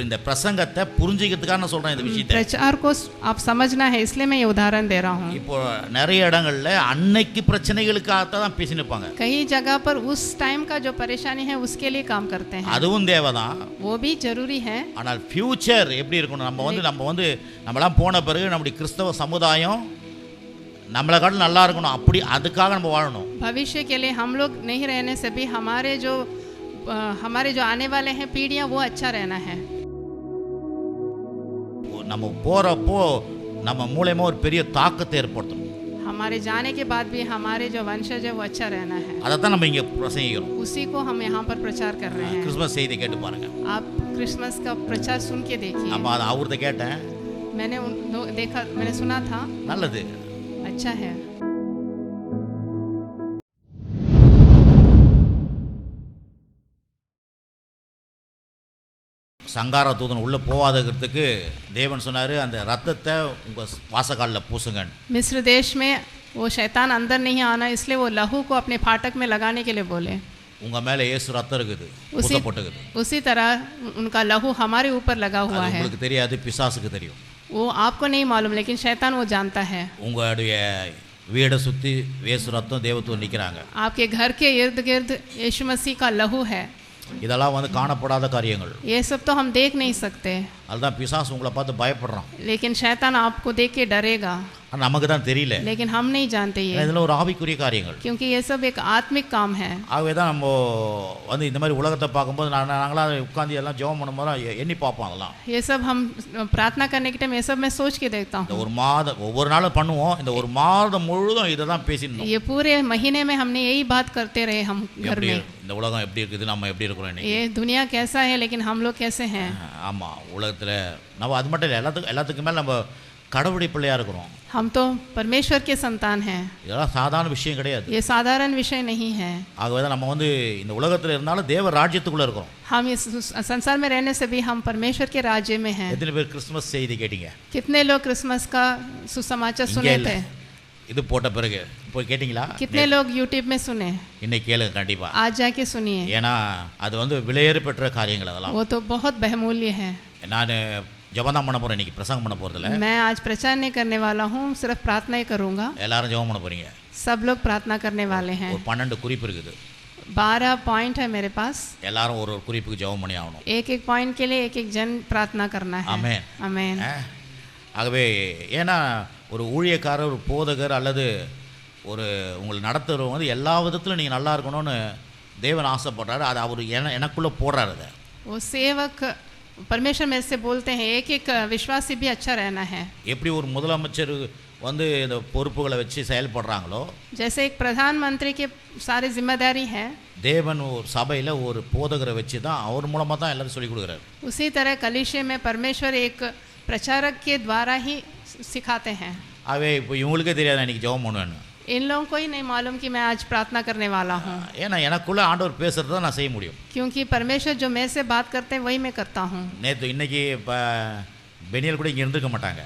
இந்த பிரசங்கத்தை புரிஞ்சிக்கிறதுக்காக நான் சொல்றேன் இந்த விஷயத்தை. प्रचार को आप समझना है, इसलिए मैं ये उदाहरण दे रहा हूँ। இப்போ நிறைய இடங்கள்ல அன்னைக்கு பிரச்சனைகளுக்காக தான் பேசினிருப்பாங்க. कई जगह पर उस टाइम का जो परेशानी है उसके लिए काम करते हैं, அதுவும் தேவைதான். वो भी जरूरी है। ஆனால் ஃபியூச்சர் எப்படி இருக்கணும், நம்ம வந்து நம்மலாம் போன பிறகு நம்முடைய கிறிஸ்தவ சமுதாயம் நம்மளை காட்டிலும் நல்லா இருக்கணும், அப்படி அதுக்காக நம்ம வாழணும். भविष्य के लिए हम लोग नहीं रहने से भी हमारे जो आने वाले हैं पीढ़ियां, वो अच्छा रहना है। நம்ம போறப்போ நம்ம மூலமா ஒரு பெரிய தாக்கத்தை ஏற்படுத்தணும். हमारे जाने के बाद भी हमारे जो वंशज है वो अच्छा रहना है। அதை தான் நம்ம इங்க பிரசங்கிக்கிறோம். उसी को हम यहाँ पर प्रचार कर रहे हैं। கிறிஸ்மஸ் செய்தி கேட்டு பாருங்க. आप क्रिसमस का प्रचार सुन के देखिए। நம்ம அதை அவர்கிட்ட கேட்டேன், मैंने सुना था, நல்லது, अच्छा है। சங்கார தூதன் உள்ள போவாதகிறதுக்கு தேவன் சொன்னாரு, அந்த ரத்தத்தை உங்க வாசகாலில் பூசுங்க. मिस्र देश में वो शैतान अंदर नहीं आना, इसलिए वो लहू को अपने फाटक में लगाने के लिए बोले। உங்க மேல இயேசு ரத்தம் இருக்குது, பூசப்பட்டிருக்குது। उसी तरह उनका लहू हमारे ऊपर लगा हुआ है। உங்களுக்கு தெரியாது, பிசாசுக்கு தெரியும்। वो आपको नहीं मालूम, लेकिन शैतान वो जानता है। உங்களுடைய வீடை சுத்தி இயேசு ரத்தம் தேவத்துவம் நிற்கிறாங்க। आपके घर के इर्द गिर्द यीशु मसीह का लहू है। இதெல்லாம் வந்து காணப்படாத காரியங்கள்। ये सब तो हम देख नहीं सकते, அதுதான் பிசாசு உங்களை பார்த்து பயப்படுறான்। लेकिन शैतान आपको देख के डरेगा, நமக்கு தான் தெரியல, लेकिन हम नहीं जानते ये, இதெல்லாம் ஒரு ஆவிக்குரிய காரியங்கள்। क्योंकि ये सब एक आत्मिक काम है। ஆகவே தான் நம்ம வந்து இந்த மாதிரி உலகத்தை பார்க்கும்போது நாங்களாம் உட்காந்து எல்லாம் ஜெபம் பண்ணும்போது எண்ணி பார்ப்போம்। அதெல்லாம் ये सब हम प्रार्थना करने के टाइम ये सब मैं सोच के देखता हूँ। ஒரு மாதம் ஒவ்வொரு நாளும் பண்ணுவோம், இந்த ஒரு மாதம் முழுதும் இதை தான் பேசினோம்। ये पूरे महीने में हमने यही बात करते रहे हम घर में। இந்த உலகம் எப்படி இருக்குது, நம்ம எப்படி இருக்கிறோம், ये दुनिया कैसा है, लेकिन हम लोग कैसे हैं। ஆமா, உலகத்தில் நம்ம அது மட்டும் இல்லை, எல்லாத்துக்கும் மேலே நம்ம கடவுளுடைய பிள்ளையா இருக்கிறோம்। हम तो परमेश्वर के संतान हैं। இதெல்லாம் சாதாரண விஷயம் கிடையாது, ये साधारण विषय नहीं है। ஆகவே தான் நம்ம வந்து இந்த உலகத்தில் இருந்தாலும் தேவ ராஜ்யத்துக்குள்ள இருக்கிறோம்। हम इस संसार में रहने से भी हम परमेश्वर के राज्य में हैं। எத்தனை பேர் கிறிஸ்மஸ் செய்தி கேட்டீங்க? कितने लोग क्रिसमस का सुसमाचार सुने थे? இது போட்ட பிறகு போய் கேட்டிங்களா? कितने लोग यूट्यूब में सुने? இன்னைக்கு கேளுங்க கண்டிப்பா, आज जाके सुनिए, ஏன்னா அது வந்து விலையேறு பெற்ற காரியங்கள்। அதெல்லாம் वो तो बहुत बहुमूल्य है। நான் ஜெபம் தான் பண்ண போறேன், இன்னைக்கு பிரசங்கம் பண்ண போறது இல்ல। मैं आज प्रचार नहीं करने वाला हूँ, सिर्फ प्रार्थना ही करूँगा। எல்லாரும் ஜெபம் பண்ண போறீங்க, सब लोग प्रार्थना करने वाले हैं। ஒரு 12 குறிப்பு இருக்குது, 12 पॉइंट है मेरे पास। எல்லாரும் ஒரு குறிப்புக்கு ஜெபம் பண்ணி ஆகணும்। एक एक पॉइंट के लिए एक एक जन प्रार्थना करना है। ஆமென், आमेन। ஆகவே ஏன்னா ஒரு ஊழியக்காரர், ஒரு போதகர் அல்லது ஒரு உங்களை நடத்துகிறவங்க வந்து எல்லா விதத்திலும் நீங்கள் நல்லா இருக்கணும்னு தேவன் ஆசைப்படுறாரு, அது அவர் எனக்குள்ளே போடுறாரு। அதை वो सेवक परमेश्वर मेरे से बोलते हैं एक एक विश्वासी भी अच्छा रहना है। எப்படி ஒரு முதலமைச்சர் வந்து இந்த பொறுப்புகளை வச்சு செயல்படுறாங்களோ, जैसे एक प्रधानमंत्री के सारी जिम्मेदारी है, தேவன் ஒரு சபையில் ஒரு போதகரை வச்சு தான் அவர் மூலமாக தான் எல்லாரும் சொல்லிக் கொடுக்குறாரு। उसी तरह कलीसिया में परमेश्वर एक प्रचारक के द्वारा ही सिखाते हैं। ஆகவே இப்போ இவங்களுக்கே தெரியாது இன்னைக்கு ஜெபம் பண்ணுவேன்னு, इन लोगों को ही नहीं मालूम कि मैं आज प्रार्थना करने वाला हूँ, ஏன்னா எனக்குள்ளே ஆண்டவர் பேசுகிறது தான் நான் செய்ய முடியும்। क्योंकि परमेश्वर जो मेरे से बात करते हैं वही मैं करता हूँ। இன்னைக்கு இப்போ பெனியல் கூட இங்கே இருந்துக்க மாட்டாங்க,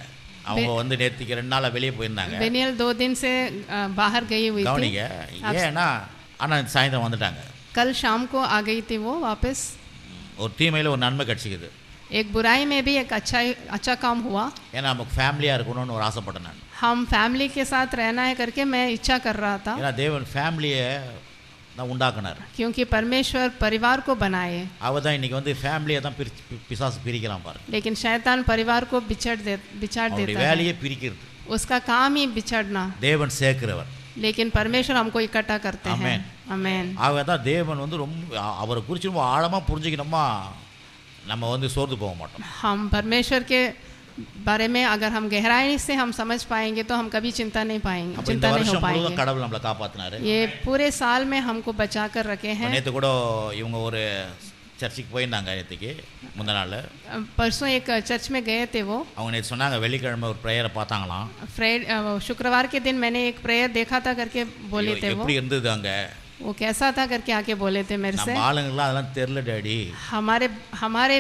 அவங்க வந்து நேற்றுக்கு 2 நாளாக வெளியே போயிருந்தாங்க। बेनियल 2 दिन से बाहर गई हुई थी। கவனிங்க, ஏன்னா ஆனால் சாயந்தரம் வந்துட்டாங்க। कल शाम को आ गई थी वो वापस। ஒரு தீமையில் ஒரு நன்மை கிடச்சிக்குது, एक बुराई में भी एक अच्छा काम हुआ। ஏன்னா நமக்கு ஃபேமிலியாக இருக்கணும்னு ஒரு ஆசைப்பட்டேன் நான்। हम फैमिली के साथ रहना है करके मैं इच्छा कर रहा था, ஏன்னா தேவன் ஃபேமிலியை தான் உண்டாக்குனார், क्योंकि परमेश्वर परिवार को बनाए। அவ தான் இன்னைக்கு வந்து ஃபேமிலியை தான் பிசாசு பிரிக்கலாம் பாருங்க। लेकिन शैतान परिवार को बिछाड़ देता வேலையை है, பிரிக்கிறது, उसका काम ही बिछड़ना। தேவன் சேர்க்கிறவர், लेकिन परमेश्वर हमको इकट्ठा करते हैं। आमेन। ஆகவே தான் தேவன் வந்து ரொம்ப அவரை குறித்து ரொம்ப ஆழமாக புரிஞ்சுக்கணுமா நம்ம வந்து சோர்ந்து போக மாட்டோம்। हम परमेश्वर के बारे में अगर हम गहराई से हम समझ पाएंगे तो हम कभी चिंता नहीं हो पाएंगे। கடவுள் நம்மளை காப்பாத்தினாரு, ये पूरे साल में हमको बचा कर रखे हैं। நேற்று கூட இவங்க ஒரு சர்ச்சுக்கு போயிருந்தாங்க, நேற்றுக்கு முந்தின நாள் परसों एक चर्च में गए थे वो। அவங்க நேற்று சொன்னாங்க வெள்ளிக்கிழமை ஒரு ப்ரேயரை பார்த்தாங்களாம்। शुक्रवार के दिन मैंने एक प्रेयर देखा था करके बोले थे वो। எப்படி இருந்தது அங்க, वो कैसा था करके आके बोले थे मेरे से। நம்ம ஆளுங்கலாம் அதெல்லாம் தெரியல டாடி, हमारे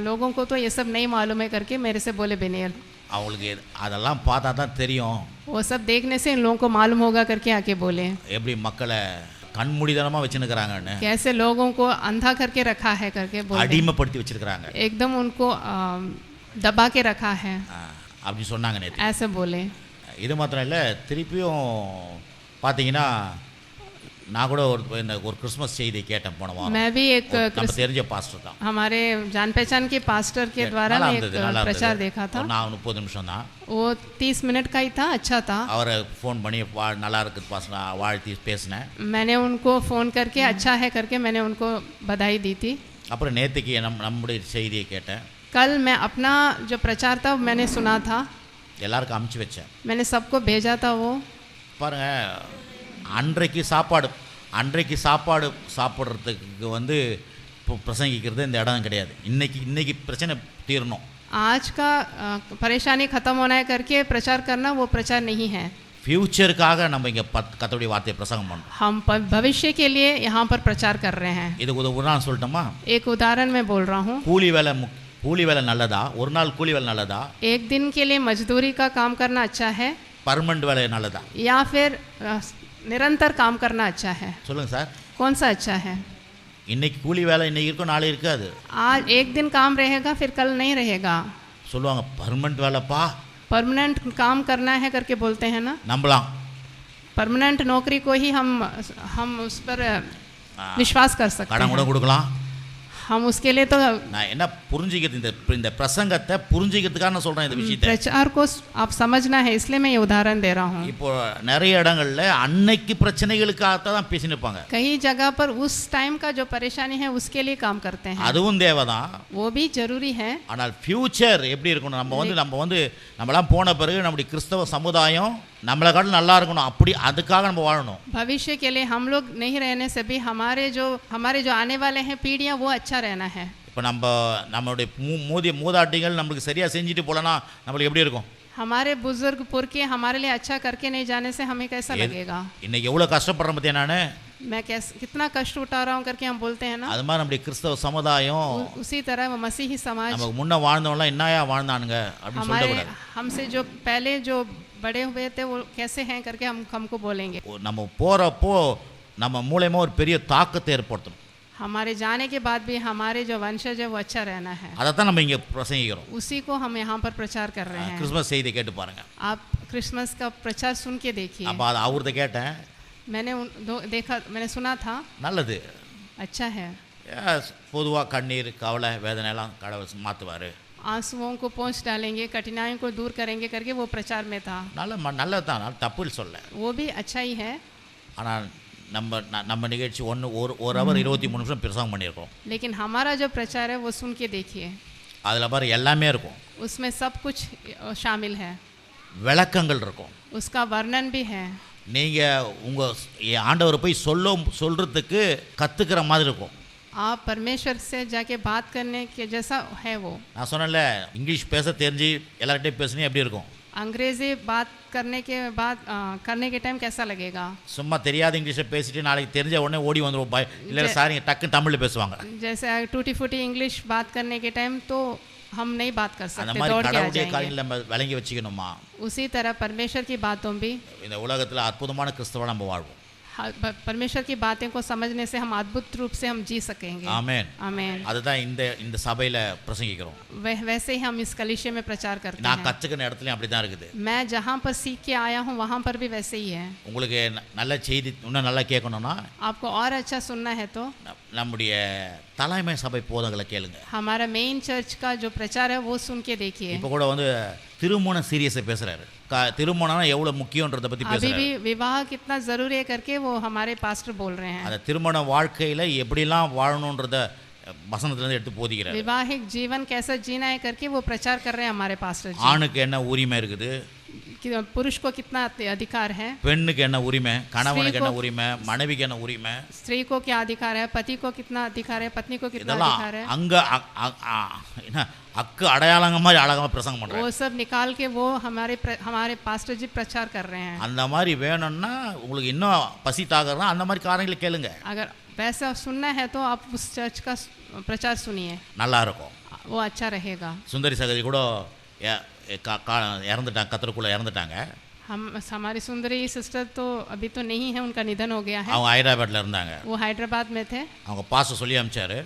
लोगों को तो ये सब नहीं मालूम है करके मेरे से बोले बेनियल। அவங்களுக்கு அதெல்லாம் பார்த்தா தான் தெரியும் वो सब देखने से इन लोगों को मालूम होगा करके आके बोले। எப்படி மக்களை கண்மூடிதனமாக வச்சுருக்கிறாங்கன்னு, कैसे लोगों को अंधा करके रखा है करके बोल रहे हैं। அடிமைப்படுத்தி வச்சிருக்கிறாங்க एकदम उनको दबा के रखा है, அப்படி சொன்னாங்க நேற்று. ऐसे बोले। இது மாத்திரம் இல்லை, திருப்பியும் பார்த்தீங்கன்னா நான் கூட ஒரு கிறிஸ்மஸ் செய்தி கேட்டேன் போன வாரம். मैं भी एक நம்ம தெரிஞ்ச பாஸ்டர் தான், हमारे जान पहचान के पास्टर के द्वारा मैं एक प्रचार देखा था। நான் 30 நிமிஷம் தான், वो 30 मिनट का ही था, अच्छा था। அவரை ஃபோன் பண்ணி நல்லா இருக்குது பாஸ்டர் வாழ்த்தி பேசினேன். मैंने उनको फ़ोन करके अच्छा है करके मैंने उनको बधाई दी थी। அப்புறம் நேற்றுக்கு நம்முடைய செய்தியை கேட்டேன். कल मैं अपना जो प्रचार था मैंने सुना था, எல்லாருக்கும் அமுச்சு வச்சேன். मैंने सबको भेजा था। वो பாருங்க, அன்றைக்கு சாப்பாடு சாப்பிட்றதுக்கு பிரசங்கிக்கிறது இந்த இடம் கிடையாது. இன்னைக்கு பிரச்சனை தீரணும், आज का परेशानी ख़त्म होना है करके प्रचार करना वो प्रचार नहीं है। ஃபியூச்சருக்காக நம்ம இங்கே கர்த்தருடைய வார்த்தையை பிரசங்கம் பண்ணோம். हम भविष्य के लिए यहाँ पर प्रचार कर रहे हैं। இதுக்கு உதாரணம் சொல்லட்டுமா? एक उदाहरण मैं बोल रहा हूँ। கூலி வேலை நல்லதா? ஒரு நாள் கூலி வேலை நல்லதா? एक दिन के लिए मजदूरी का काम करना अच्छा है பர்மனெண்ட் வேலை நல்லதா? या फिर निरंतर काम करना अच्छा है? சொல்லுங்க சார், कौन सा अच्छा है? இன்னைக்கு கூலி வேலை இன்னைக்கு இருக்கும், நாளை இருக்காது. आज एक दिन काम रहेगा फिर कल नहीं रहेगा। சொல்லுவாங்க பர்மனெண்ட் வேலைப்பா, परमानेंट काम करना है करके बोलते हैं ना। நம்பலாம், परमानेंट नौकरी को ही हम उस पर विश्वास कर सकते கடன் கூட हैं। கொடுக்கலாம். हम उसके लिए तो நான் என்ன புரிஞ்சுக்கிறது, இந்த பிரசங்கத்தை புரிஞ்சுக்கிறதுக்காக நான் சொல்றேன் இந்த விஷயத்தை. प्रचार को आप समझना है, इसलिए मैं ये उदाहरण दे रहा हूँ। இப்போ நிறைய இடங்கள்ல அன்னைக்கு பிரச்சனைகளுக்காக தான் பேசினிருப்பாங்க. कई जगह पर उस टाइम का जो परेशानी है उसके लिए काम करते हैं, அதுவும் தேவைதான். वो भी जरूरी है। ஆனால் ஃபியூச்சர் எப்படி இருக்கணும்? நம்மலாம் போன பிறகு நம்முடைய கிறிஸ்தவ சமுதாயம் நம்மளை காட்டிலும் நல்லா இருக்கணும், அப்படி அதுக்காக நம்ம வாழணும். भविष्य के लिए हम लोग नहीं रहने से भी हमारे जो आने वाले हैं पीढ़ियाँ वो अच्छा रहना है। இப்போ நம்மளுடைய மூதாட்டிகள் நம்மளுக்கு சரியா செஞ்சுட்டு போலனா நம்மளுக்கு எப்படி இருக்கும்? हमारे बुजुर्ग पुरखे हमारे लिए अच्छा करके नहीं जाने से हमें कैसा लगेगा? இன்னைக்கு எவ்வளவு கஷ்டப்படுறேன் பத்தியா நானு, मैं कितना कष्ट उठा रहा हूँ करके हम बोलते हैं ना। அது மாதிரி நம்முடைய கிறிஸ்தவ சமுதாயம் उसी तरह वो मसीही समाज நமக்கு முன்ன வாழ்ந்தவங்களாம் என்னையா வாழ்ந்தானுங்க அப்படின்னு சொல்லக்கூடாது. हमसे जो पहले जो बड़े हुए थे वो कैसे हैं करके हमको बोलेंगे। நம்ம போறப்போ நம்ம மூலமா ஒரு பெரிய தாக்கத்தை ஏற்படுத்தணும். हमारे जाने के बाद भी हमारे जो वंशज है वो अच्छा रहना है, அதைத்தான் நம்ம இங்க பிரசங்கிக்கிறோம். उसी को हम यहाँ पर प्रचार कर रहे हैं। கிறிஸ்மஸ் செய்தி கேட்டு பாருங்க. आप क्रिसमस का प्रचार सुन के देखिए। அப்ப அது அவர்கிட்ட கேட்டேன், मैंने सुना था, நல்லது, अच्छा है। பொதுவாக கண்ணீர் கவலை வேதனை எல்லாம் கடவுள் மாற்றுவார், आंसुओं को पोंछ डालेंगे, कठिनाइयों को दूर करेंगे करके वो प्रचार में था। நல்லது தான், தப்பு சொல்ல, वो भी अच्छा ही है। ஆனால் நம்ம நிகழ்ச்சி ஒரு ஹவர் 23 நிமிஷம் பிரசங்கம் பண்ணியிருக்கோம். लेकिन हमारा जो प्रचार है वो सुन के देखिए, அதில் பாரு எல்லாமே இருக்கும், उसमें सब कुछ शामिल है, விளக்கங்கள் இருக்கும், उसका वर्णन भी है। நீங்கள் உங்கள் ஆண்டவரை போய் சொல்கிறதுக்கு கற்றுக்கிற மாதிரி இருக்கும். आप परमेश्वर से जाके बात करने के जैसा है वो। நான் சொன்னேன்ல, இங்கிலீஷ் பேச தெரிஞ்சு எல்லார்கிட்டையும் பேசுனீங்க எப்படி இருக்கும்? अंग्रेजी बात करने के टाइम कैसा लगेगा? சும்மா தெரியாத இங்கிலீஷை பேசிட்டு நாளைக்கு தெரிஞ்ச உடனே ஓடி வந்துடும், இல்லை சார் டக்குன்னு தமிழில் பேசுவாங்க. जैसे टूटी फूटी इंग्लिश बात करने के टाइम तो हम नहीं बात कर அந்த सकते, மாதிரி दौड़ के आ கடவுளுடைய जाएंगे। காரியங்களை நம்ம விளங்கி வச்சுக்கணுமா? उसी तरह परमेश्वर की बातों भी, இந்த உலகத்தில் அற்புதமான கிறிஸ்தவ நம்ம வாழ்வோம். परमेश्वर की बातें को समझने से हम अद्भुत रूप से हम जी सकेंगे। ஆமென், आमेन। அதுதான் இந்த சபையில் பிரசங்கிக்கிறோம். वैसे ही हम इस कलीसिया में प्रचार करते நான் हैं। கற்றுக்கிற இடத்துலையும் அப்படி தான் இருக்குது. मैं जहाँ पर सीख के आया हूँ वहाँ पर भी वैसे ही है। உங்களுக்கு நல்ல செய்தி இன்னும் நல்லா கேட்கணும்னா आपको और अच्छा सुनना है तो நம்முடைய தலைமை சபை போதங்களை கேளுங்க. हमारा मेन चर्च का जो प्रचार है वो सुन के देखिए। இப்போ கூட திருமண சீரியஸை பேசுறாரு, திருமணம்னா எவ்வளவு முக்கியன்றதை பத்தி अभी பேசுறாரு. भी विवाह कितना जरूरी है करके वो हमारे पास्टर बोल रहे हैं। அந்த திருமண வாழ்க்கையில எப்படிலாம் வாழணுன்றத வசனத்திலிருந்து எடுத்து போதிக்கிறார். विवाहिक जीवन कैसा जीना है करके वो प्रचार कर रहे हैं हमारे पास्टर जी। ஆணுக்கு என்ன உரிமை இருக்குது, पुरुष को कितना अधिकार है, பெண்ணுக்கு என்ன உரிமை, கணவனுக்கு என்ன உரிமை, மனைவிக்கு என்ன உரிமை, स्त्री को क्या अधिकार है, पति को कितना अधिकार है, पत्नी को कितना இதெல்லாம் अधिकार है, அங்க என்ன அக்கு அடையாளங்க மாதிரி அழகா பிரசங்கம் பண்றாரு. वो सब निकाल के वो हमारे पास्टर जी प्रचार कर रहे हैं। அந்த மாதிரி வேணும்னா உங்களுக்கு இன்னும் பசி தாகறனா அந்த மாதிரி காரியங்களை கேளுங்க. अगर वैसा सुनना है तो आप उस चर्च का प्रचार सुनिए, நல்லா இருக்கும். वो अच्छा रहेगा। சுந்தரி சகதி கூட இறந்துட்டாங்க, கத்தருக்குள்ள இறந்துட்டாங்க. हमारी सुंदरी सिस्टर तो अभी तो नहीं है, उनका निधन हो गया है। அவங்க ஹைதராபாத்தில் இருந்தாங்க. वो हैदराबाद में थे। அவங்க பாஸ்டர் சொல்லி அனுப்பிச்சாரு,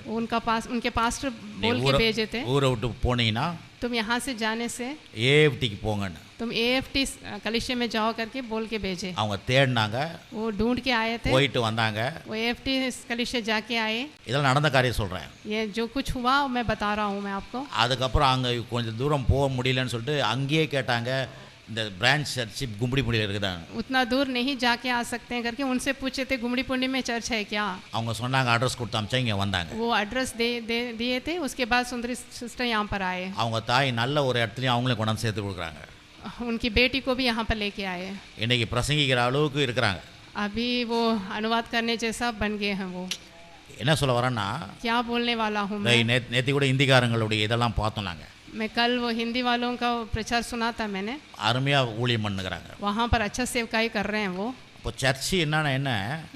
उनके पास्टर बोल के भेजे थे, ஊரை விட்டு போனீங்கன்னா तुम यहाँ से जाने से ஏஎஃப்டிக்கு போங்கன்னு. तुम AFT कलिशे में जाओ करके बोल के भेजे। அவங்க தேடினாங்க, वो ढूंढ के आए थे, போயிட்டு வந்தாங்க. वो AFT कलिशे जाके आए। இதெல்லாம் நடந்த காரியம் சொல்கிறேன். ये जो कुछ हुआ मैं बता रहा हूँ मैं आपको। அதுக்கப்புறம் அங்கே கொஞ்சம் தூரம் போக முடியலன்னு சொல்லிட்டு அங்கேயே கேட்டாங்க, இந்த பிரான்ச் சர்ச் கும்படிப்பூண்டியில் இருக்குதாங்க. उतना दूर नहीं जाके आ सकते हैं करके उनसे पूछे थे गुम्बड़ी पुंडी में चर्च है क्या। அவங்க சொன்னாங்க, அட்ரஸ் கொடுத்து அமிச்சா இங்கே வந்தாங்க. वो एड्रेस दिए थे। उसके बाद सुंदरी सिस्टर यहाँ पर आए। அவங்க தாய் நல்ல ஒரு இடத்துலையும் அவங்களே கொண்டாந்து சேர்த்து கொடுக்குறாங்க. उनकी बेटी को भी यहाँ पर लेके आए। இன்னைக்கு பிரசங்கிக்கிற அளவுக்கு இருக்கிறாங்க. अभी वो अनुवाद करने जैसा बन गए हैं। वो என்ன சொல்ல வரேன்னா, क्या बोलने वाला हूँ मैं। நேற்று கூட இந்திக்காரங்களுடைய இதெல்லாம் பார்த்தோம் நாங்கள். मैं कल वो हिंदी वालों का प्रचार सुना था मैंने। அருமையாக ஊழியம் பண்ணுகிறாங்க. वहाँ पर अच्छा सेवकाई कर रहे हैं वो। இப்போ சர்ச்சு என்னன்னா என்ன,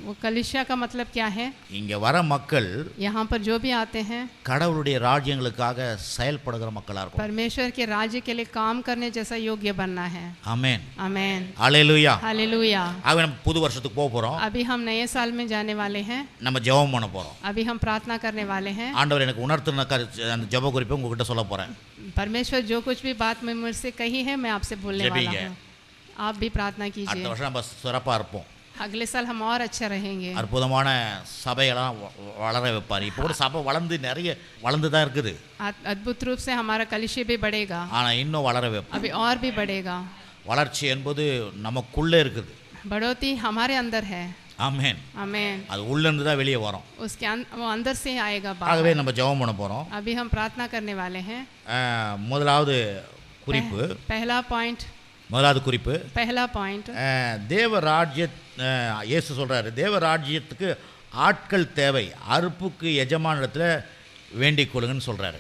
वो कलिसिया का मतलब क्या है। இங்கே வர மக்கள் यहाँ पर जो भी आते हैं கடவுளுடைய ராஜ்யங்களுக்காக செயல்படுகிற மக்களாக இருக்கும். परमेश्वर के राज्य के लिए काम करने जैसा योग्य बनना है। ஆமென், आमेन, அல்லேலூயா. हालेलुया। ஆகவே நம்ம புது வருஷத்துக்கு போக போகிறோம். अभी हम नए साल में जाने वाले हैं। நம்ம ஜெபம் பண்ண போகிறோம். अभी हम प्रार्थना करने वाले हैं। ஆண்டவர் எனக்கு உணர்த்தின அந்த ஜெப குறிப்பை உங்ககிட்ட சொல்ல போகிறேன். परमेश्वर जो कुछ भी बात में मुझसे कही है मैं आपसे बोलने वाला हूँ। आप भी प्रार्थना कीजिए। அடுத்த வருஷம் நம்ம சிறப்பாக இருப்போம். अगले साल हम और अच्छे रहेंगे। அற்புதமான சபையெல்லாம் வளர வைப்பார். இப்போ கூட சபை நிறைய வளர்ந்து தான் இருக்குது. अद्भुत रूप से हमारा कलिशे भी बढ़ेगा। ஆனால் இன்னும் वளர வைப்பார். अभी और भी बढ़ेगा। வளர்ச்சி என்பது நமக்குள்ளே இருக்குது. बढ़ोतरी हमारे अंदर है। ஆமென், आमेन। அது உள்ளேருந்து தான் வெளியே வரும். वो अंदर से आएगा ஆகவே बाहर। நம்ம ஜெபம் பண்ண போகிறோம். अभी हम प्रार्थना करने वाले हैं। முதலாவது குறிப்பு, முதலாவது குறிப்பு, पहला पॉइंट தேவ ராஜ்ய இயேசு சொல்றாரு, தேவ ராஜ்யத்துக்கு ஆட்கள் தேவை, அறுப்புக்கு எஜமானிடத்துல வேண்டிக் கொள்ளுங்கன்னு சொல்றாரு.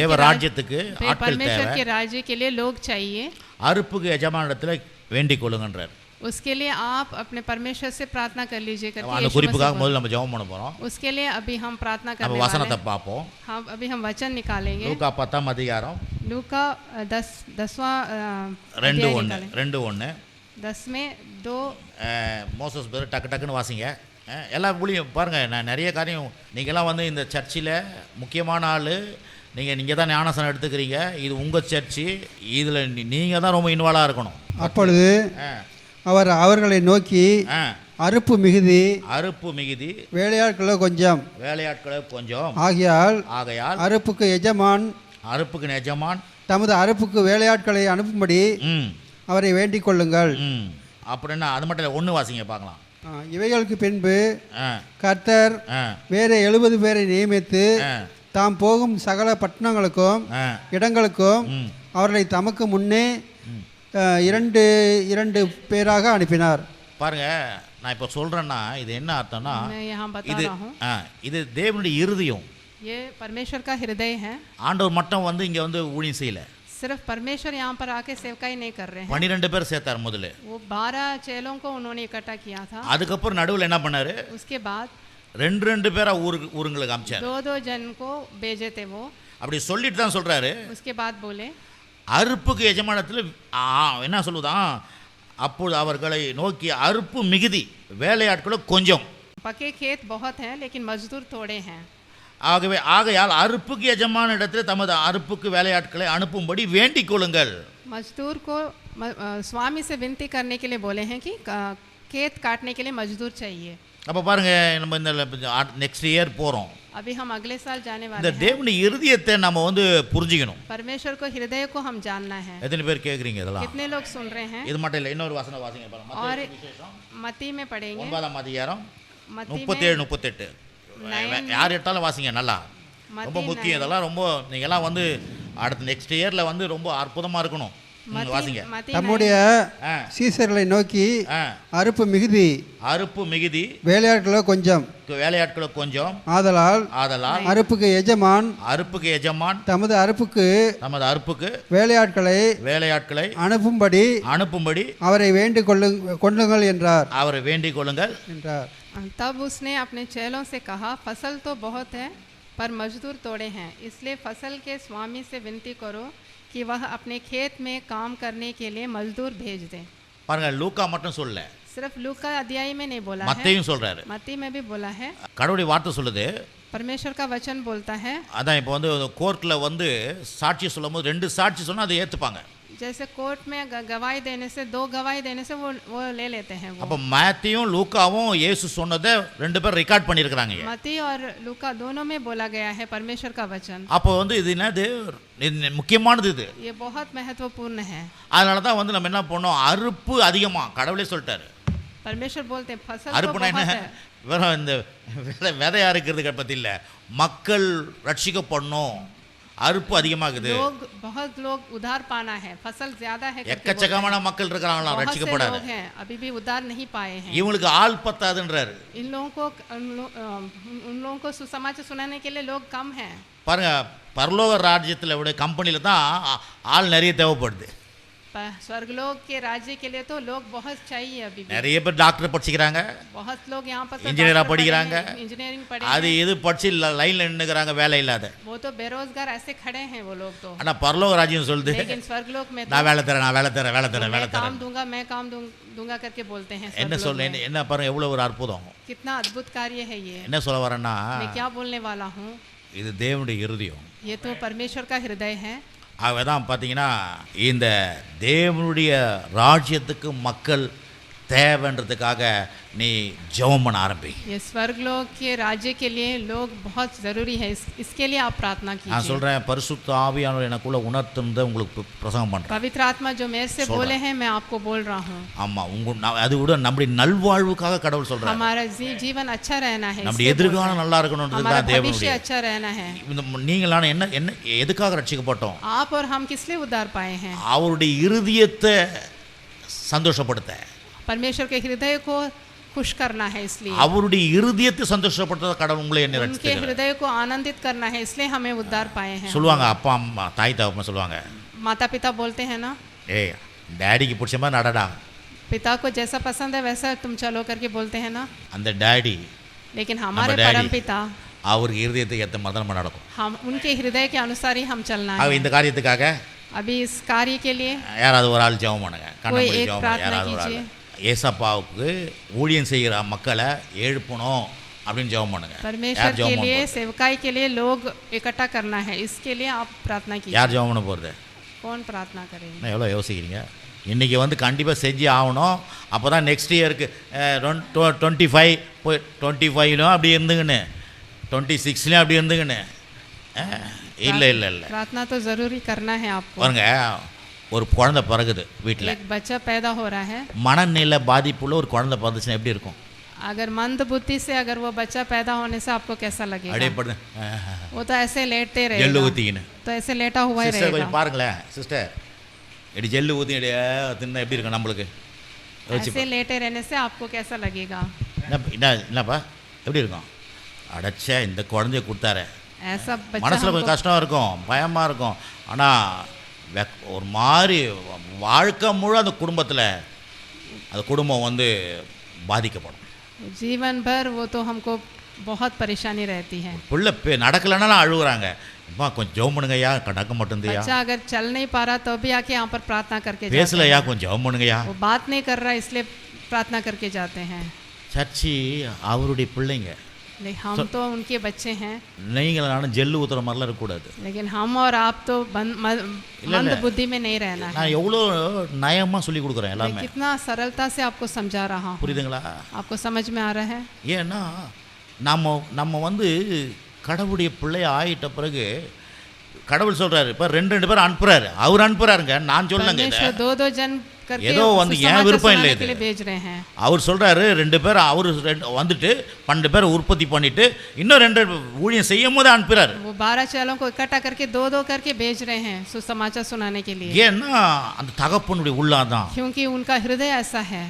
தேவ ராஜ்யத்துக்கு ஆட்கள் தேவை, परमेश्वर के राज्य के लिए लोग चाहिए, அறுப்புக்கு எஜமானிடத்துல வேண்டிக் கொள்ளுங்கன்றார். उसके लिए आप अपने परमेश्वर से प्रार्थना कर लीजिए करके அந்த குறிப்புக்காக முதல்ல நம்ம ஜெபம் பண்ண போறோம். उसके लिए अभी हम प्रार्थना करने நம்ம वाले வசனத்தை हैं। பார்ப்போம். हम अभी हम वचन निकालेंगे। லூக்கா 10ஆம் அதிகாரம் लूका 10वां 2:1 10 में 2 மோசஸ் பிரதர் டக்கு டக்குன்னு வாசிங்க. எல்லா ஊழியம் பாருங்கள், நான் நிறைய காரியம் நீங்கள்லாம் வந்து இந்த சர்ச்சில் முக்கியமான ஆள், நீங்கள் தான் ஞானசனம் எடுத்துக்கிறீங்க, இது உங்கள் சர்ச்சு, இதில் நீங்கள் தான் ரொம்ப இன்வால்வாக இருக்கணும். அப்பொழுது அவர் அவர்களை நோக்கி, அறுப்பு மிகுதி, வேலையாட்களோ கொஞ்சம், ஆகையால் அறுப்புக்கு எஜமான் தமது அறுப்புக்கு வேலையாட்களை அனுப்பும்படி அவரை வேண்டிக் கொள்ளுங்கள். அப்படின்னா அது மட்டும் இல்லை, ஒன்று வாசிங்க பார்க்கலாம். இவைகளுக்கு பின்பு கர்த்தர் வேற 70 பேரை நியமித்து தாம் போகும் சகல பட்டணங்களுக்கும் இடங்களுக்கும் அவர்களை தமக்கு முன்னே 2 பேராக அனுப்பினார். பாருங்க, நான் இப்போ சொல்றேன்னா இது என்ன அர்த்தம்னா, இது தேவனுடைய இருதயம். ये परमेश्वर का हृदय है। ஆண்டவர் மட்டும் வந்து இங்க வந்து ஊழியம் செய்யல, सिर्फ परमेश्वर यहाँ पर आके सेवकाई नहीं कर रहे हैं। 12 பேர் சேர்த்தார் முதல்ல, वो 12 चेलों को उन्होंने इकट्ठा किया था। அதுக்கப்புறம் நடுவுல என்ன பண்ணாரு, उसके बाद 2 பேரா ஊருங்களுக்கு அனுப்பிச்சார். 2 जन को भेजे थे वो। அப்படி சொல்லிட்டு தான் சொல்றாரு, उसके बाद बोले அறுப்புக்கு எஜமானத்தில் என்ன சொல்லுதான், அப்போது அவர்களை நோக்கி அறுப்பு மிகுதி, வேலையாட்களோ கொஞ்சம். पके खेत बहुत हैं लेकिन मजदूर थोड़े हैं। ஆகையால் அறுப்புக்கு எஜமான இடத்துல தமது அறுப்புக்கு வேலையாட்களை அனுப்பும்படி வேண்டிக் கொள்ளுங்கள். मजदूर को स्वामी से विनती करने के लिए बोले हैं कि खेत काटने के लिए मजदूर चाहिए। அப்போ பாருங்க, நம்ம இந்த நெக்ஸ்ட் இயர் போறோம். अभी हम अगले साल जाने वाले இந்த हैं। தேவனுடைய இருதயத்தை நம்ம வந்து புரிஞ்சிக்கணும். परमेश्वर को हृदय को हम जानना है। எத்தனை பேர் கேக்குறீங்க இதெல்லாம்? कितने लोग सुन रहे हैं? இது மட்டும் இல்லை, இன்னொரு வசனம் வாசிங்க பாருங்க. और मत्ती में पढ़ेंगे 9ஆம் அதிகாரம் मत्ती 37 38. யார் எடுத்தாலும் வாசிங்க, நல்லா ரொம்ப முக்கியம் இதெல்லாம். ரொம்ப நீங்கள்லாம் வந்து அடுத்த நெக்ஸ்ட் இயர்ல வந்து ரொம்ப அற்புதமா இருக்கணும். வாசிங்க. தம்முடைய சீசர்களை நோக்கி அறுப்பு மிகுதி, வேலையாட்களோ கொஞ்சம், ஆதலால் அறுப்புக்கு எஜமான் தமது அறுப்புக்கு வேலையாட்களை அனுப்பும்படி அவரை வேண்டிக் கொள்ளுங்கள் என்றார். तब उसने अपने चेलों से कहा, फसल तो बहुत है पर मजदूर थोड़े हैं, इसलिए फसल के स्वामी से विनती करो कि वह अपने खेत में काम करने के लिए मजदूर भेज दें. பாருங்க லூக்கா மட்டும் சொல்லல, सिर्फ लूका अध्याय में नहीं बोला है, மத்தேயும் சொல்றாரு. मत्ती में भी बोला है। கடவுளுடைய வார்த்தை சொல்லுது, परमेश्वर का वचन बोलता है। அதான் இப்போ வந்து கோர்ட்ல வந்து சாட்சி சொல்லும்போது 2 சாட்சி சொன்னா அதை ஏத்துப்பாங்க. जैसे कोर्ट में गवाही देने से 2 गवाही देने से वो ले लेते हैं। அப்ப மத்தேயும் லூக்காவும் இயேசு சொன்னதை 2 பேர் ரெக்கார்ட் பண்ணிருக்காங்க. मत्ती और लूका दोनों में बोला गया है परमेश्वर का वचन। அப்போ வந்து இது என்னது முக்கியமானது, இது ये बहुत महत्वपूर्ण है। அதனால தான் வந்து நம்ம என்ன பண்ணோம், அறுப்பு அதிகமா கடவுளே சொல்லிட்டாரு. परमेश्वर बोलते हैं फसल तो அறுப்புனா என்ன, बहुत है। வெறும் இந்த விதையா இருக்கிறதுக்கு பத்தி இல்ல, மக்கள் ரட்சிக்கப்படணும், அறுப்பு அதிகமாகுது. बहुत लोग उधार पाना है, फसल ज्यादा है, எக்கச்சக்கமான மக்கள் இருக்காங்களா ரட்சிக்கப்படாத, लोग हैं अभी भी उधार नहीं पाए हैं। இவங்களுக்கு ஆள் பத்தாதுன்றாரு. इन लोगों को सुसमाचार सुनाने के लिए लोग कम हैं। பாருங்க பரலோக ராஜ்யத்தில் விட கம்பெனியில் தான் ஆள் நிறைய தேவைப்படுது. स्वर्गलोक के राज्य के लिए तो लोग बहुत चाहिए अभी भी। நிறைய பேர் டாக்டர் படிச்சுக்கிறாங்க, बहुत लोग यहाँ पर इंजीनियरा படிக்கிறாங்க, इंजीनियरिंग पढ़े அது இது படிச்சு லைன்ல நின்னுக்கறாங்க வேலை இல்லாத. वो तो बेरोजगार ऐसे खड़े हैं वो लोग तो। ஆனா பரலோக ராஜ்யம் சொல்லுது, लेकिन स्वर्गलोक में நான் வேலை தரேன், நான் வேலை தரேன், வேலை தரேன், வேலை தரேன், काम दूंगा, मैं काम दूंगा करके बोलते हैं। என்ன சொல்ல என்ன பாருங்க எவ்வளவு ஒரு அற்புதம், कितना अद्भुत कार्य है ये। என்ன சொல்ல வரேன்னா, मैं क्या बोलने वाला हूँ, இது தேவனுடைய இருதயம். ये तो परमेश्वर का हृदय है। அவதான் பார்த்தீங்கன்னா இந்த தேவனுடைய ராஜ்யத்துக்கு மக்கள் தேவைன்றதுக்காக நீ ஜெபம் பண்ண ஆரம்பி. ये स्वर्गलोक के राज्य के लिए लोग बहुत ज़रूरी है, इसके लिए आप प्रार्थना कीजिए। நான் சொல்றேன், பரிசுத்த ஆவியானவர் எனக்குள்ள உணர்த்துனதை உங்களுக்கு பிரசங்கம் பண்றேன். पवित्र आत्मा जो मेरे से बोले हैं मैं आपको बोल रहा हूँ। ஆமா, அது விட நம்முடைய நல்வாழ்வுக்காக கடவுள் சொல்றார். हमारा जीवन अच्छा रहना है, நம்முடைய எதிர்காலம் நல்லா இருக்கணும்ன்றது தான் தேவனுடைய भविष्य अच्छा रहना है। நீங்களான என்ன எதுக்காக ரட்சிக்கப்பட்டோம், आप और हम किस लिए उद्धार पाए हैं, அவருடைய இருதயத்தை சந்தோஷப்படுத்த, परमेश्वर के हृदय को खुश करना है, इसलिए அவருடைய இருதயத்தை சந்தோஷப்படுத்த கடவுள் உங்களை என்ன उनके हृदय को आनंदित करना है, इसलिए हमें उद्धार पाए हैं। சொல்லுவாங்க அப்பா அம்மா தாய் தகப்பன் சொல்லுவாங்க, माता पिता बोलते हैं ना, ஏய் டாடிக்கு பிடிச்ச மாதிரி நடடா, पिता को जैसा पसंद है वैसा तुम चलो करके बोलते हैं ना। அந்த டாடி लेकिन हमारे परम पिता அவருக்கு இருதயத்துக்கு ஏற்ற மாதிரி தான் நடக்கும். हम उनके हृदय के अनुसार ही हम चलना है। இந்த காரியத்துக்காக अभी इस कार्य के लिए யாராவது ஒரு ஆள் ஜெபம் பண்ணுங்க, कोई एक प्रार्थना कीजिए। ஏசப்பாவுக்கு ஊழியம் செய்கிற மக்களை எழுப்பணும் அப்படின்னு ஜெபம் பண்ணுங்க. परमेश्वर के लिए सेवकाई के लिए लोग इकट्ठा करना है, इसके लिए आप प्रार्थना कीजिए। யார் ஜெபம் பண்ண போறது, कौन प्रार्थना करेंगे, நான் எவ்வளோ யோசிக்கிறீங்க. இன்றைக்கி வந்து கண்டிப்பாக செஞ்சு ஆகணும், அப்போ தான் நெக்ஸ்ட் இயருக்கு 25 அப்படி இருந்துங்கன்னு, 26 அப்படி இருந்துங்கன்னு. இல்லை இல்லை இல்லை, प्रार्थना तो ज़रूरी करना है आपको। பாருங்க ஒரு குழந்தை பிறகுது வீட்டில், एक बच्चा पैदा हो रहा है, மனநிலை பாதிப்புள்ள ஒரு குழந்தை பிறந்துச்சுன்னா எப்படி இருக்கும், अगर मंद बुद्धि से अगर वो बच्चा पैदा होने से आपको कैसा लगेगा, அப்படியே படுது वो तो ऐसे लेटते ஜெல்லு रहेगा, ஊற்றிக்கின்னு. तो ऐसे लेटा हुआ ही சிஸ்டர் रहेगा। கொஞ்சம் பாருங்களேன் சிஸ்டர், இப்படி ஜெல்லு ஊற்றி தின்னா எப்படி இருக்கும் நம்மளுக்கு, ऐसे लेटे रहने से आपको कैसा लगेगा, என்னப்பா எப்படி இருக்கும், அடைச்ச இந்த குழந்தைய கொடுத்தாரு, ऐसा बच्चा மனசில் கொஞ்சம் கஷ்டம் இருக்கும், பயமாக இருக்கும், ஆனால் ஒரு மாதிரி வாழ்க்கை முழு அந்த குடும்பத்தில் அந்த குடும்பம் வந்து பாதிக்கப்படும்। जीवन भर वो तो हमको बहुत परेशानी रहती है। பிள்ளை நடக்கலைன்னா அழுகுறாங்க, அம்மா கொஞ்சம் ஜெபம் பண்ணுங்கய்யா, நடக்க மாட்டேங்குதுயா, बच्चा अगर चल नहीं पा रहा तो भी आके यहाँ पर प्रार्थना करके जाते பேசலையா हैं। கொஞ்சம் ஜெபம் பண்ணுங்கய்யா, वो बात नहीं कर रहा इसलिए प्रार्थना करके जाते हैं। சர்ச்சி அவருடைய பிள்ளைங்க, लेकिन हम तो उनके बच्चे हैं, நீங்கள் நானும் ஜெல்லு ஊற்றுற மாதிரிலாம் இருக்கக்கூடாது। लेकिन हम और आप तो मंद बुद्धि में नहीं रहना है। நான் எவ்வளோ நயமாக சொல்லி கொடுக்குறேன் मैं எல்லாமே, कितना सरलता से आपको समझा रहा हूँ, புரியுதுங்களா? आपको समझ में आ रहा है। ஏன்னா நம்ம வந்து கடவுளுடைய பிள்ளை ஆயிட்ட பிறகு கடவுள் சொல்றாரு, இப்போ 2 பேர் அனுப்புறாரு, அவர் அனுப்புறாருங்க, நான் சொல்லலங்க, परमेश्वर 2 जन करके ஏதோ வந்து என் விருப்பம் இல்லை, के लिए भेज रहे हैं। அவர் சொல்றாரு 2 பேர், அவர் வந்துட்டு 12 பேர் உற்பத்தி பண்ணிட்டு இன்னும் 2 ஊழியம் செய்யும் போது அனுப்புறாரு। वो 12 चेलों को इकट्ठा करके 2 करके भेज रहे हैं सुसमाचार सुनाने के लिए, ஏன்னா அந்த தகப்பனுடைய உள்ளாதான் क्योंकि उनका हृदय ऐसा है,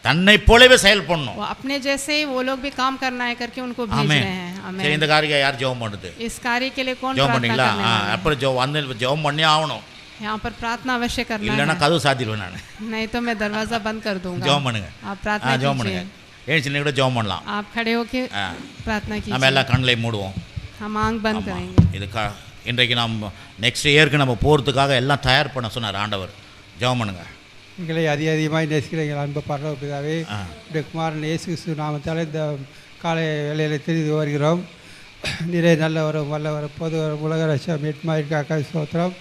தன்னை போலவே செயல்படணும்। वो अपने जैसे ही वो लोग भी काम करना है करके उनको भेज रहे हैं। சரி, இந்த காரியம் யார் ஜெபம் பண்ணுது, इस कार्य के लिए कौन ஜெபம் प्रार्थना பண்ணீங்களா? करने वाला है? அப்புறம் ஜெபம் பண்ணி ஆகணும், यहाँ पर प्रार्थना अवश्य करना இல்லைன்னா है, கதவு சாத்திடுவேன் நான், नहीं तो मैं दरवाजा बंद कर दूंगा। ஜெபம் பண்ணுங்க, आप प्रार्थना ஜெபம் பண்ணுங்க, कीजिए, ஏன் சின்ன கூட ஜெபம் பண்ணலாம், आप खड़े होके प्रार्थना நம்ம कीजिए, எல்லாம் கண்களை மூடுவோம்। हम आंख बंद ஆமா. करेंगे। இது இன்றைக்கு நம்ம நெக்ஸ்ட் இயருக்கு நம்ம போகிறதுக்காக எல்லாம் தயார் பண்ண சொன்னார் ஆண்டவர், ஜெபம் பண்ணுங்க, எங்களை அதிகமாய் நேசிக்கிற எங்கள் அன்பு பரலோக பிதாவே, இந்த குமாரன் இயேசு கிறிஸ்து நாமத்தால் இந்த காலை வேளையில் தெரிந்து வருகிறோம். நிறைய நல்லவரும் வல்லவரும் பொதுவரும் உலக ரட்சம் மீட்மாயிருக்காக ஸ்தோத்திரம்.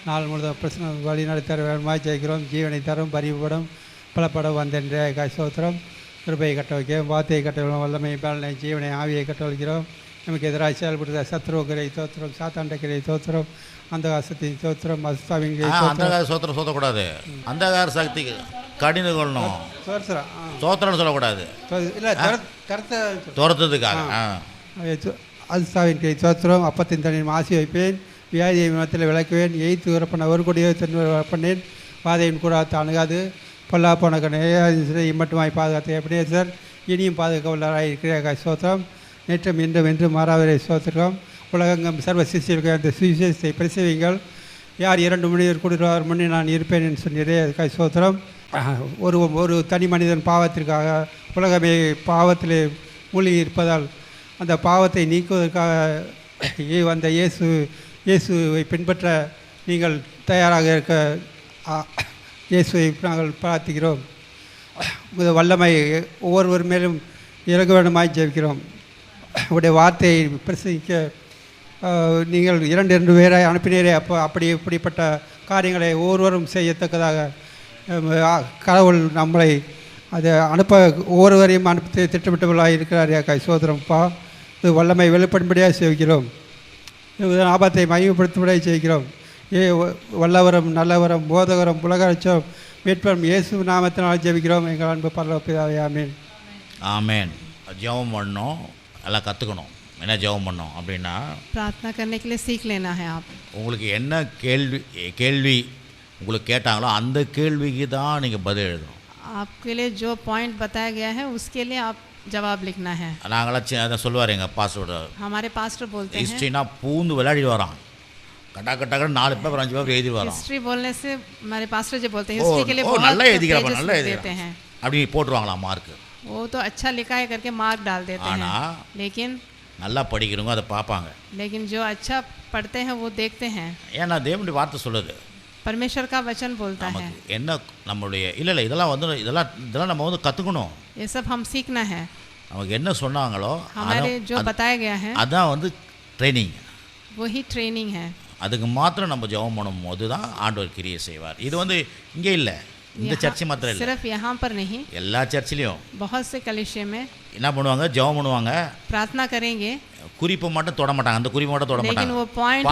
நாள் முழுதும் பிரச்சனை வழி நடத்தர வேணுமாய் ஜெயிக்கிறோம். ஜீவனை தரும் பரிவுபடும் பலப்படம் வந்தென்ற ஸ்தோத்திரம். கிருபையை கட்ட வைக்கிறோம், வார்த்தையை கட்ட வைக்கிறோம், வல்லமை பலனை ஜீவனை ஆவியை கட்ட வைக்கிறோம். நமக்கு எதிராக செயல்படுத்த சத்ருகிரை தோத்திரம், சாத்தாண்டக்கிரை தோத்திரம், அந்தகாசத்தின் தோத்திரம், அஸ்தாவின் சோத்திரம் சொல்லக்கூடாது. அந்தகார சக்தி கடிந்து கொள்ளணும். சோத்திரம்னு சொல்லக்கூடாது, இல்லை துரத்துறதுக்காக. அஸ்தாவின் கை தோத்திரம். அப்பத்தின் தண்ணியின் ஆசி வைப்பேன், வியாதியை விமத்தில் விளக்குவேன், எய்த்து உரப்பண்ண ஒரு கொடியை பண்ணேன், பாதையின் கூட அணுகாது, பொல்லா போன இம்மட்டுமாய் பாதுகாத்து எப்படியே சார் இனியும் பாதுகாவலராக இருக்கிற சோத்திரம். நேற்றம் இன்றும் என்று மாறாவரை சோத்திரம். உலகங்கம் சர்வ சிசியர்கள் அந்த சுவிசேஷத்தை பிரசவிங்கள். யார் 2 மனிதர் கூடுவார் முன்னே நான் இருப்பேன் என்று சொன்னீரே சோத்திரம். ஒரு தனி மனிதன் பாவத்திற்காக உலகமே பாவத்திலே மூழ்கி இருப்பதால் அந்த பாவத்தை நீக்குவதற்காக வந்த இயேசுவை பின்பற்ற நீங்கள் தயாராக இருக்க இயேசுவை நாங்கள் பிரார்த்திக்கிறோம். வல்லமை ஒவ்வொருவர் மேலும் இறங்க வேண்டுமாய் ஜெபிக்கிறோம். உடைய வார்த்தையை பிரசங்கிக்க நீங்கள் 2 பேரை அனுப்பினீரே, அப்படிப்பட்ட காரியங்களை ஒவ்வொருவரும் செய்யத்தக்கதாக கடவுள் நம்மளை அதை அனுப்ப ஒவ்வொருவரையும் அனுப்பி திட்டமிட்டவர்களாக இருக்கிறார் சோதரம்ப்பா. இது வல்லமை வெளிப்படும்படியாக செய்கிறோம். ஆபத்தை மையப்படுத்தும்படியாக செய்கிறோம். வல்லவரம் நல்லவரம் போதகரம் உலகரட்சம் மீட்பரும் இயேசு நாமத்தினால் ஜெபிக்கிறோம் எங்கள் அன்பு பரலோக பிதாவே. ஆமேன். ஆமேன். ஜெபம் பண்ணணும், எல்லாம் கற்றுக்கணும். என்ன ஜெபம் பண்ணோம் அப்படின்னா, प्रार्थना करने के लिए सीख लेना है आप. உங்களுக்கு என்ன கேள்வி உங்களுக்கு கேட்டாங்களோ அந்த கேள்விக்கு தான் நீங்கள் பதில் எழுதணும். आपके लिए जो पॉइंट बताया गया है उसके लिए आप जवाब लिखना है. நாங்களாம் அதை சொல்லுவார் எங்கள் பாஸ்டர். हमारे पास्टर बोलते हैं ஹிஸ்ட்ரினா பூந்து விளையாடிட்டு வரான், கட்டா 4 பேப்பர் 5 பேப்பர் எழுதி வரான். हिस्ट्री बोलने से हमारे पास्टर जी बोलते हैं हिस्ट्री के लिए बहुत நல்லா எழுதிக்கிறான், நல்லா देते எழுதிக்கிறான் हैं. அப்படி போட்டுருவாங்களா மார்க். वो तो अच्छा लिखा है करके मार्क डाल देते हैं. लेकिन நல்லா படிக்கிறவங்க அதை பார்ப்பாங்க. लेकिन जो अच्छा पढ़ते हैं वो देखते हैं. ஏன்னா தேவனுடைய வார்த்தை சொல்லுது, परमेश्वर का वचन बोलता है. என்ன நம்மளுடைய இல்லை இதெல்லாம் நம்ம கற்றுக்கணும். ये सब हम सीखना है. நமக்கு என்ன சொன்னாங்களோ हमारे जो बताया गया है அதான் ட்ரைனிங். वही ट्रेनिंग है. அதுக்கு மாத்திரம் நம்ம ஜெபம் பண்ணும்போது தான் ஆண்டவர் கிரியை செய்வார். இது இங்கே இல்லை, இந்த சர்ச்சை மாத்திரம் இல்லை, सिर्फ यहाँ पर नहीं, எல்லா சர்ச்சிலையும் बहुत से कलीसिया में என்ன பண்ணுவாங்க, ஜெபம் பண்ணுவாங்க, प्रार्थना करेंगे, குறிப்பு மட்டும் தொட மாட்டாங்க, அந்த குறிப்பு மட்டும் தொட लेकिन மாட்டாங்க. वो पॉइंट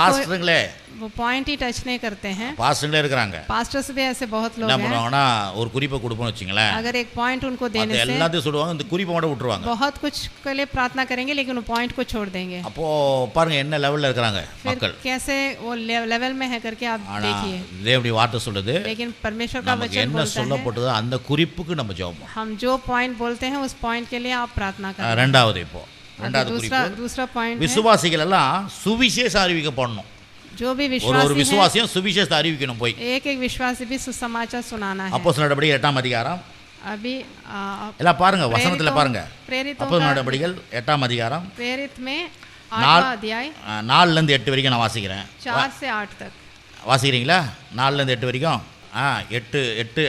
वो पॉइंट ही टच नहीं करते हैं. பாஸ்டர்களே இருக்கிறாங்க, पास्टर्स भी ऐसे बहुत लोग என்ன हैं. பண்ணுவாங்கன்னா ஒரு குறிப்பை கொடுப்போம்னு வச்சுங்களேன், अगर एक पॉइंट उनको देने से எல்லாத்தையும் சொல்லுவாங்க, இந்த குறிப்பை மட்டும் விட்டுருவாங்க. बहुत कुछ के लिए प्रार्थना करेंगे लेकिन वो पॉइंट को छोड़ देंगे. அப்போ பாருங்க என்ன லெவல்ல இருக்கிறாங்க மக்கள், कैसे वो लेवल में है करके आप देखिए. தேவனுடைய வார்த்தை சொல்லுது, लेकिन परमेश्वर का वचन என்ன बोलता है சொல்லப்பட்டதோ அந்த குறிப்புக்கு நம்ம ஜெபம் பண்ணணும். हम जो पॉइंट बोलते हैं उस पॉइंट के लिए आप प्रार्थना करें. ரெண்டாவது दूसरा पॉइंट விசுவாசிகள் எல்லாம் சுவிசேஷம் அறிவிக்கப்படணும். जो भी ஒரு விசுவாசியும் சுவிசேஷத்தை அறிவிக்கணும். போய் एक विश्वासी भी सुसमाचार सुनाना है. அப்போஸ்தலர் நடபடிகள் 8ஆம் அதிகாரம், अभी எல்லாம் பாருங்க, வசனத்துல பாருங்க. அப்போஸ்தலர் நடபடிகள் 8ஆம் அதிகாரம், प्रेरित में 8वां अध्याय 4 ல இருந்து 8 வரைக்கும் நான் வாசிக்கிறேன். 4 से 8 तक வாசிக்கிறீங்களா? 4 ல இருந்து 8 வரைக்கும்.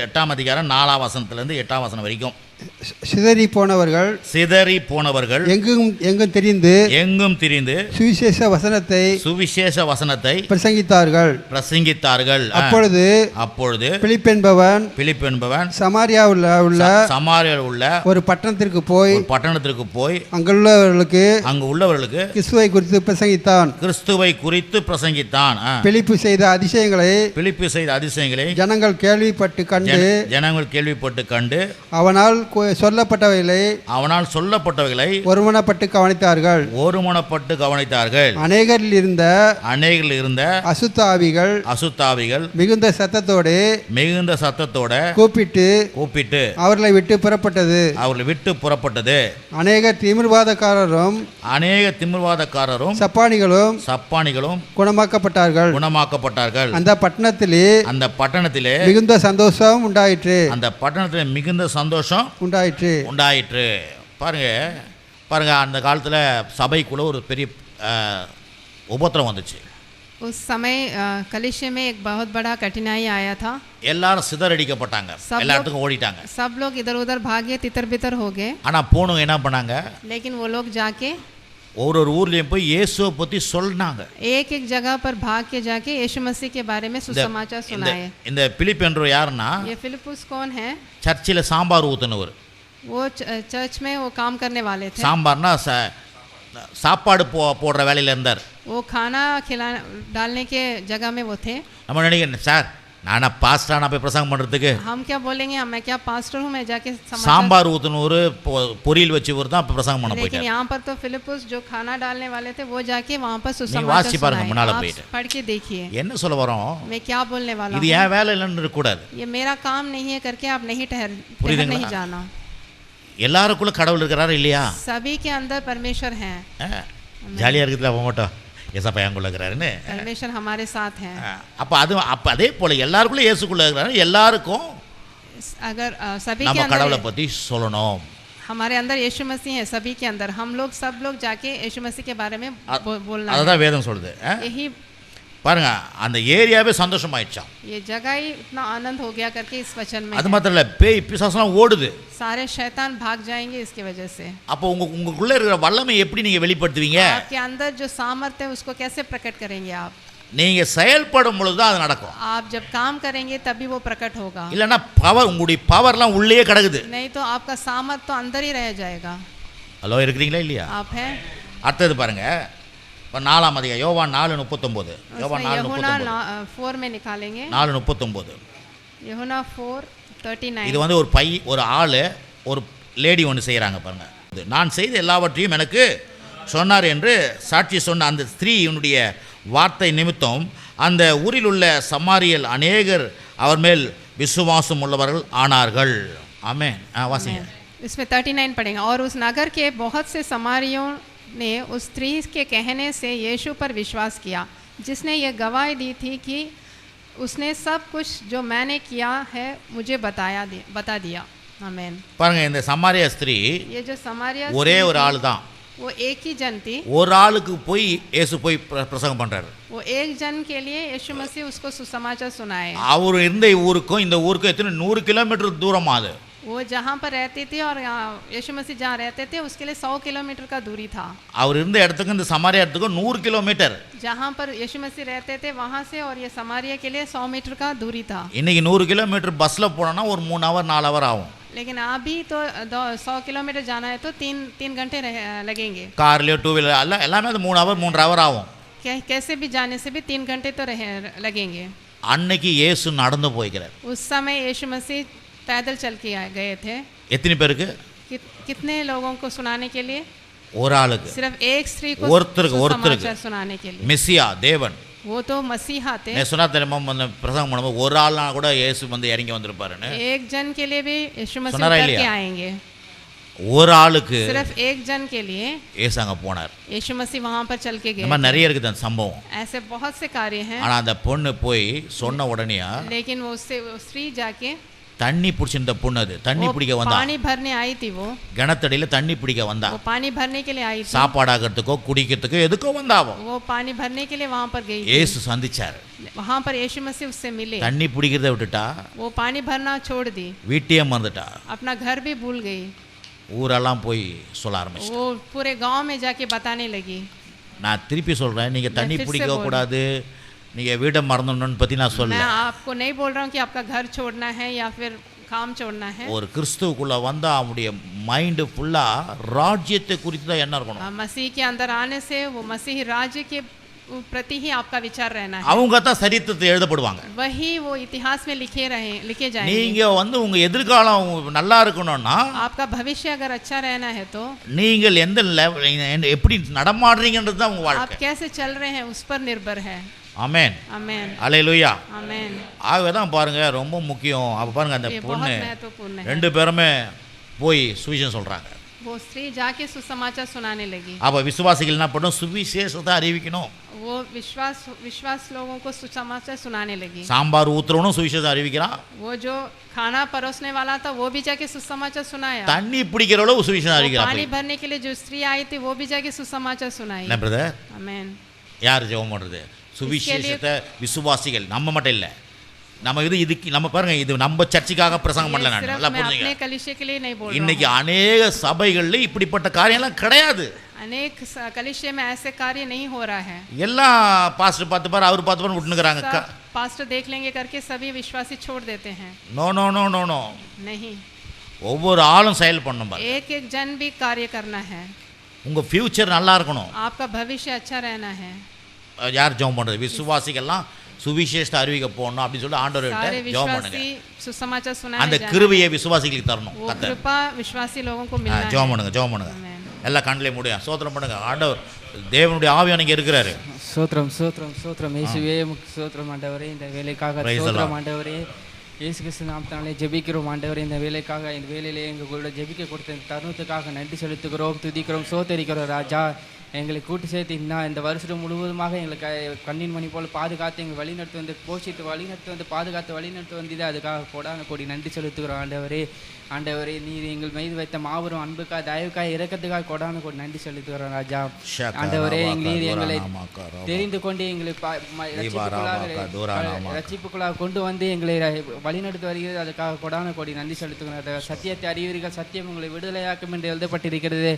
8ஆம் அதிகாரம் 4ஆம் வசனத்திலிருந்து 8ஆம் வசனம் வரைக்கும். சிதறி போனவர்கள் எங்கும் திரிந்து சுவிசேஷ வசனத்தை பிரசங்கித்தார்கள். அப்பொழுது பிலிப் என்பவன் சமாரியாவில் உள்ள ஒரு பட்டணத்திற்கு போய் அங்குள்ளவர்களுக்கு கிறிஸ்துவை குறித்து பிரசங்கித்தான். பிலிப்பு செய்த அதிசயங்களை ஜனங்கள் கேள்விப்பட்டு கண்டு அவனால் சொல்லப்பட்டவைகளை ஒருமனப்பட்டு கவனித்தார்கள். அநேகரில் இருந்த அசுத்தாவிகள் மிகுந்த சத்தத்தோடு கூப்பிட்டு அவர்களை விட்டு புறப்பட்டது. அநேக திமிர்வாதக்காரரும் சப்பானிகளும் குணமாக்கப்பட்டார்கள். அந்த பட்டணத்திலே மிகுந்த சந்தோஷம் உண்டாயிற்று. பாருங்க அந்த காலத்தில் சபைக்குள்ள ஒரு பெரிய உபத்திரம் வந்துச்சு. उस समय कलीसिया में एक बहुत बड़ा कठिनाई आया था। எல்லாரும் சிதறடிக்கப்பட்டாங்க, सब எல்லா लोग இடத்துக்கும் ஓடிட்டாங்க. सब लोग इधर उधर भागे, तितर बितर हो गए। ஆனா போனவங்க என்ன பண்ணாங்க, लेकिन वो लोग जाके ஒரு ஒரு ஊர்லயும் போய் இயேசுவை பத்தி சொன்னாங்க. एक एक जगह पर भाग के जाके यीशु मसीह के बारे में सुसमाचार सुनाए। இந்த பிலிப் என்ற யாருன்னா ये फिलिपुस कौन है? சர்ச்சில் சாம்பார் ஊத்துனவர். वो चर्च में वो काम करने वाले थे। சாம்பார்னா சாப்பாடு போடுற வேலையில இருந்தார். वो खाना डालने के जगह में वो थे। நம்ம நினைக்கிறேன், சார் நானா பாஸ்டரா நான் போய் பிரசங்கம் பண்றதுக்கு, हम क्या बोलेंगे, मैं क्या पास्टर हूँ, मैं जाके சாம்பார் ஊத்துனவர் பொரியல் வச்சவர் தான் பிரசங்கம் பண்ண लेकिन போயிட்டார். यहाँ पर तो फिलिपुस जो खाना डालने वाले थे वो जाके वहाँ पर நீங்க வாசி பாருங்க, முன்னால सुसमाचार போயிட்டு पढ़ के देखिए என்ன சொல்ல வரோம். मैं क्या बोलने वाला இது हूँ। ஏன் வேலை இல்லைன்னு இருக்கக்கூடாது. ये मेरा काम नहीं है करके आप नहीं ठहर नहीं जाना। எல்லாருக்குள்ள கடவுள் இருக்கிறாரு இல்லையா? सभी के अंदर परमेश्वर हैं। ஜாலியா இருக்குதுல அவன் மட்டும் ஏசப்பா எங்குள்ள இருக்கிறாருன்னு. परमेश्वर हमारे साथ हैं। அப்ப அதே போல எல்லாருக்குள்ள இயேசுக்குள்ள இருக்கிறாரு. எல்லாருக்கும் अगर सभी के நம்ம கடவுளை अंदर பத்தி சொல்லணும். हमारे अंदर यीशु मसीह है, सभी के अंदर हम लोग सब लोग जाके यीशु मसीह के बारे में बोलना है। அதுதான் வேதம் சொல்லுது. यही பாருங்க, அந்த ஏரியாவே சந்தோஷமாயிடுச்சாம். ये जगह ही इतना आनंद हो गया करके इस वचन में அது மாத்திரம் இல்ல, பேய் பிசாசுலாம் ஓடுது. सारे शैतान भाग जाएंगे इसकी वजह से। அப்போ உங்களுக்குள்ள இருக்கிற வல்லமை எப்படி நீங்க வெளிப்படுத்துவீங்க? आपके अंदर जो सामर्थ्य है उसको कैसे प्रकट करेंगे आप? நீங்க செயல்படும் பொழுது தான் அது நடக்கும். आप जब काम करेंगे तभी वो प्रकट होगा। இல்லனா பவர், உங்களுடைய பவர்லாம் உள்ளே கிடக்குது. नहीं तो आपका सामर्थ्य तो अंदर ही रह जाएगा। ஹலோ, இருக்கிறீங்களா இல்லையா? आप हैं? அடுத்தது பாருங்க, இப்போ 4ஆம் அதிகாரம் யோவான் 4:39. யோவான் 4:39 4 में निकालेंगे। 4:39. यूहन्ना 4:39। இது வந்து ஒரு ஆளு ஒரு லேடி ஒன்று செய்கிறாங்க பாருங்க. நான் செய்த எல்லாவற்றையும் எனக்கு சொன்னார் என்று சாட்சி சொன்ன அந்த ஸ்திரீயினுடைய வார்த்தை நிமித்தம் அந்த ஊரில் உள்ள சமாரியல் அநேகர் அவர் மேல் விசுவாசம் உள்ளவர்கள் ஆனார்கள். ஆமென். வாசிங்க. इसमें 39 पढ़ेंगे। और उस नगर के बहुत से समारियों ने उस स्त्री के कहने से यीशु पर विश्वास किया, जिसने ये गवाही दी थी कि उसने सब कुछ जो मैंने किया है मुझे बता दिया। आमीन। பாருங்க, இந்த சமாரிய ஸ்திரீ ये जो समारिया ஒரே ஒரு ஆள் தான். वो एक ही जन थी। ஒரு ஆளுக்கு போய் இயேசு போய் பிரசங்கம் பண்றாரு. वो एक जन के लिए यीशु मसीह उसको सुसमाचार सुनाए। அவர் இருந்த ஊருக்கும் இந்த ஊருக்கும் எத்தனை 100 கிலோமீட்டர் தூரம் ஆகுது. वो जहाँ पर रहती थी और यीशु मसीह जहाँ रहते थे उसके लिए 100 किलोमीटर का दूरी था। அவர் இருந்த இடத்துக்கு இந்த சமாரியா இடத்துக்கு 100 கிலோமீட்டர். जहाँ पर यीशु मसीह रहते थे वहाँ से और ये समारिया के लिए 100 मीटर का दूरी था। இன்னைக்கு 100 கிலோமீட்டர் பஸ்ல போனா ஒரு 3 ஹவர் 4 ஹவர் ஆகும். लेकिन अभी तो 100 किलोमीटर जाना है तो 3 घंटे लगेंगे। கார்லயோ டூ வீலர் எல்லாமே அது 3 ஹவர் 3.5 ஹவர் ஆகும். कैसे भी जाने से भी 3 घंटे तो लगेंगे। அன்னைக்கு இயேசு நடந்து போய்கிறார். उस समय यीशु मसीह पैदल चल के गए थे। எத்தனை பேருக்கு? कितने लोगों को सुनाने के लिए? ஒரு ஆளுக்கு, सिर्फ एक स्त्री को ஒருத்தருக்கு सुनाने के लिए। மெசியா தேவன், वो तो मसीहा थे। நான் சொன்னா தெரியுமா, பிரசங்கம் பண்ணும்போது ஒரு ஆள்னா கூட இயேசு வந்து இறங்கி வந்திருப்பாருன்னு. एक जन के लिए भी यीशु मसीह सुना रहा उतर है के आएंगे। ஒரு ஆளுக்கு सिर्फ एक जन के लिए இயேசு அங்க போனார். यीशु मसीह वहां पर चल के गए। நம்ம நிறைய இருக்குது அந்த சம்பவம். ऐसे बहुत से कार्य हैं। ஆனா அந்த பொண்ணு போய் சொன்ன உடனே लेकिन वो उससे स्त्री जाके தண்ணி பிடிச்சிருந்த பொண்ணு, அது தண்ணி பிடிக்க வந்தா, पानी भरने आई थी। वो கிணத்தடியில தண்ணி பிடிக்க வந்தா, वो पानी भरने के लिए आई थी। சாப்பாடாகிறதுக்கோ குடிக்கிறதுக்கோ எதுக்கோ வந்தாவோ. वो पानी भरने के लिए वहां पर गई थी। இயேசு சந்திச்சார். वहां पर यीशु मसीह उससे मिले। தண்ணி பிடிக்கிறத விட்டுட்டா, वो पानी भरना छोड़ दी, வீட்டையே மறந்துட்டா, अपना घर भी भूल गई। ஊரெல்லாம் போய் சொல்ல ஆரம்பிச்சு. वो पूरे गांव में जाके बताने लगी। நான் திருப்பி சொல்றேன், நீங்க தண்ணி பிடிக்க கூடாது, நீங்க வீட்டை மறந்துடணும்னு பத்தி நான் சொல்ல. मैं आपको नहीं बोल रहा हूँ कि आपका घर छोड़ना है या फिर काम छोड़ना है। ஒரு கிறிஸ்துவுக்குள்ள வந்தா அவனுடைய மைண்ட் ஃபுல்லா ராஜ்யத்தை குறித்து தான் என்ன இருக்கணும். मसीह के अंदर आने से वो मसीही राज्य के प्रति ही आपका विचार रहना है। அவங்க தான் சரித்திரத்தை எழுதப்படுவாங்க. वही वो इतिहास में लिखे जाएंगे। நீங்க வந்து உங்க எதிர்காலம் நல்லா இருக்கணும்னா, आपका भविष्य अगर अच्छा रहना है तो நீங்கள் எந்த எப்படி நடமாடுறீங்கன்றது தான் உங்க आप வாழ்க்கை. कैसे चल रहे हैं उस पर निर्भर है। ஆமென். आमेन। அல்லேலூயா. आमेन। ஆகவே தான் பாருங்க ரொம்ப முக்கியம். அப்ப பாருங்க அந்த ये बहुत பொண்ணு महत्वपूर्ण है। ரெண்டு பேருமே போய் சுவிசேஷம் சொல்றாங்க. वो स्त्री जाके सुसमाचार सुनाने लगी। அப்ப விசுவாசிகள் என்ன பண்ணணும்? சுவிசேஷத்தை அறிவிக்கணும். वो विश्वास लोगों को सुसमाचार सुनाने लगी। சாம்பார் ஊத்துறவனும் சுவிசேஷம் அறிவிக்கிறான். वो जो खाना परोसने वाला था वो भी जाके सुसमाचार सुनाया। தண்ணி பிடிக்கிறவளோ சுவிசேஷம் அறிவிக்கிறான். पानी भरने के लिए जो स्त्री आई थी वो भी जाके सुसमाचार सुनाई। என்ன பிரதர்? आमेन। யார் ஜெபம் பண்றது? சுவிசேஷத்தை விசுவாசிகள் நம்ம மட்டும் இல்லை, நம்ம இதுக்கு நம்ம பாருங்க, இது நம்ம சர்ச்சுக்காக பிரசங்கம் பண்ணல. நான் நல்லா புரிஞ்சுங்க. இன்னைக்கு அநேக சபைகள்ல இப்படிப்பட்ட காரியம்லாம் கிடையாது. अनेक कलीसिया में ऐसे कार्य नहीं हो रहा है. எல்லாம் பாஸ்டர் பார்த்து பாரு, அவர் பார்த்து பாரு விட்டுனுக்குறாங்க. पास्टर देख लेंगे करके सभी विश्वासी छोड़ देते हैं. No no no no no नहीं, ஒவ்வொரு ஆளும் செயல் பண்ணணும் பாரு. एक एक जन भी कार्य करना है. உங்க ஃபியூச்சர் நல்லா இருக்கணும். आपका भविष्य अच्छा रहना है. யார் ஜெபம் பண்றது? விசுவாசிகள்லாம் சுவிசேஷத்தை அறிவிக்க போகணும் அப்படி சொல்லி ஆண்டவர்கிட்ட ஜெபம் பண்ணுங்க. सुसमाचार सुनाया அந்த கிருபையை விசுவாசிகளுக்கு தரணும். वो कृपा विश्वासी लोगों को मिलना है. ஜெபம் பண்ணுங்க, ஜெபம் பண்ணுங்க. எல்லாம் கண்ணிலே முடியும். சோத்திரம் பண்ணுங்க. ஆண்டவர் தேவனுடைய ஆவியானவர் இங்கே இருக்கிறாரு. சோத்திரம் சோத்திரம் சோத்திரம் இயேசுவே சோத்திரம் ஆண்டவரே, இந்த வேலைக்காக சோத்திரம் ஆண்டவரே. இயேசு கிறிஸ்து நாமத்தினாலே ஜெபிக்கிறோம் ஆண்டவரே. இந்த வேலைக்காக, இந்த வேலையிலே எங்களோட ஜெபிக்க கொடுத்த தருணத்துக்காக நன்றி செலுத்துகிறோம், துதிக்கிறோம், சோத்தரிக்கிறோம் ராஜா. எங்களை கூட்டு சேர்த்து இந்த வருஷம் முழுவதுமாக எங்களுக்கு கண்ணின் மணி போல் பாதுகாத்து எங்கள் வழிநடத்து வந்து போஷித்து வழிநடத்து வந்து பாதுகாத்து வழிநடத்து வந்தது. அதுக்காக கோடான கோடி நன்றி செலுத்துகிறோம் ஆண்டவரே. ஆண்டவரே, நீர் எங்கள் மீது வைத்த மாபெரும் அன்புக்காக, தயவுக்காக, இரக்கத்துக்காக கோடான கோடி நன்றி செலுத்துகிறோம் ராஜா. ஆண்டவரே, நீர் எங்களை தெரிந்து கொண்டு எங்களை ரட்சிப்புக்குள்ளாக கொண்டு வந்து எங்களை வழிநடத்தி வருகிறது. அதுக்காக கோடான கோடி நன்றி செலுத்துகிறோம். சத்தியத்தை அறிவீர்கள், சத்தியம் உங்களை விடுதலையாக்கும் என்று எழுதப்பட்டிருக்கிறது.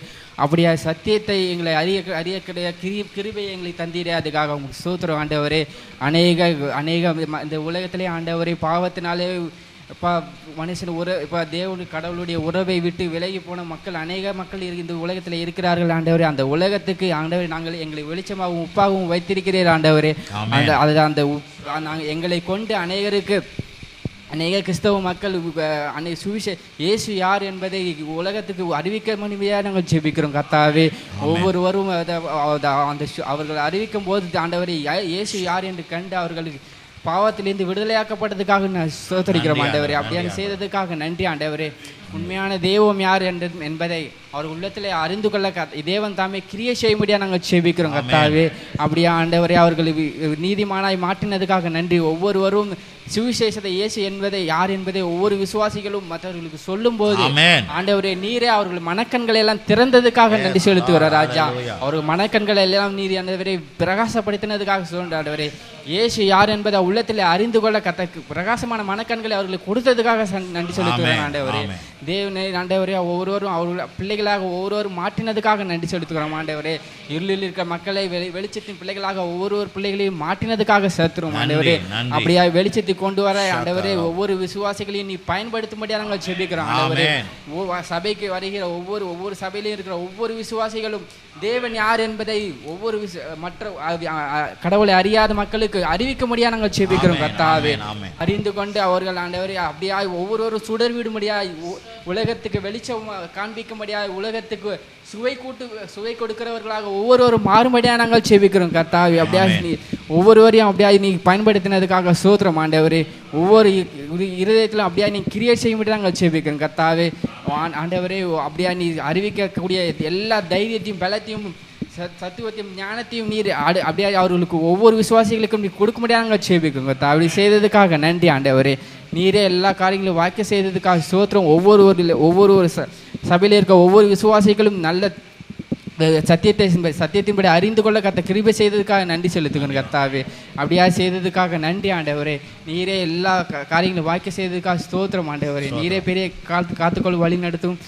அப்படியா சத்தியத்தை எங்களை அறியக்கூடிய கிருபையை எங்களை தந்தீரே, அதுக்காக உங்களுக்கு ஸ்தோத்திரம் ஆண்டவரே. அநேக இந்த உலகத்திலே ஆண்டவரே பாவத்தினாலே மனுஷன் இப்போ தேவனுடைய கடவுளுடைய உறவை விட்டு விலகி போன மக்கள், அநேக மக்கள் இந்த உலகத்தில் இருக்கிறார்கள் ஆண்டவரே. அந்த உலகத்துக்கு ஆண்டவரே நாங்கள் எங்களை வெளிச்சமாகவும் உப்பாகவும் வைத்திருக்கிறீர்கள் ஆண்டவரே. அந்த எங்களை கொண்டு அநேக கிறிஸ்தவ மக்கள் இயேசு யார் என்பதை உலகத்துக்கு அறிவிக்க முடியாத நாங்கள் ஜெபிக்கிறோம் கர்த்தாவே. ஒவ்வொருவரும் அவர்கள் அறிவிக்கும் போது ஆண்டவரை இயேசு யார் என்று கண்டு அவர்களுக்கு பாவத்திலிருந்து விடுதலையாக்கப்பட்டதுக்காக நான் ஸ்தோத்திரிக்கிறோம் ஆண்டவரே. அப்படியான செய்ததுக்காக நன்றி ஆண்டவரே. உண்மையான தெய்வம் யார் என்பதை அவர் உள்ளத்தில் அறிந்து கொள்ள தேவன் தாமே கிரியை செய்ய முடியாது நாங்கள் ஜெபிக்கிறோம் கர்த்தாவே. அப்படியா ஆண்டவரே, அவர்கள் நீதிமானாய் மாற்றினதுக்காக நன்றி. ஒவ்வொருவரும் சுவிசேஷத்தை இயேசு என்பதை யார் என்பதை ஒவ்வொரு விசுவாசிகளும் மற்றவர்களுக்கு சொல்லும் போது ஆண்டவரே, நீரே அவர்கள் மனக்கண்களை எல்லாம் திறந்ததுக்காக நன்றி செலுத்துகிறார் ராஜா. அவர்கள் மனக்கண்களை எல்லாம் நீர் ஆண்டவரை பிரகாசப்படுத்தினதுக்காக சொல்ற ஆண்டவரே. இயேசு யார் என்பதை உள்ளத்தில் அறிந்து கொள்ள பிரகாசமான மனக்கண்களை அவர்களுக்கு கொடுத்ததுக்காக நன்றி செலுத்துகிறார் ஆண்டவரே. தேவனே ஆண்டவரே, ஒவ்வொருவரும் அவர்கள் பிள்ளைகளாக ஒவ்வொருவரும் மாற்றினதுக்காக நன்றி செலுத்துகிறோம் ஆண்டவரே. இருளில் இருக்கிற மக்களை வெளிச்சத்தின் பிள்ளைகளாக ஒவ்வொரு பிள்ளைகளையும் மாற்றினதுக்காக செலுத்துறோம் ஆண்டவரே. அப்படியா வெளிச்சத்தை கொண்டு வர ஆண்டவரே ஒவ்வொரு விசுவாசிகளையும் நீ பயன்படுத்தும்படியாக நாங்கள் ஜெபிக்கிறோம் ஆண்டவரே. சபைக்கு வருகிற ஒவ்வொரு சபையிலும் இருக்கிற ஒவ்வொரு விசுவாசிகளும் தேவன் யார் என்பதை ஒவ்வொரு மற்ற கடவுளை அறியாத மக்களுக்கு அறிவிக்க முடியாது நாங்கள் ஜெபிக்கிறோம் கர்த்தாவே. அறிந்து கொண்டு அவர்கள் ஆண்டவரே அப்படியாய் ஒவ்வொரு சுடர் விடும்படியாய் உலகத்துக்கு வெளிச்சம் காண்பிக்கும்படியாய் உலகத்துக்கு சுவை கொடுக்கிறவர்களாக ஒவ்வொருவரும் மாறும்படியாக நாங்கள் ஜெபிக்கிறோம் கர்த்தாவே. அப்படியா நீ ஒவ்வொருவரையும் அப்படியா நீ பயன்படுத்தினதுக்காக ஸ்தோத்திரம் ஆண்டவரே. ஒவ்வொரு இருதயத்திலும் அப்படியா நீ கிரியேட் செய்ய முடியாது நாங்கள் ஜெபிக்கிறோம் கர்த்தாவே. ஆண்டவரே, அப்படியா நீ அறிவிக்கக்கூடிய எல்லா தைரியத்தையும் பலத்தையும் சத்துவத்தையும் ஞானத்தையும் நீர் அப்படியே அவர்களுக்கு ஒவ்வொரு விசுவாசிகளுக்கும் நீ கொடுக்க முடியாது நாங்கள் ஜெபிக்கிறோம் கர்த்தாவே. அப்படி செய்ததுக்காக நன்றி ஆண்டவரே. நீரே எல்லா காரியங்களும் வாக்கிய செய்ததுக்காக ஸ்தோத்திரம். ஒவ்வொரு சபையில் இருக்க ஒவ்வொரு விசுவாசிகளும் நல்ல சத்தியத்தின்படி அறிந்து கொள்ள கிருபை செய்ததுக்காக நன்றி செலுத்துகிறேன் கர்த்தாவே. அப்படியா செய்ததுக்காக நன்றி ஆண்டவரே. நீரே எல்லா காரியங்களும் வாக்கிய செய்ததுக்காக ஸ்தோத்திரம் ஆண்டவரே. நீரே பெரிய காத்துக்கொள் வழி நடத்தும்.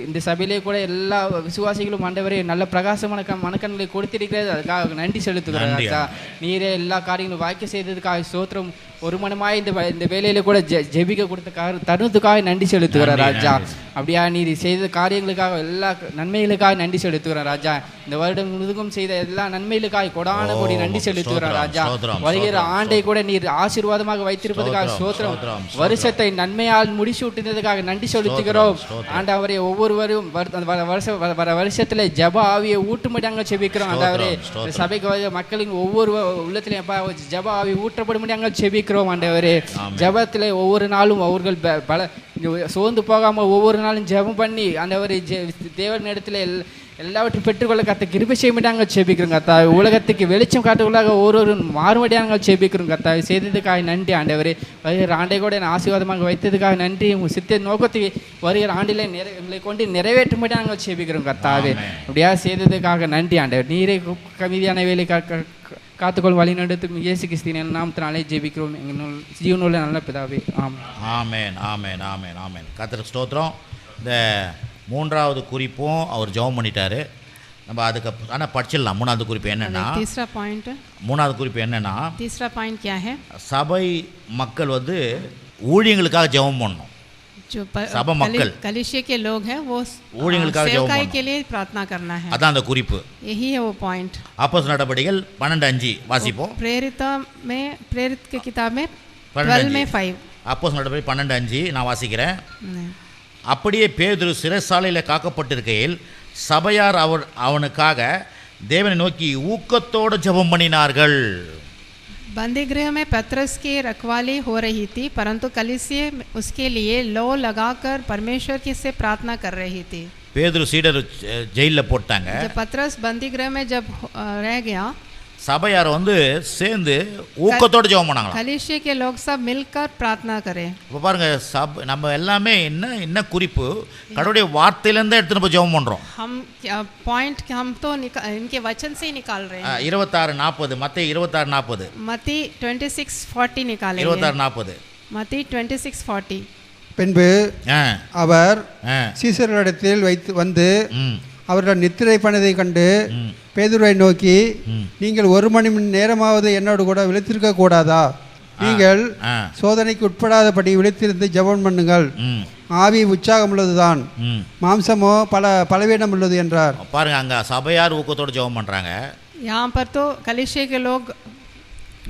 இந்த சபையிலே கூட எல்லா விசுவாசிகளும் ஆண்டவரே நல்ல பிரகாசமான மனக்கண்களை கொடுத்திருக்கிறது, அதுக்காக நன்றி செலுத்துகிறேன். நீரே எல்லா காரியங்களும் வாக்கிய செய்ததுக்காக ஸ்தோத்திரம். ஒரு மனமாய் இந்த வேலையில கூட ஜெபிக்க கொடுத்த தருணத்துக்காக நன்றி செலுத்துகிறார் ராஜா. அப்படியா நீர் செய்த காரியங்களுக்காக எல்லா நன்மைகளுக்காக நன்றி செலுத்துகிறார் ராஜா. இந்த வருடம் முழுதும் செய்த எல்லா நன்மைகளுக்காக கொடான கோடி நன்றி செலுத்துகிறார் ராஜா. வருகிற ஆண்டை கூட நீர் ஆசீர்வாதமாக வைத்திருப்பதற்காக ஸ்தோத்திரம். வருஷத்தை நன்மையால் முடிசூட்டினதுக்காக நன்றி செலுத்துகிறோம் ஆண்டவரே. ஒவ்வொருவரும் வர வருஷத்துல ஜப ஆவியை ஊட்டும்படியாக ஜெபிக்கிறோம் ஆண்டவரே. சபைக்கு மக்களின் ஒவ்வொரு உள்ளத்திலும் ஜப ஆவி ஊற்றப்படும்படியாக ஜெபிக்கிறோம் ஆண்டவரே. ஜபத்துல ஒவ்வொரு நாளும் அவர்கள் சோர்ந்து போகாம ஒவ்வொரு நாளும் ஜெபம் பண்ணி ஆண்டவரே தேவன் இடத்துல எல்லாவற்றையும் பெற்றுக்கொள்ள கிருபை செய்ய மாட்டாங்க ஜெபிக்கிறோம் கர்த்தாவே. உலகத்துக்கு வெளிச்சம் காட்டுகளாக ஒவ்வொரு மாறுபடியாக ஜெபிக்கிறோம் கர்த்தாவே. செய்ததுக்காக நன்றி ஆண்டவரே. வருகிற ஆண்டை கூட ஆசீர்வாதமாக வைத்ததுக்காக நன்றி. உங்கள் சித்த நோக்கத்தை வருகிற ஆண்டில் எங்களை கொண்டு நிறைவேற்றும்படி நாங்கள் ஜெபிக்கிறோம் கர்த்தாவே. அப்படியா செய்ததுக்காக நன்றி ஆண்டவர். நீரே கவிதையான வேலை காத்துக்கொள் வழிநடத்தும் இயேசு கிறிஸ்துவின் நாமத்தினாலே ஜெபிக்கிறோம் எங்கள் ஜீவனுள்ள நல்ல பிதாவே. ஆமென். ஆமென் ஆமென் ஆமென் ஆமென். கர்த்தருக்கு ஸ்தோத்திரம். இந்த மூன்றாவது குறிப்பும் அவர் ஜெபம் பண்ணிட்டாரு. நம்ம அதுக்கு ஆனால் படிச்சிடலாம். மூணாவது குறிப்பு என்னென்னா, तीसरा पॉइंट, மூணாவது குறிப்பு என்னென்னா, तीसरा पॉइंट क्या है? சபை மக்கள் வந்து ஊழியங்களுக்காக ஜெபம் பண்ணணும். जो சபை மக்கள் कलीसिया के लोग हैं वो ஊழியங்களுக்காக ஜெபம் सेवकाई பண்ணணும். के लिए प्रार्थना करना है. அதான் அந்த குறிப்பு. यही है वो पॉइंट. அப்போஸ்தலர் நடபடிகள் 12:5 வாசிப்போம். प्रेरित की किताब में 12 में 5. அப்போஸ்தலர் நடபடிகள் 12:5 நான் வாசிக்கிறேன். அப்படியே பேதுரு சிறைச்சாலையில் காக்கப்பட்டிருக்கையில் சபையார் அவனுக்காக தேவனை நோக்கி ஊக்கத்தோடு ஜெபம் பண்ணினார்கள். बंदी गृह में पतरस की रखवाली हो रही थी, परंतु कलीसिया उसके लिए लो लगाकर परमेश्वर की से प्रार्थना कर रही थी. பேதுரு சீடர் ஜெயிலில் போட்டாங்க. जब पतरस बंदी गृह में जब रह गया, சபையார் வந்து சேர்ந்து ஊக்கத்தோடு ஜெபம் பண்ணாங்க. कलीसिया के लोग सब मिलकर प्रार्थना करें. இப்போ பாருங்க, நம்ம எல்லாமே என்ன குறிப்பு, கடவுளுடைய வார்த்தையிலேருந்து எடுத்துன்னு போய் ஜெபம் பண்ணுறோம். हम पॉइंट हम तो इनके वचन से ही निकाल रहे हैं. 26:40 மத்தேயு 26:40 मत्ती 26:40 निकालेंगे. 26:40 मत्ती 26:40. பின்பு அவர் சீசர்களிடத்தில் வந்து அவர்கள் நித்திரை பண்ணதை கண்டு பேதுருவை நோக்கி, நீங்கள் 1 மணி நேரமாவது என்னோடு கூட விழித்திருக்க கூடாதா? நீங்கள் சோதனைக்கு உட்படாதபடி விழித்திருந்து ஜெபம் பண்ணுங்கள். ஆவி உற்சாகம் உள்ளதுதான், மாம்சமோ பலவீனம் உள்ளது என்றார். பாருங்க, அங்க சபையார் ஊக்கத்தோடு ஜெபம் பண்றாங்க. यहाँ पर तो कलीसिया के लोग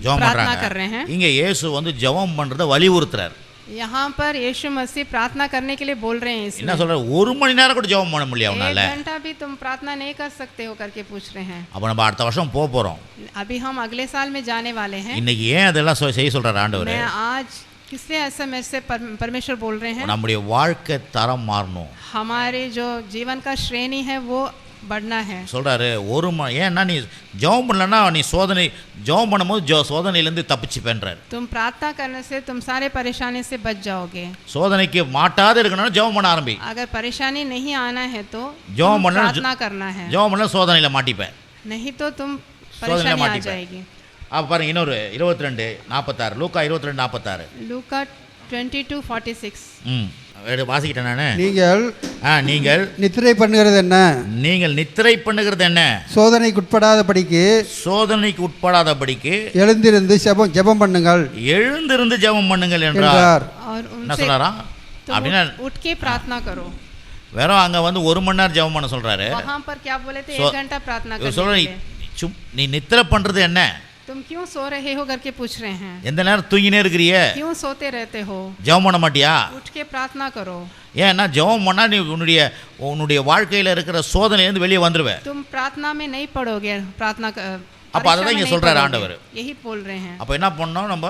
ஜெபம் प्रार्थना कर பண்றாங்க. रहे हैं. இங்க இயேசு வந்து ஜெபம் பண்றத வலியுறுத்துறார். यहाँ पर यीशु मसीह प्रार्थना करने के लिए बोल रहे हैं. என்ன சொல்றாரு? 1 மணி நேரம் கூட ஜெபம் பண்ண முடியல அவனால. 1 घंटा भी तुम प्रार्थना नहीं कर सकते हो करके पूछ रहे हैं. அப்ப நம்ம அடுத்த வருஷம் போறோம். अभी हम अगले साल में जाने वाले हैं. இன்னைக்கு ஏன் அதெல்லாம் செய்ய சொல்றாரு ஆண்டவர்? मैं आज किसलिए ऐसा मेरे से परमेश्वर बोल रहे हैं? நம்முடைய வாழ்க்கை தரம் மாறணும். हमारे जो जीवन का श्रेणी है वो बढ़ना है. சொல்றாரு ஏன்னா நீ ஜெபம் பண்ணலன்னா நீ ஜெபம் பண்ணும்போது சோதனையிலேருந்து தப்பிச்சுப்பேன்றாரு. तुम प्रार्थना करने से तुम सारे परेशानी से बच जाओगे. சோதனைக்கு மாட்டாத இருக்கணும்னா ஜெபம் பண்ண ஆரம்பி. अगर परेशानी नहीं आना है तो ஜெபம் பண்ணா प्रार्थना करना है. ஜெபம் பண்ணா சோதனையில மாட்டிப்ப. नहीं तो तुम परेशानी आ जाएगी. அப்ப பாருங்க, இன்னொரு 22:46 லூக்கா 22:46 लूका 22:46. வாசிக்கிட்டேன் நானு. நீங்கள் நித்திரை பண்ணுகிறது என்ன? நீங்கள் நித்திரை பண்ணுகிறது என்ன? சோதனைக்கு உட்படாதபடிக்கு எழுந்திருந்து ஜெபம் பண்ணுங்கள். எழுந்திருந்து ஜெபம் பண்ணுங்கள் என்றார். और என்ன சொல்றாரா? அப்படின்னா उठ के प्रार्थना करो. வெறும் அங்க வந்து 1 மணி நேரம் ஜெபம் பண்ண சொல்றாரு. वहां पर क्या बोले थे? 1 घंटा प्रार्थना करने के लिए. நீ நித்திரை பண்றது என்ன? तुम क्यों सो रहे हो करके पूछ रहे हैं. எந்த நேரம் தூங்கினே இருக்கறியே? क्यों सोते रहते हो? ஜெபம் பண்ண மாட்டியா? उठ के प्रार्थना करो. ஏன்னா ஜெபம் பண்ணா நீ உன்னுடைய வாழ்க்கையில இருக்கிற சோதனையில இருந்து வெளியே வந்துருவே. तुम प्रार्थना में नहीं पड़ोगे. प्रार्थना அப்ப அதான் இங்க சொல்றாரு ஆண்டவர். यही बोल रहे हैं. அப்ப என்ன பண்ணணும்? நம்ம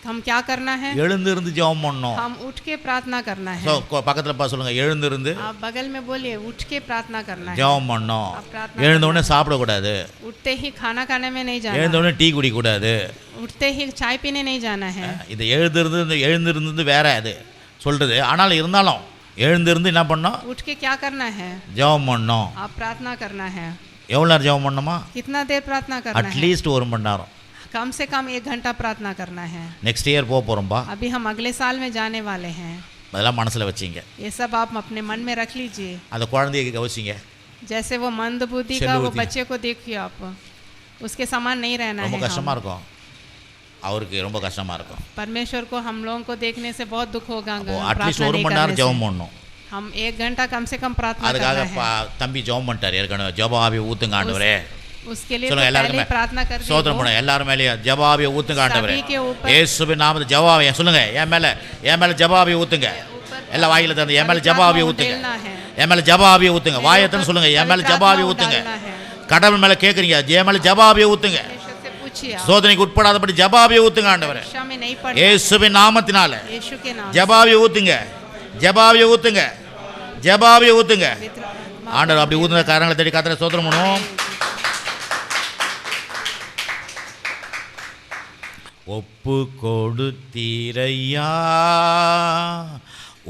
हम क्या करना है? எழுந்திருந்து ஜெபம் பண்ணணும். हम उठ के प्रार्थना करना है. பக்கத்துல பா சொல்லுங்க, எழுந்திருந்து. आप बगल में बोलिए, उठ के प्रार्थना करना है. ஜெபம் பண்ணணும். எழுந்த உடனே சாப்பிட கூடாது. उठते ही खाना खाने में नहीं जाना. எழுந்த உடனே டீ குடி கூடாது. उठते ही चाय पीने नहीं जाना है. இது எழுந்திருந்து வேற அது சொல்றது. ஆனால் இருந்தாலும் எழுந்திருந்து என்ன பண்ணணும்? उठ के क्या करना है? ஜெபம் பண்ணணும். आप प्रार्थना करना है. எவ்வளவு நேரம் ஜெபம் பண்ணணுமா? कितना देर प्रार्थना करना है? அட்லீஸ்ட் 1 மணி நேரம். कम से कम 1 घंटा प्रार्थना करना है. நெக்ஸ்ட் இயர் போறோம்பா. अभी हम अगले साल में जाने वाले हैं. அதெல்லாம் மனசுல வச்சீங்க. ये सब आप अपने मन में रख लीजिए. அந்த குழந்தையை கவனிச்சீங்க. जैसे वो मंद बुद्धि का वो बच्चे को देखिए आप, उसके समान नहीं रहना है. ரொம்ப कष्टமா இருக்கும். அவருக்கு ரொம்ப கஷ்டமா இருக்கும். परमेश्वर को हम लोगों को देखने से बहुत दुख होगा. அட்லீஸ்ட் 1 மணி நேரம் ஜெபம் பண்ணணும். हम 1 घंटा कम से कम प्रार्थना करना है. அதுக்காக தம்பி ஜெபம் பண்ணிட்டார் ஏற்கனவே. ஜெபாவிய ஊத்துங்க ஆண்டவரே. उसके लिए तो पहले प्रार्थना कर दो. சோதனை பண்ண எல்லாரும் மேலயே ஜெபாவிய ஊத்துங்க ஆண்டவரே. இயேசுவின் நாமத்தில் ஜெபாவிய சொல்லுங்க. என் மேல ஜெபாவிய ஊத்துங்க. எல்லா வாயில தந்து என் மேல ஜெபாவிய ஊத்துங்க. என் மேல ஜெபாவிய ஊத்துங்க. வாயத்தன்னு சொல்லுங்க, என் மேல ஜெபாவிய ஊத்துங்க. கடவுள் மேல கேக்குறீங்க, என் மேல ஜெபாவிய ஊத்துங்க. சோதனைக்கு உட்படாதபடி ஜெபாவிய ஊத்துங்க ஆண்டவரே. இயேசுவின் நாமத்தினால ஜெபாவிய ஊத்துங்க. ஜெபாவிய ஊத்துங்க. ஜெபாவிய ஊத்துங்க. ஆண்டவர் அப்படி ஊத்துன காரணங்களை தேடி கர்த்தரை ஸ்தோத்திரம் பண்ணுவோம். ஒப்பு கொடுத்தீரையா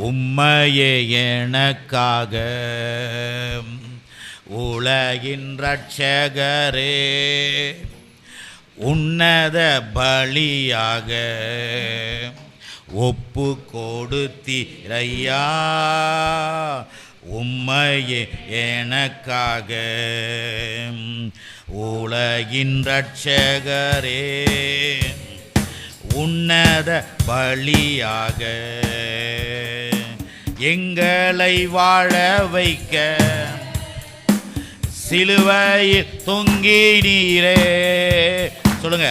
உம்மையே எனக்காக, உலகின் ரட்சகரே உன்னத பலியாக ஒப்பு கொடுத்தீரையா, உம்மையே எனக்காக உலகின் இரட்சகரே. உன்னத பலியாக எங்களை வாழ வைக்க சிலுவையில் தொங்கினீரே. சொல்லுங்க,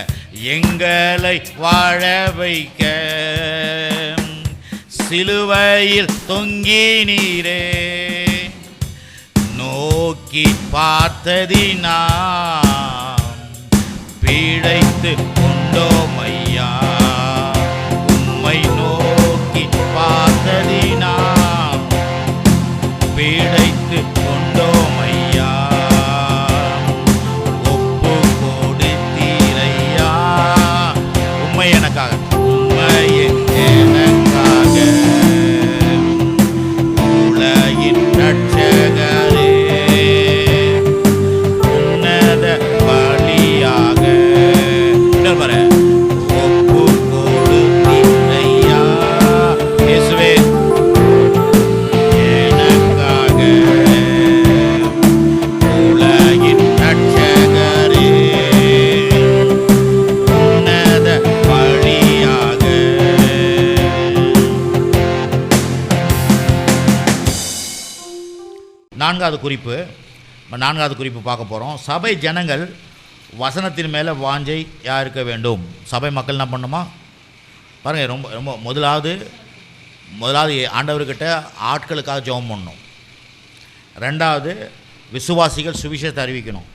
எங்களை வாழ வைக்க சிலுவையில் தொங்கினீரே. நோக்கி பார்த்ததினால் பிழைத்து கொண்டோமையா, உம்மை நோக்கி பார்த்ததினால் பிழைத்து கொண்டோமையா. ஒப்பு கொடுத்தீரையா, உம்மை எனக்காக, உம்மையே எனக்காக உலகின் இரட்சகரே. உன்னத பலியாக ஒப்பு கொடுத்தீரையா, இயேசுவே எனக்காக உலகின் இரட்சகரே. உன்னத பலியாக. நான்காவது குறிப்பு பார்க்க போகிறோம். சபை ஜனங்கள் வசனத்தின் மேலே வாஞ்சை இருக்க வேண்டும். சபை மக்கள் என்ன பண்ணுமா பாருங்கள், ரொம்ப ரொம்ப முதலாவது ஆண்டவர்கிட்ட ஆட்களுக்காக ஜெபம் பண்ணணும். ரெண்டாவது விசுவாசிகள் சுவிசேஷத்தை அறிவிக்கணும்.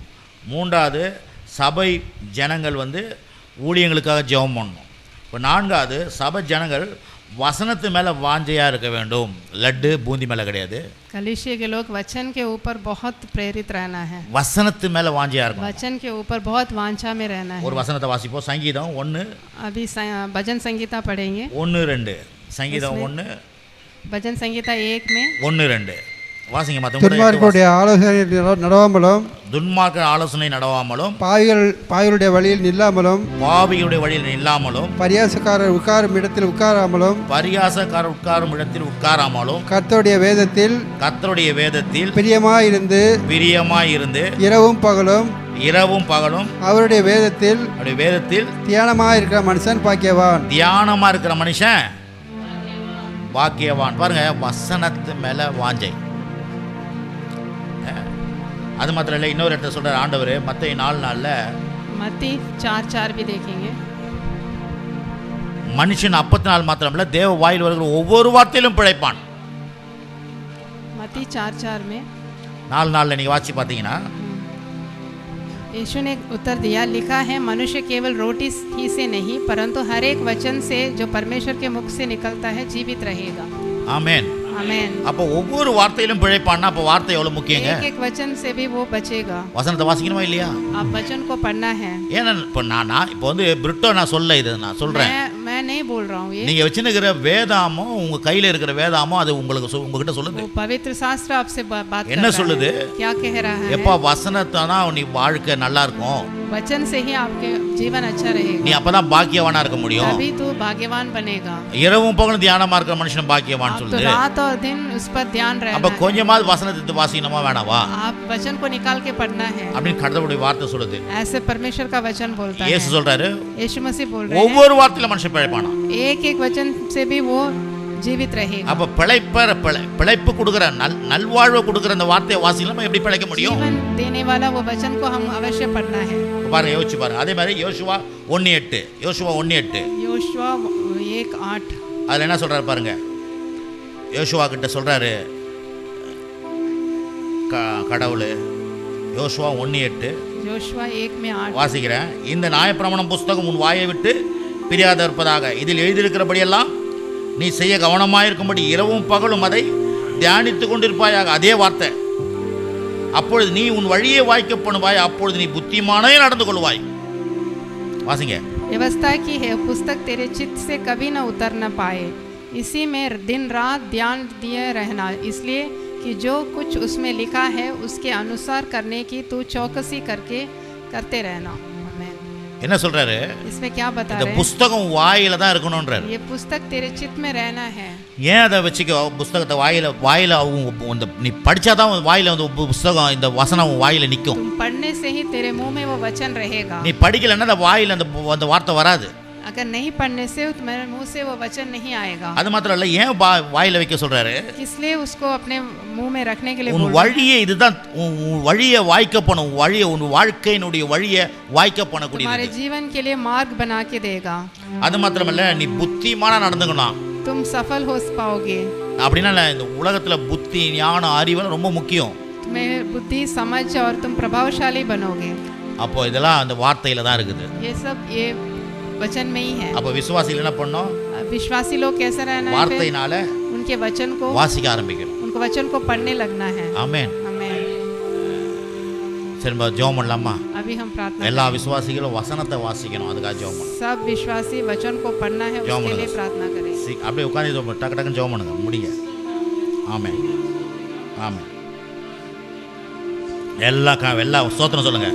மூன்றாவது சபை ஜனங்கள் ஊழியங்களுக்காக ஜெபம் பண்ணணும். இப்போ நான்காவது சபை ஜனங்கள் வசனத்து மேலே வாஞ்சையாக இருக்க வேண்டும். லட்டு பூந்தி மேலே கிடையாது. कलीसिया के लोग वचन के ऊपर बहुत प्रेरित रहना है. வசனத்து மேலே வாஞ்சையாக இருக்கும். वचन के ऊपर बहुत वांछा में रहना है. ஒரு வசனத்தை வாசிப்போம். சங்கீதம் 1. अभी भजन संगीता पढ़ेंगे. 1-2 சங்கீதம் 1 भजन संगीता 1 में 1-2 வாசிங்க. துன்மார்க்கருடைய ஆலோசனை நடவாமலும், துன்மார்க்க ஆலோசனை நடவாமலும், பாவிகளுடைய வழியில் நில்லாமலும், பாவிகளுடைய வழியில் நில்லாமலும், பரியாசக்காரர் உட்காரும் இடத்தில் உட்காராமலும், பரியாசக்காரர் உட்காரும் இடத்தில் உட்காராமலும், கர்த்தருடைய வேதத்தில் பிரியமாயிருந்து இரவும் பகலும் அவருடைய வேதத்தில் தியானமாயிருக்கிற மனுஷன் பாக்கியவான். பாக்கியவான். பாருங்க, வசனத்து மேல வாஞ்சை. அது மாத்திரம் இல்லை, இன்னொரு இடத்துல சொல்றார் ஆண்டவர் மத்தேயு 4:4 मत्ती 4:4 भी देखेंगे. மனுஷன் அப்பத்தினால் மாத்திரம் இல்ல, தேவ வாயில் வருகிற ஒவ்வொரு வார்த்தையிலும் பிழைப்பான். मत्ती 4:4 में 4:4 நீங்க வாசி பார்த்தீங்கன்னா, यीशु ने उत्तर दिया, लिखा है मनुष्य केवल रोटी ही से नहीं परंतु हर एक वचन से जो परमेश्वर के मुख से निकलता है जीवित रहेगा. ஆமென். आमेन. அப்போ ஒவ்வொரு வார்த்தையிலும் பிழைப்பான்னா அப்போ வார்த்தை எவ்வளவு முக்கியங்க. एक एक वचन से भी वो बचेगा. வசனத்தை வாசிக்கணுமா இல்லையா? आप वचन को पढ़ना है. ஏன்னா இப்போ நான் இப்போ பிரிட்டோ நான் சொல்ல இது நான் சொல்றேன். मैं नहीं बोल रहा हूँ ये. நீங்க வச்சிருக்கிற வேதாமோ உங்க கையில இருக்கிற வேதாமோ அது உங்களுக்கு உங்ககிட்ட சொல்லுது. वो पवित्र शास्त्र आपसे बात என்ன சொல்லுது? क्या कह रहा है? எப்பா வசனத்தானா நீ வாழ்க்கை நல்லா இருக்கும். वचन से ही आपके जीवन अच्छा रहेगा. நீ அப்பதான் பாக்கியவானா இருக்க முடியும். तभी तू भाग्यवान बनेगा. இரவும் பகலும் தியானமா இருக்கிற மனுஷன் பாக்கியவான் சொல்லுது. तो रात और दिन उस पर ध्यान रहना. அப்ப கொஞ்சமாவது வசனத்தை வாசிக்கணுமா வேணாவா? आप वचन को निकाल के पढ़ना है. அப்படின்னு கடவுளுடைய வார்த்தை சொல்லுது. ऐसे परमेश्वर का वचन बोलता है. இயேசு சொல்றாரு, यीशु मसीह बोल रहे हैं, ஒவ்வொரு வார்த்தையில மனுஷன் பிழைப்பானா. एक एक वचन से भी वो जीवित रहेगा. அப்ப பிழைப்பு கொடுக்கிற நல்வாழ்வு கொடுக்கிற அந்த வார்த்தையை வாசிக்கலாமா எப்படி பிழைக்க முடியும்? जीवन देने वाला वो वचन को हम अवश्य पढ़ना है. பாருங்க, யோசிச்சு பாருங்க. அதே மாதிரி யோசுவா 1:8 योशुवा 1:8 அதுல என்ன சொல்றாரு பாருங்க. யோசுவா கிட்ட சொல்றாரு கடவுள். யோசுவா 1:8 வாசிக்கிறேன். இந்த நியாயப்பிரமாணம் புஸ்தகம் உன் வாயை விட்டு பிரியாத இருப்பதாக, இதில் எழுதியிருக்கிறபடியெல்லாம் நீ செய்ய கவனமாயிருக்கும்படி இரவும் பகலும் அதை தியானித்துக் கொண்டிருப்பாயாக. அதே வார்த்தை. அப்பொழுது நீ உன் வழியே வாய்க்க பண்ணுவாய், அப்பொழுது நீ புத்திமானே நடந்து கொள்வாய். வாசிங்க. व्यवस्था की है पुस्तक तेरे चित्त से कभी न उतर न पाए, इसी में दिन रात ध्यान दिए रहना, इसलिए कि जो कुछ उसमें लिखा है उसके अनुसार करने की तू चौकसी करते रहना. आमीन. என்ன சொல்றாரு? इसमें क्या बता இந்த रहे हैं? புஸ்தகம் வாயில தான் இருக்கணும்ன்றாரு. ये पुस्तक तेरे चित्त में रहना है. ஏன் அதை வச்சுக்கோ? புஸ்தகத்தை வாயில இந்த நீ படிச்சாதான் வாயில வந்து புஸ்தகம் இந்த வசனம் வாயில நிற்கும். तुम पढ़ने से ही तेरे मुंह में वो वचन रहेगा. நீ படிக்கலன்னா அந்த வாயில அந்த வார்த்தை வராது. अगर नहीं पढ़ने से तुम्हारे मुंह से वो वचन नहीं आएगा. அது மாத்திரம் இல்ல, ஏன் வாயில வைக்க சொல்றாரு? इसलिए उसको अपने मुंह में रखने के लिए உன் बोल வழியே இதுதான், உன் வழியை வாய்க்க பண்ணும், வழியை உன் வாழ்க்கையினுடைய வழியை வாய்க்க तुम्हारे பண்ணக்கூடியது. जीवन के लिए मार्ग बना के देगा. அது மாத்திரமல்ல, நீ புத்திமானா நடந்துக்கணும். तुम सफल हो पाओगे. அப்படின்னா இந்த உலகத்துல புத்தி ஞானம் அறிவெல்லாம் ரொம்ப முக்கியம். तुम्हें बुद्धि समझ और तुम प्रभावशाली बनोगे. அப்போ இதெல்லாம் அந்த வார்த்தையில தான் இருக்குது. ये सब ये वचन में ही है. அப்போ விசுவாசிகள் என்ன பண்ணணும்? विश्वासी लोग कैसे रहना है? வார்த்தையினால उनके वचन को வாசிக்க ஆரம்பிக்கணும். उनको वचन को पढ़ने लगना है. ஆமென். आमेन. சரி, நம்ம ஜெபம் பண்ணலாமா? अभी हम प्रार्थना எல்லா விசுவாசிகளும் வசனத்தை வாசிக்கணும், அதுக்காக ஜெபம் பண்ணணும். सब विश्वासी वचन को पढ़ना है, जॉब उसके में लिए लगा। प्रार्थना करें. அப்படியே உட்காந்து டக்கு டக்குன்னு ஜெபம் பண்ணுங்க, முடிங்க. ஆமென், ஆமென். எல்லா ஸ்தோத்திரம் சொல்லுங்க.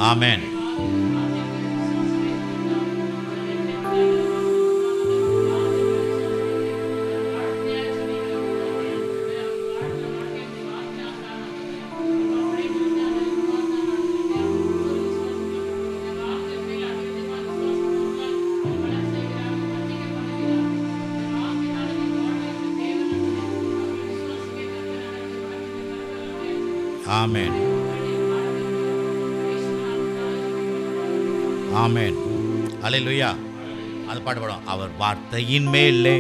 ஆமென். ஆமென், ஆமென். அல்லேலூயா. அது பாட்டு பாடும். அவர் வார்த்தையின் மேலே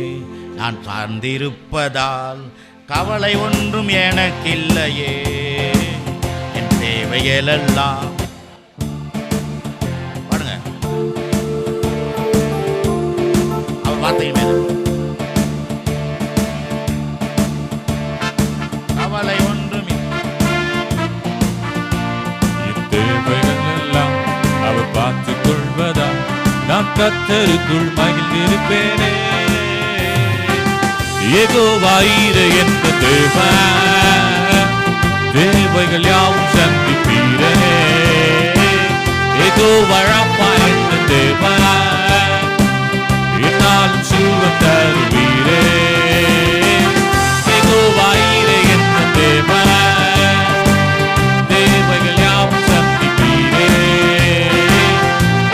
நான் சார்ந்திருப்பதால் கவலை ஒன்றும் எனக்கில்லையே, என் தேவைகளெல்லாம். பாடுங்க. அவர் வார்த்தையின் மேலே கவலை ஒன்றும் தேவைகளெல்லாம் அவர் பார்த்துக் கொள்வதா, நான் கர்த்தருக்குள் மகிழ்ந்திருப்பேனே. யெகோவாயிரே என்ற தேவன், தேவைகள் யாவும் சந்திப்பீரே. யெகோவா ராப்பா என்ற தேவன், என்னாலும் சுகம் தருவீரே. யெகோவாயிரே என்ற தேவன், தேவைகள் யாவும் சந்திப்பீரே.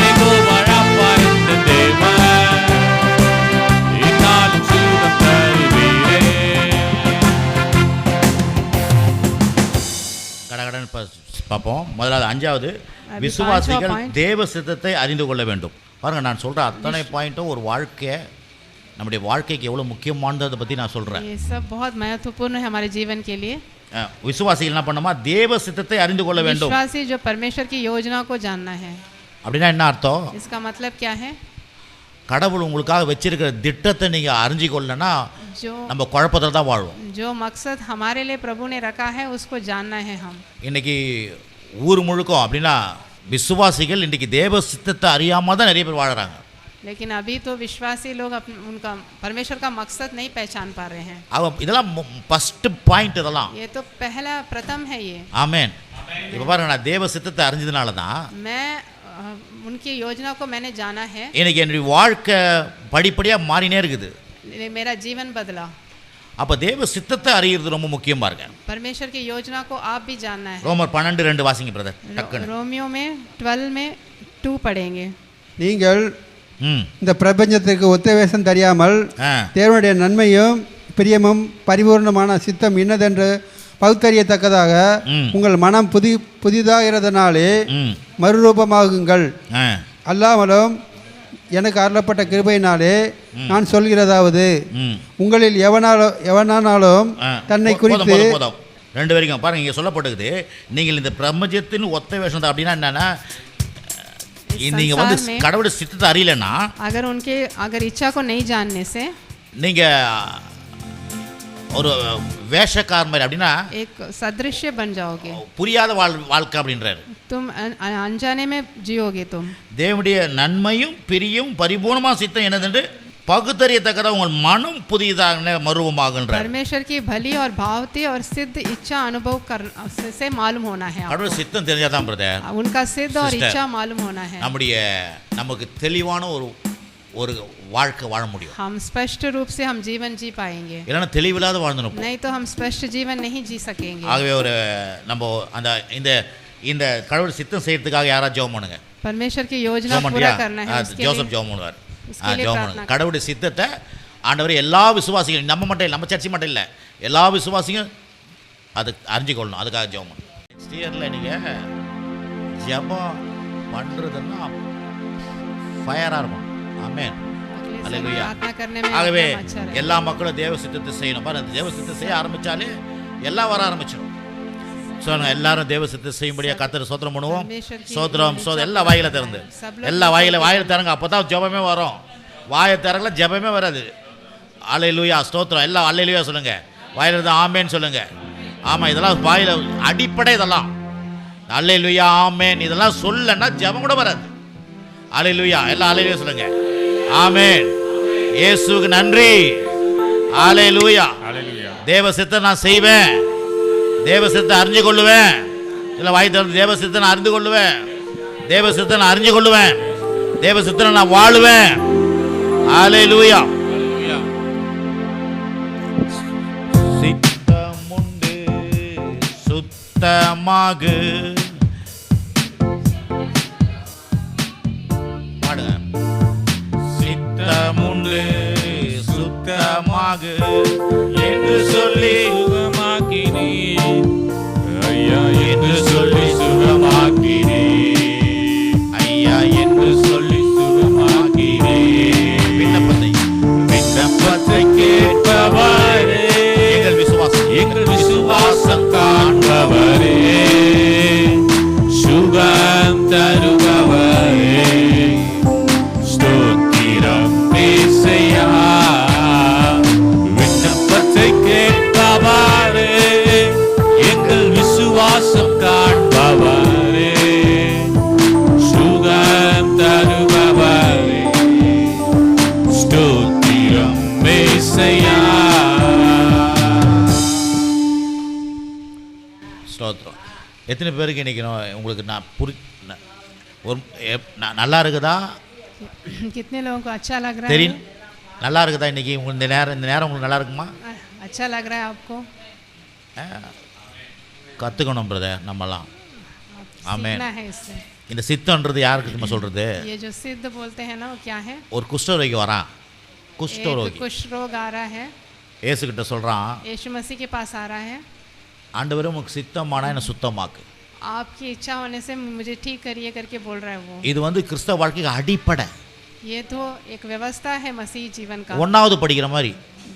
யெகோவா ராப்பா என்ற தேவன், என்னாலும் சுகம் தருவீரே. கடகடன் பார்ப்போம். முதலாவது 5வது, விசுவாசிகள் தேவ சித்தத்தை அறிந்து கொள்ள வேண்டும். பாருங்க, நான் சொல்ற அத்தனை பாயிண்ட்டும் ஒரு வாழ்க்கை, நம்முடைய வாழ்க்கைக்கு எவ்வளவு முக்கியமானதை பத்தி நான் சொல்றேன். ये सब बहुत महत्वपूर्ण है हमारे जीवन के लिए. விசுவாசிகள் என்ன பண்ணுமா? தேவ சித்தத்தை அறிந்து கொள்ள வேண்டும். विश्वासी जो परमेश्वर की योजना को जानना है. அப்படின்னா என்ன அர்த்தம்? इसका मतलब क्या है? கடவுள் உங்களுக்காக வச்சிருக்கிற திட்டத்தை நீங்க அறிஞ்சு கொள்ளனா जो நம்ம குழப்பத்துல தான் வாழ்வோம். जो मकसद हमारे लिए प्रभु ने रखा है उसको जानना है हम. இன்னைக்கு ஊர் முழுக்கும் அப்படின்னா விசுவாசிகள் இன்னைக்கு தேவ சித்தத்தை அறியாம தான் நிறைய பேர் வாழறாங்க. लेकिन अभी तो विश्वासी लोग उनका परमेश्वर का मकसद नहीं पहचान पा रहे हैं. இதெல்லாம் ஃபர்ஸ்ட் பாயிண்ட். இதெல்லாம் ये तो पहला प्रथम है ये. ஆமென். இப்போ பாருங்க, நான் தேவ சித்தத்தை அறிஞ்சதுனால தான் मैं उनकी योजना को मैंने जाना है. எனக்கு என்னுடைய வாழ்க்கை படிப்படியா மாறினே இருக்குது. मेरा जीवन बदला. அப்ப தேவ சித்தத்தை அறியிறது ரொம்ப முக்கியம் பாருங்க. परमेश्वर की योजना को आप भी जानना है. ரோமர் 12:2 வாசிங்க பிரதர். டக்குன்னு रोमियो में 12 में 2 पढ़ेंगे. நீங்கள் இந்த பிரபஞ்சத்திற்கு ஒத்தவேசம் தெரியாமல் தேவனுடைய நன்மையும் பிரியமும் பரிபூர்ணமான சித்தம் இன்னதென்று பகுத்தறியத்தக்கதாக உங்கள் மனம் புதிதாகிறதுனாலே மறுரூபமாகுங்கள். அல்லாமலும் எனக்கு அருளப்பட்ட கிருபையினாலே நான் சொல்கிறதாவது, உங்களில் எவனானாலும் தன்னை குறித்து 2 வரைக்கும் பாருங்க. இங்க சொல்லப்பட்டிருக்குது, நீங்கள் இந்த பிரபஞ்சத்தின் ஒத்த வேஷம் அப்படின்னா என்னன்னா, நீங்க வந்து கடவுளோட சித்தத்தை அறியலன்னா, अगर इच्छा को नहीं जानने से நீங்க ஒரு வேஷக்கார மாதிரி அப்படின்னா एक सदृश्य बन जाओगे, புரியாத வாழ்க்கை அப்படின்றாரு. तुम अनजाने में जियोगे तुम. தேவனுடைய நன்மையும் பிரியும் பரிபூர்ணமான சித்தம் என்னதென்று பகுத்தறியத்தக்கதாக உங்கள் மனம் புதியதாக மருவமாகின்றார். परमेश्वर की भली और भावती और सिद्ध इच्छा अनुभव से मालूम होना है. கடவுள் சித்தம் தெரிஞ்சாதான் பிரதர் उनका सिद्ध और Sister, इच्छा मालूम होना है. நமக்கு தெளிவான ஒரு வாழ்க்கை வாழ முடியும். हम स्पष्ट रूप से हम जीवन जी पाएंगे, இல்லைன்னா தெளிவில்லாத வாழ்ந்துடும். नहीं तो हम स्पष्ट जीवन नहीं जी सकेंगे. ஆகவே நம்ம அந்த இந்த கடவுள் சித்தம் செய்யறதுக்காக யாராவது ஜெபம் பண்ணுங்க. परमेश्वर की योजना ஜெபம் पूरा பண்ணியா? करना है, उसके ஜோசப் लिए ஜெபம் பண்ணுவார். उसके लिए ஜெபம் प्रार्थना பண்ணுங்க. கடவுளுடைய சித்தத்தை ஆண்டவர் எல்லா விசுவாசிகளும் நம்ம மட்டும் இல்லை, நம்ம சர்ச்சை மட்டும் இல்லை, எல்லா விசுவாசியும் அது அறிஞ்சிக்கொள்ளணும். அதுக்காக ஜெபம் பண்ணணும். நெக்ஸ்ட் இயரில் நீங்கள் ஜெபம் பண்ணுறதுன்னா ஃபயராக இருக்கும். ஆமென். अगले समय प्रार्थना करने में ஆகவே एकदम अच्छा रहेगा. எல்லா மக்களும் தேவ சித்தத்தை செய்யணும். பாருங்க, தேவ சித்தத்தை செய்ய ஆரம்பிச்சாலே எல்லாம் வர ஆரம்பிச்சிடும். சொல்லுங்க, எல்லாரும் தேவ சித்தத்தை செய்யும்படியா கர்த்தர் ஸ்தோத்திரம் பண்ணுவோம். ஸ்தோத்திரம் எல்லா வாயில திறந்து, எல்லா வாயில திறங்க. அப்பதான் ஜெபமே வரும். வாயை திறக்கல ஜெபமே வராது. அல்லேலூயா ஸ்தோத்திரம். எல்லாம் அல்லேலூயா சொல்லுங்க. வாயில இருந்து ஆமேன்னு சொல்லுங்க. ஆமா, இதெல்லாம் வாயில அடிப்படை. இதெல்லாம் அல்லேலூயா ஆமேன். இதெல்லாம் சொல்லனா ஜெபம் கூட வராது. அல்லேலூயா, எல்லாம் அல்லேலூயா சொல்லுங்க. ஆமென். இயேசுவுக்கு நன்றி. அல்லேலூயா. தேவ சித்தத்தை நான் செய்வேன், தேவ சித்தத்தை அறிஞ்சு கொள்ளுவேன். இல்ல வாய் திறந்து தேவ சித்தத்தை நான் அறிந்து கொள்ளுவேன், தேவ சித்தத்தை நான் அறிஞ்சு கொள்ளுவேன், தேவ சித்தத்தை நான் வாழுவேன். அல்லேலூயா. சித்தமுண்டு சுத்தமாகு. சித்தமுண்டு சுத்தமாகு என்று சொல்லி சுகமாக்கினே ஐயா என்று சொல்லி சுகமாக்கினே ஐயா என்று சொல்லி சுகமாக்கினே. விண்ணப்பத்தை கேட்பவரே எங்கள் விசுவாசம் காண்பவரே சுகம் தருபவரே ஸ்தோத்திரம் பேசையா. விண்ணப்பத்தை கேட்பவரே எங்கள் விசுவாசம் காண்பவரே சுகம் தருபவரே ஸ்தோத்திரம் பேசையா. ஸ்தோத்திரம். எத்தனை பேருக்கு இன்னைக்கு உங்களுக்கு நான் ஒரு நல்லா இருக்குதா कितने लोगों को अच्छा लग रहा தெரியும்? है? நல்லா இருக்குதா இன்னைக்கு உங்களுக்கு இந்த நேரம் உங்களுக்கு நல்லா இருக்குமா? अच्छा लग रहा है आपको? கற்றுக்கணும் பிரதர் நம்மலாம். ஆமென். सीखना है इससे. இந்த சித்தம்ன்றது யாருக்கு நம்ம சொல்றது? ये जो सिद्ध बोलते हैं ना, वो क्या है? ஒரு குஷ்டரோகி வரான். एक குஷ்டரோகி कुष्ठ रोग आ रहा है, இயேசு கிட்ட சொல்றான், यीशु मसीह के पास आ रहा है, ஆண்டவரே உனக்கு சித்தமானா என்ன சுத்தமாக்கு. आपकी इच्छा होने से मुझे ठीक करिए करके बोल रहा है वो. இது கிறிஸ்தவ வாழ்க்கைக்கு அடிப்படை. ये तो एक व्यवस्था है मसीह जीवन का, ஒன்னாவது படிக்கிற மாதிரி.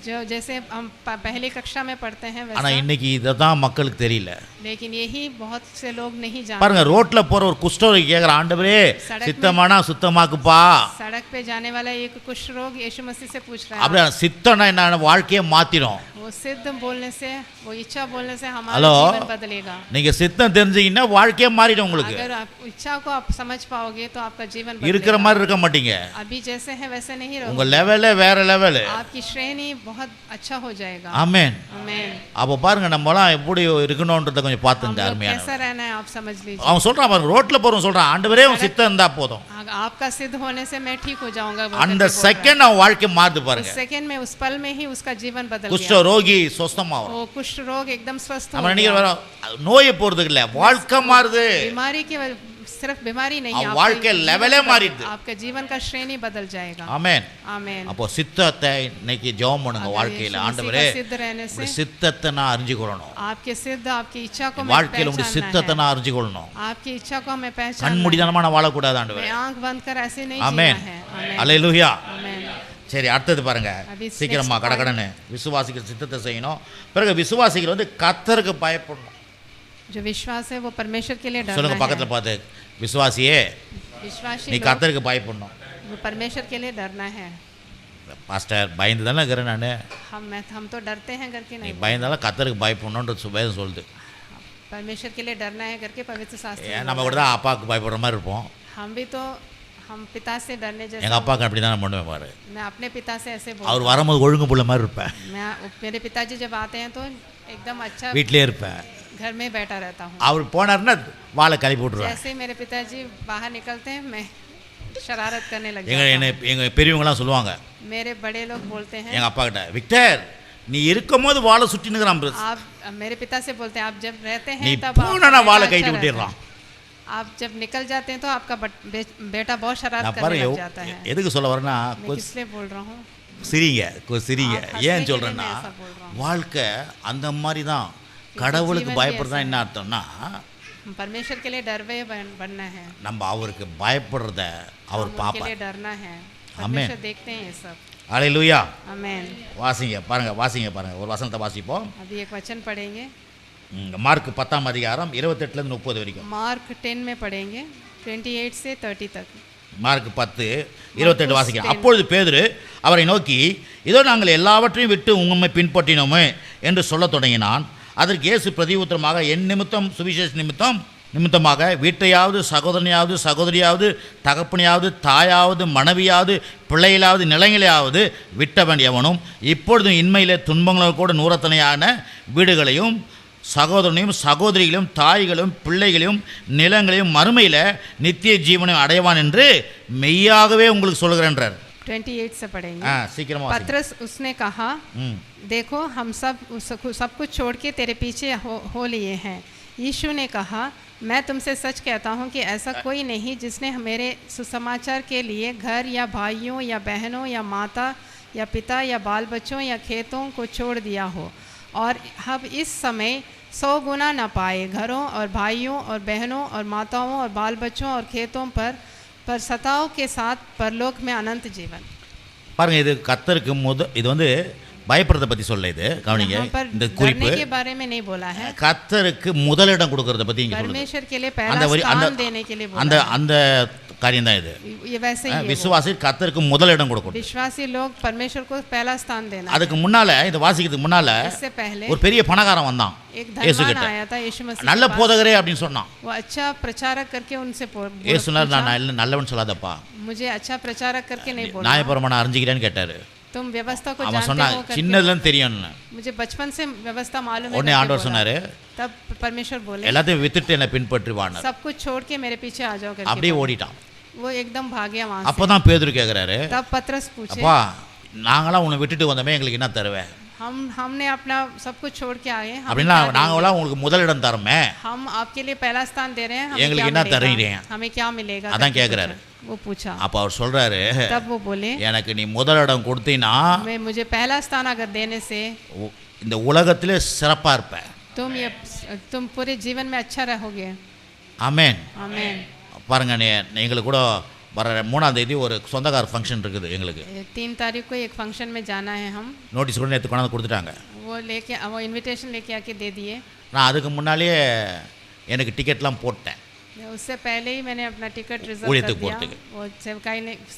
जो जैसे हम पहली कक्षा में पढ़ते हैं ஆனா वैसा. இன்னைக்கு இததான் மக்களுக்கு தெரியல. लेकिन यही बहुत से लोग नहीं பாருங்க, जानते. ரோட்ல போற ஒரு குஷ்டரோகி கேக்குற, ஆண்டவரே சித்தமானா சுத்தமாக்குப்பா. सड़क पे जाने वाला एक कुष्ठ रोग यीशु मसीह से पूछ रहा அப்படியே है. சித்தம்னா என்ன? வாழ்க்கையை மாத்திரும். वो सिद्ध बोलने से, वो इच्छा बोलने से हमारा हेलो? जीवन बदलेगा. நீங்க சித்தம் தெரிஞ்சீங்கன்னா வாழ்க்கையே மாறிடும் உங்களுக்கு. अगर आप इच्छा को आप समझ पाओगे तो आपका जीवन இருக்கிற बदलेगा. மாதிரி இருக்க மாட்டீங்க. अभी जैसे हैं वैसे नहीं உங்க रहोगे. லெவலே வேற லெவல். आपकी श्रेणी बहुत अच्छा हो जाएगा. ஆமென். आमीन. அப்போ பாருங்க, நம்மலாம் எப்படி இருக்கணும்ன்றத கொஞ்சம் हम பார்த்துங்க. लोग அருமையான कैसा रहना है आप समझ लीजिए. அவன் சொல்றான் பாருங்க, ரோட்ல போறவன் சொல்றான், ஆண்டவரே உன் சித்தம் இருந்தா போதும். आपका सिद्ध होने से मैं ठीक हो जाऊंगा. वो அந்த करके बोल रहा है. செகண்ட் அவன் வாழ்க்கை மாறுது பாருங்க. उस सेकंड में, उस पल में ही उसका जीवन बदल குஷ்ட गया. ரோகி சொஸ்தமாகும். वो कुष्ठ रोग एकदम स्वस्थ हो நம்ம गया. நினைக்கிற நோயை போறதுக்கு இல்ல, வாழ்க்கை மாறுது. बीमारी के सिर्फ बीमारी नहीं, அவன் आपका வாழ்க்கை जीवन லெவலே மாறிடுது. आपका जीवन का श्रेणी बदल जाएगा. ஆமென். आमीन. அப்போ சித்தத்தை இன்னைக்கு ஜெபம் பண்ணுங்க. अगर வாழ்க்கையில यीशु मसीह ஆண்டவரே का सिद्ध रहने से உங்களுடைய சித்தத்தை நான் அறிஞ்சுக்கொள்ளணும். आपके सिद्ध, आपकी इच्छा को मैं வாழ்க்கையில உங்களுடைய சித்தத்தை पहचानना நான் அறிஞ்சுக்கொள்ளணும். है. आपकी इच्छा को हमें पहचानना है. கண்மூடித்தனமா நான் வாழக்கூடாது ஆண்டவரே. मैं आंख बंद कर ऐसे नहीं ஆமென். जीना है. आमीन. அல்லேலூயா. आमीन. சரி, அடுத்தது பாருங்க. அபி சீக்கிரமா next கடகடன்னு விசுவாசிகள் சித்தத்தை செய்யணும். பிறகு விசுவாசிகள் கர்த்தருக்கு பயப்படணும். जो विश्वास है वो परमेश्वर के लिए சொல்லுங்க डरना பக்கத்துல है. பார்த்து, விசுவாசியே विश्वासी நீ लोग, கர்த்தருக்கு பயப்படணும். वो परमेश्वर के लिए डरना है. பாஸ்டர் பயந்து தானே இருக்கிறேன் நான். हम तो डरते हैं करके நீ नहीं, பயந்தாலும் கத்தருக்கு பயப்படணுன்ற வேதம் சொல்லுது. परमेश्वर के लिए डरना है करके पवित्र शास्त्र में ஏன் நம்ம கூட தான் அப்பாவுக்கு பயப்படுற மாதிரி இருப்போம். हम भी तो हम पिता से डरने எங்கள் जैसे, அப்பாவுக்கு அப்படி தான் பண்ணுவேன் பாரு. मैं अपने पिता से ऐसे அவர் बोल, வரும்போது ஒழுங்கு புள்ள மாதிரி இருப்பேன், मेरे पिताजी जब आते हैं तो एकदम अच्छा வீட்டிலே இருப்பேன். घर में बैठा रहता हूँ। அவர் போனார்னா வாழை கழிப்பு விட்ருவேன். जैसे मेरे पिताजी बाहर निकलते हैं मैं शरारत करने लग எங்கள் जाता हूँ। எங்கள் பெரியவங்களாம் சொல்லுவாங்க मेरे बड़े लोग बोलते हैं, எங்கள் அப்பா கிட்ட, விக்டர் நீ இருக்கும் போது வாழை சுட்டினுக்கிறான், आप मेरे पिता से बोलते हैं आप जब रहते நீ हैं तब போனா आपका வாழை बेटा கைட்டு अच्छा रहता விட்டுடுறான். है। आप जब निकल जाते हैं तो आपका बेटा बहुत शरारत நான் करने பாருங்க लग जाता है। எதுக்கு சொல்ல வரேன்னா, मैं किस लिए बोल रहा हूँ? சிரிங்க சிரிங்க. आप हंसने ஏன் के लिए சொல்கிறேன்னா, मैं ऐसा बोल रहा हूँ। வாழ்க்கை அந்த மாதிரி தான். கடவுளுக்கு जीवन भी பயப்படுறதா ऐसा என்ன அர்த்தம்னா, परमेश्वर के लिए डरवे बनना है, நம்ம அவருக்கு பயப்படுறத அவர் हम उनके பார்ப்பார். लिए डरना है। आमेन। परमेश्वर देखते हैं ये सब। அல்லேலூயா. आमेन। வாசிங்க பாருங்க, வாசிங்க பாருங்க, ஒரு வசனத்தை வாசிப்போம். अभी एक वचन पढ़ेंगे, மார்க் 10ஆம் அதிகாரம் 28 30 வரைக்கும். मार्क 10 में पढ़ेंगे 28 से 30 तक। மார்க் 10:28 வாசிக்கிறேன். அப்பொழுது பேதுரு அவரை நோக்கி, இதோ நாங்கள் எல்லாவற்றையும் விட்டு உம்மை பின்பற்றினோமே என்று சொல்லத் தொடங்கினான். அதற்கு இயேசு பிரதியுத்தரமாக, என் நிமித்தம் சுவிசேஷ நிமித்தமாக வீட்டையாவது சகோதரனையாவது சகோதரியாவது தகப்பனையாவது தாயாவது மனைவியாவது பிள்ளைகளாவது நிலங்களையாவது விட்டவன் எவனும் இப்பொழுதும் இன்மையிலே துன்பங்களோடு கூட நூறத்தனையான வீடுகளையும் சகோதரனையும் சகோதரிகளையும் தாய்களையும் பிள்ளைகளையும் நிலங்களையும் மறுமையில் நித்திய ஜீவனையும் அடைவான் என்று மெய்யாகவே உங்களுக்கு சொல்கிறேன்றார். 28 से पढ़ेंगे। சீக்கிரமா पत्रस उसने कहा, देखो हम सब कुछ छोड़ के तेरे पीछे हो लिए हैं। यीशु ने कहा, मैं तुमसे सच कहता हूँ कि ऐसा कोई नहीं जिसने मेरे सुसमाचार के लिए घर या भाइयों या बहनों या माता या पिता या बाल बच्चों या खेतों को छोड़ दिया हो और अब इस समय 100 गुना न पाए, घरों और भाइयों और बहनों और माताओं और बाल बच्चों और खेतों पर सताओं के साथ परलोक में अनंत जीवन। பாருங்க, இது கர்த்தருக்கு இது வந்து பயப்படுறத பற்றி சொல்ல. இது கவனிங்க, यहाँ पर இந்த குறிப்பு डरने के बारे में नहीं बोला है, கர்த்தருக்கு முதலிடம் கொடுக்கறத பற்றி இங்க சொல்லுது. परमेश्वर के लिए அந்த पहला வரி स्थान देने के लिए அந்த बोला है। அந்த காரியம் தான் இது. ये वैसे ही है वो। விசுவாசி கர்த்தருக்கு முதலிடம் கொடுக்கணும். विश्वासी लोग परमेश्वर को पहला स्थान देना। அதுக்கு முன்னால, இந்த வாசிக்கிறதுக்கு முன்னால इससे पहले ஒரு பெரிய பணக்காரன் வந்தான் एक இயேசு धनवान கிட்ட. आया था यीशु मसीह நல்ல के पास। போதகரே அப்படின்னு சொன்னான். वो अच्छा प्रचारक करके उनसे இயேசு சொன்னார், पूछा, நான் நல்லவன் சொல்லாதப்பா, मुझे अच्छा प्रचारक करके नहीं बोला, நியாயப்பிரமாணம் அறிஞ்சிக்கிறேன்னு கேட்டாரு. तुम व्यवस्था को அவன் जानते சொன்னான், हो करके சின்னதுலன்னு தெரியும்னு. मुझे बचपन से व्यवस्था मालूम है உடனே करके ஆண்டவர் बोला। சொன்னாரு, तब परमेश्वर बोले, எல்லாத்தையும் வித்துட்டு என்னை பின்பற்றி வானார். सब कुछ छोड़ के मेरे पीछे आ जाओ करके அப்படியே बोला। ஓடிட்டான். वो एकदम भाग गया वहां से। அப்பதான் பேதுரு கேக்குறாரு, तब पत्रस पूछे, அப்பா நாங்களாம் உன்னை விட்டுட்டு வந்தோமே, எங்களுக்கு என்ன தருவேன் हमने अपना सब कुछ छोड़ के आए, हमें அப்படின்னா क्या देंगे? நாங்களாம் உங்களுக்கு முதலிடம் தரமே, हम आपके लिए पहला स्थान दे रहे हैं, हमें எங்களுக்கு क्या என்ன मिलेगा? தரீங்க? हमें क्या मिलेगा அதான் करके கேக்குறாரு. पूछा। वो पूछा, அப்ப அவர் சொல்றாரு, तब वो बोले, எனக்கு நீ முதலிடம் கொடுத்தீன்னா मैं मुझे पहला स्थान अगर देने से இந்த உலகத்திலே சிறப்பா இருப்ப. तुम पूरे जीवन में अच्छा रहोगे। ஆமென். आमीन। பாருங்க, எங்களுக்கு கூட வர 3ஆம் தேதி ஒரு சொந்தக்கார ஃபங்க்ஷன் இருக்குது. எங்களுக்கு 3 तारीख को एक फंक्शन में जाना है हम। நோட்டீஸ் கூட நேற்று கொண்டாந்து கொடுத்துட்டாங்க. वो इनविटेशन लेके आके दे दिए। நான் அதுக்கு முன்னாலேயே எனக்கு டிக்கெட்லாம் போட்டேன், उससे पहले ही मैंने अपना टिकट रिजर्व ஊழியத்துக்கு कर दिया, போறதுக்கு. वो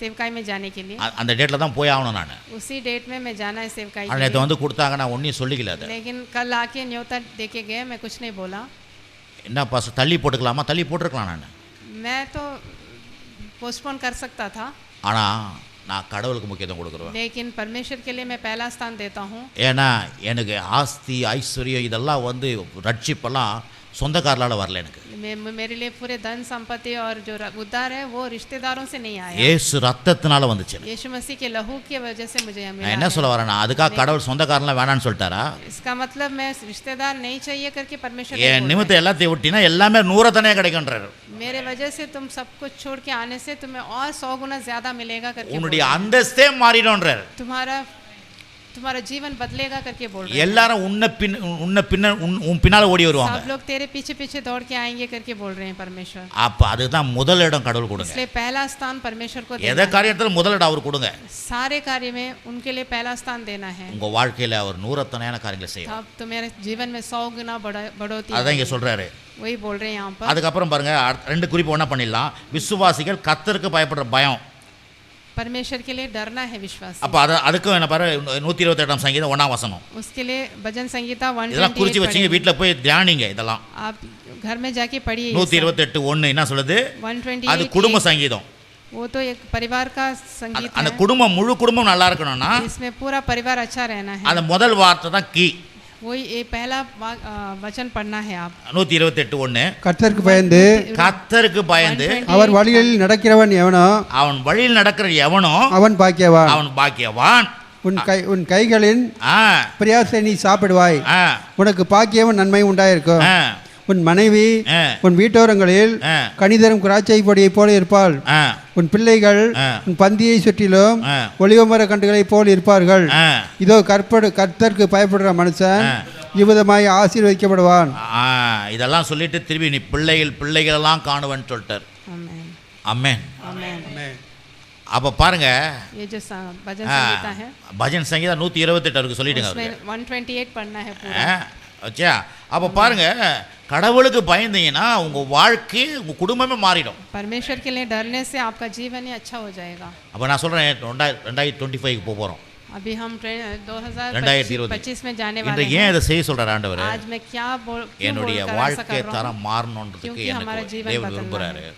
सेवकाई में जाने के लिए। அந்த டேட்டில் தான் போய் ஆகணும் நான். उसी डेट में मैं जाना है सेवकाई के ஆனால் நேற்று लिए। வந்து கொடுத்தாங்க, நான் ஒன்றையும் சொல்லிக்கல. அதை लेकिन कल आके न्योता देके गए, मैं कुछ नहीं बोला। என்ன பாஸ் தள்ளி போட்டுக்கலாமா, தள்ளி போட்டிருக்கலாம் நான். मैं तो पोस्टपोन कर सकता था, ஆனால் நான் கடவுளுக்கு முக்கியத்துவம் கொடுக்குறேன். लेकिन परमेश्वर के लिए मैं पहला स्थान देता हूँ। ஏன்னா எனக்கு ஆஸ்தி ஐஸ்வர்யம் இதெல்லாம் வந்து ரட்சிப்பெல்லாம் சொந்தக்காரலால் வரல. எனக்கு मेरे लिए पूरे धन संपत्ति और जो उद्धार है वो रिश्तेदारों से नहीं आया, ஏசு ரத்தத்தினால வந்துச்சு. यीशु मसीह के लहू की वजह से मुझे நான் मिला என்ன है। சொல்ல வரேன்னா, அதுக்காக கடவுள் சொந்தக்காரலாம் வேணான்னு சொல்லிட்டாரா? इसका मतलब मैं रिश्तेदार नहीं चाहिए करके परमेश्वर என் नहीं बोल நிமித்தம் எல்லாத்தையும் விட்டினா எல்லாமே 100 தனியாக கிடைக்கின்றார். रहा। मेरे वजह से तुम सब कुछ छोड़ के आने से तुम्हें और 100 गुना ज्यादा मिलेगा करके बोल உன்னுடைய रहा है। அந்தஸ்தே மாறிடும்ன்றார். तुम्हारा जीवन बदलेगा करके बोल रहे हैं। எல்லாரும் உன் பின்னால ஓடி வருவாங்க. सब लोग तेरे पीछे पीछे दौड़ के आएंगे करके बोल रहे हैं परमेश्वर। அப்ப அதுதான் முதலிடம் கடவுள் கொடுங்க. इसलिए पहला स्थान परमेश्वर को எதை देना है। காரியத்துல முதலிடம் அவர் கொடுங்க. सारे कार्य में उनके लिए पहला स्थान देना है। உங்க வாழ்க்கையில அவர் 100 தனியான காரியங்களை செய்வார். तब तुम्हारे जीवन में 100 गुना बढ़ोतरी அதான் இங்க होगी। சொல்றாரு. वही बोल रहे हैं यहाँ पर। அதுக்கப்புறம் பாருங்க, 2 குறிப்பு ஒன்றா பண்ணிடலாம். விசுவாசிகள் கர்த்தருக்கு பயப்படுற பயம். परमेश्वर के लिए डरना है विश्वास அப்போ அதுக்கும் என்ன பாரு 128ஆம் சங்கீதம் 1ஆம் வசனம் उसके लिए भजन संगीता இதெல்லாம் குறித்து 128 வச்சிங்க வீட்டில் போய் தியானிங்க இதெல்லாம் आप घर में जाके पढ़िए ये सब। 128:1 என்ன சொல்லுது 128 அது குடும்ப சங்கீதம் वो तो एक परिवार का संगीत அந்த है குடும்பம் முழு குடும்பம் நல்லா இருக்கணும்னா इसमें पूरा परिवार अच्छा रहना है அந்த முதல் வார்த்தை தான் கீ वही ये पहला वचन पढ़ना है आप 128:1 கர்த்தருக்கு பயந்து கர்த்தருக்கு பயந்து 128 அவர் வழிகளில் நடக்கிறவன் எவனோ அவன் வழியில் நடக்கிற எவனோ அவன் பாக்கியவான். அவன் பாக்கியவான். உன் கைகளின் ஆ பிரயாசை நீ சாப்பிடுவாய். ஆ உனக்கு பாக்கியமும் நன்மை உண்டாயிருக்கும். ஆ உன் மனைவி ஆ. உன் வீட்டோரங்களில் ஆ. கனிதரும் திராட்சை பொடியைப் போல இருப்பாள். ஆ உன் பிள்ளைகள் ஆ. உன் பந்தியை சுற்றிலும் ஆ. ஒலிவமர கன்றுகளைப் போல் இருப்பார்கள். ஆ இதோ கர்த்தருக்கு பயப்படுற மனுஷன் ஆ. இவ்விதமாய் ஆசீர்வதிக்கப்படுவான். இதெல்லாம் சொல்லிட்டு திரும்பி நீ பிள்ளைகளெல்லாம் காணுவேன்னு சொல்லிட்டார். आमेन அம்மேன். आमेन அப்போ பாருங்க ये जो भजन संगीता है பஜன் சங்கீதம் 128 இருக்கு சொல்லிட்டுங்க அவருக்கு. उसमें 128 पढ़ना है पूरा வச்சா அப்போ பாருங்க கடவுளுக்கு பயந்தீங்கன்னா உங்கள் வாழ்க்கை உங்கள் குடும்பமே மாறிடும். परमेश्वर के लिए डरने से आपका जीवन ही अच्छा हो जाएगा. அப்போ நான் சொல்கிறேன் 2025 போகிறோம். अभी हम 2020 2025 में जाने वाले இன்றைக்கு ஏன் हैं. இதை செய்ய சொல்கிறார் ஆண்டவர்? आज मैं क्या என்னுடைய बोल வாழ்க்கை कर रहा தரம் हूँ மாறணுன்றதுக்கு क्योंकि हमारा எனக்கு जीवन தேவன் बदलना விரும்புகிறாரு. है.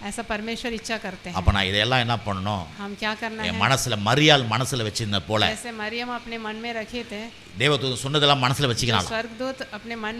ऐसा परमेश्वर इच्छा करते हैं. அப்போ நான் இதெல்லாம் என்ன பண்ணணும்? हम क्या करना என் है மனசில் மரியாள் மனசில் வச்சிருந்த போல जैसे मरियम अपने मन में रखे थे தேவதூதன் சொன்னதெல்லாம் மனசில் जो வச்சுக்கலாம். स्वर्गदूत अपने मन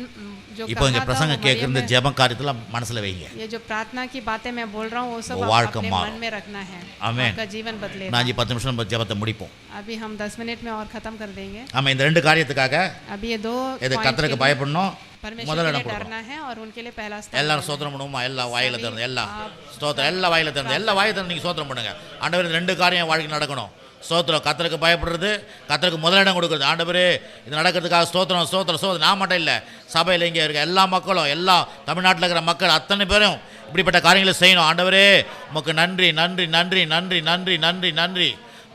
जो இப்போ இங்கே कहा था பிரசங்க वो கேட்குற मरियम இந்த ने- ஜெப காரியத்தெல்லாம் மனசில் வைங்க. ये जो प्रार्थना की बातें मैं बोल रहा हूँ वो सब वो आप வாழ்க்கை अपने மாறும். मन में रखना है. आमेन. आपका जीवन बदलेगा. நான் 10 நிமிஷம் நம்ம ஜெபத்தை முடிப்போம். अभी हम 10 मिनट में और खत्म कर देंगे. ஆமாம் இந்த ரெண்டு காரியத்துக்காக अभी ये दो இது point கர்த்தருக்கு के लिए பயப்படணும், परमेश्वर முதல்ல के இடம் लिए கொடுக்கணும். डरना है और उनके लिए पहला स्थान எல்லாரும் देना சோத்திரம் பண்ணுவோமா? எல்லா வாயில திறந்து எல்லா आप- ஸ்தோத்திரம் எல்லா வாயில திறந்து எல்லா வாயில திறந்து நீங்கள் சோத்திரம் பண்ணுங்க. ஆண்டவர் இந்த ரெண்டு காரியம் என் வாழ்க்கையில் நடக்கணும். ஸ்தோத்திரம் கர்த்தருக்கு பயப்படுறது, கர்த்தருக்கு முதலிடம் கொடுக்குறது. ஆண்டவரே இது நடக்கிறதுக்காக ஸ்தோத்திரம் ஸ்தோத்திரம் ஸ்தோத்திரம். நான் மட்டும் இல்லை, சபையில் இங்கே இருக்க எல்லா மக்களும் எல்லா தமிழ்நாட்டில் இருக்கிற மக்கள் அத்தனை பேரும் இப்படிப்பட்ட காரியங்களை செய்யணும். ஆண்டவரே உமக்கு நன்றி நன்றி நன்றி நன்றி நன்றி நன்றி நன்றி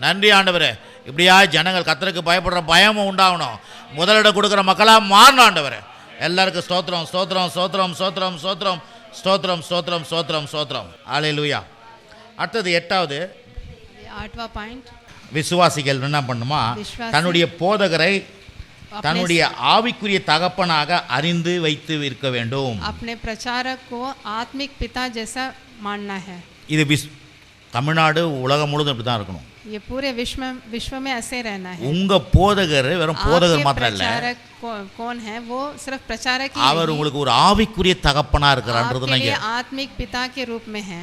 நன்றி ஆண்டவரே. இப்படியா ஜனங்கள் கர்த்தருக்கு பயப்படுற பயமும் உண்டாகணும், முதலிடம் கொடுக்குற மக்களாக மாறணும். ஆண்டவரே எல்லாருக்கும் ஸ்தோத்திரம் ஸ்தோத்திரம் ஸ்தோத்திரம் ஸ்தோத்திரம் ஸ்தோத்திரம் ஸ்தோத்திரம் ஸ்தோத்திரம் ஸ்தோத்திரம் ஸ்தோத்திரம். அல்லேலூயா. அடுத்தது 8வது ये 8वां पॉइंट விசுவாசிகள் என்ன பண்ணுமா? விசுவாசி தன்னுடைய போதகரை अपने தன்னுடைய ஆவிக்குரிய தகப்பனாக அறிந்து வைத்து இருக்க வேண்டும். अपने प्रचारक को आत्मिक पिता जैसा मानना है. இது தமிழ்நாடு உலகம் முழுதும் இப்படி தான் இருக்கணும். ये पूरे विश्व में ऐसे रहना है. உங்க போதகர் வெறும் போதகர் आपके மாத்திரம் இல்ல, प्रचारक कौन है? वो सिर्फ प्रचारक ही அவர் नहीं, உங்களுக்கு ஒரு ஆவிக்குரிய தகப்பனா இருக்கிறான்றது आपके लिए நான் आत्मिक पिता के रूप में है.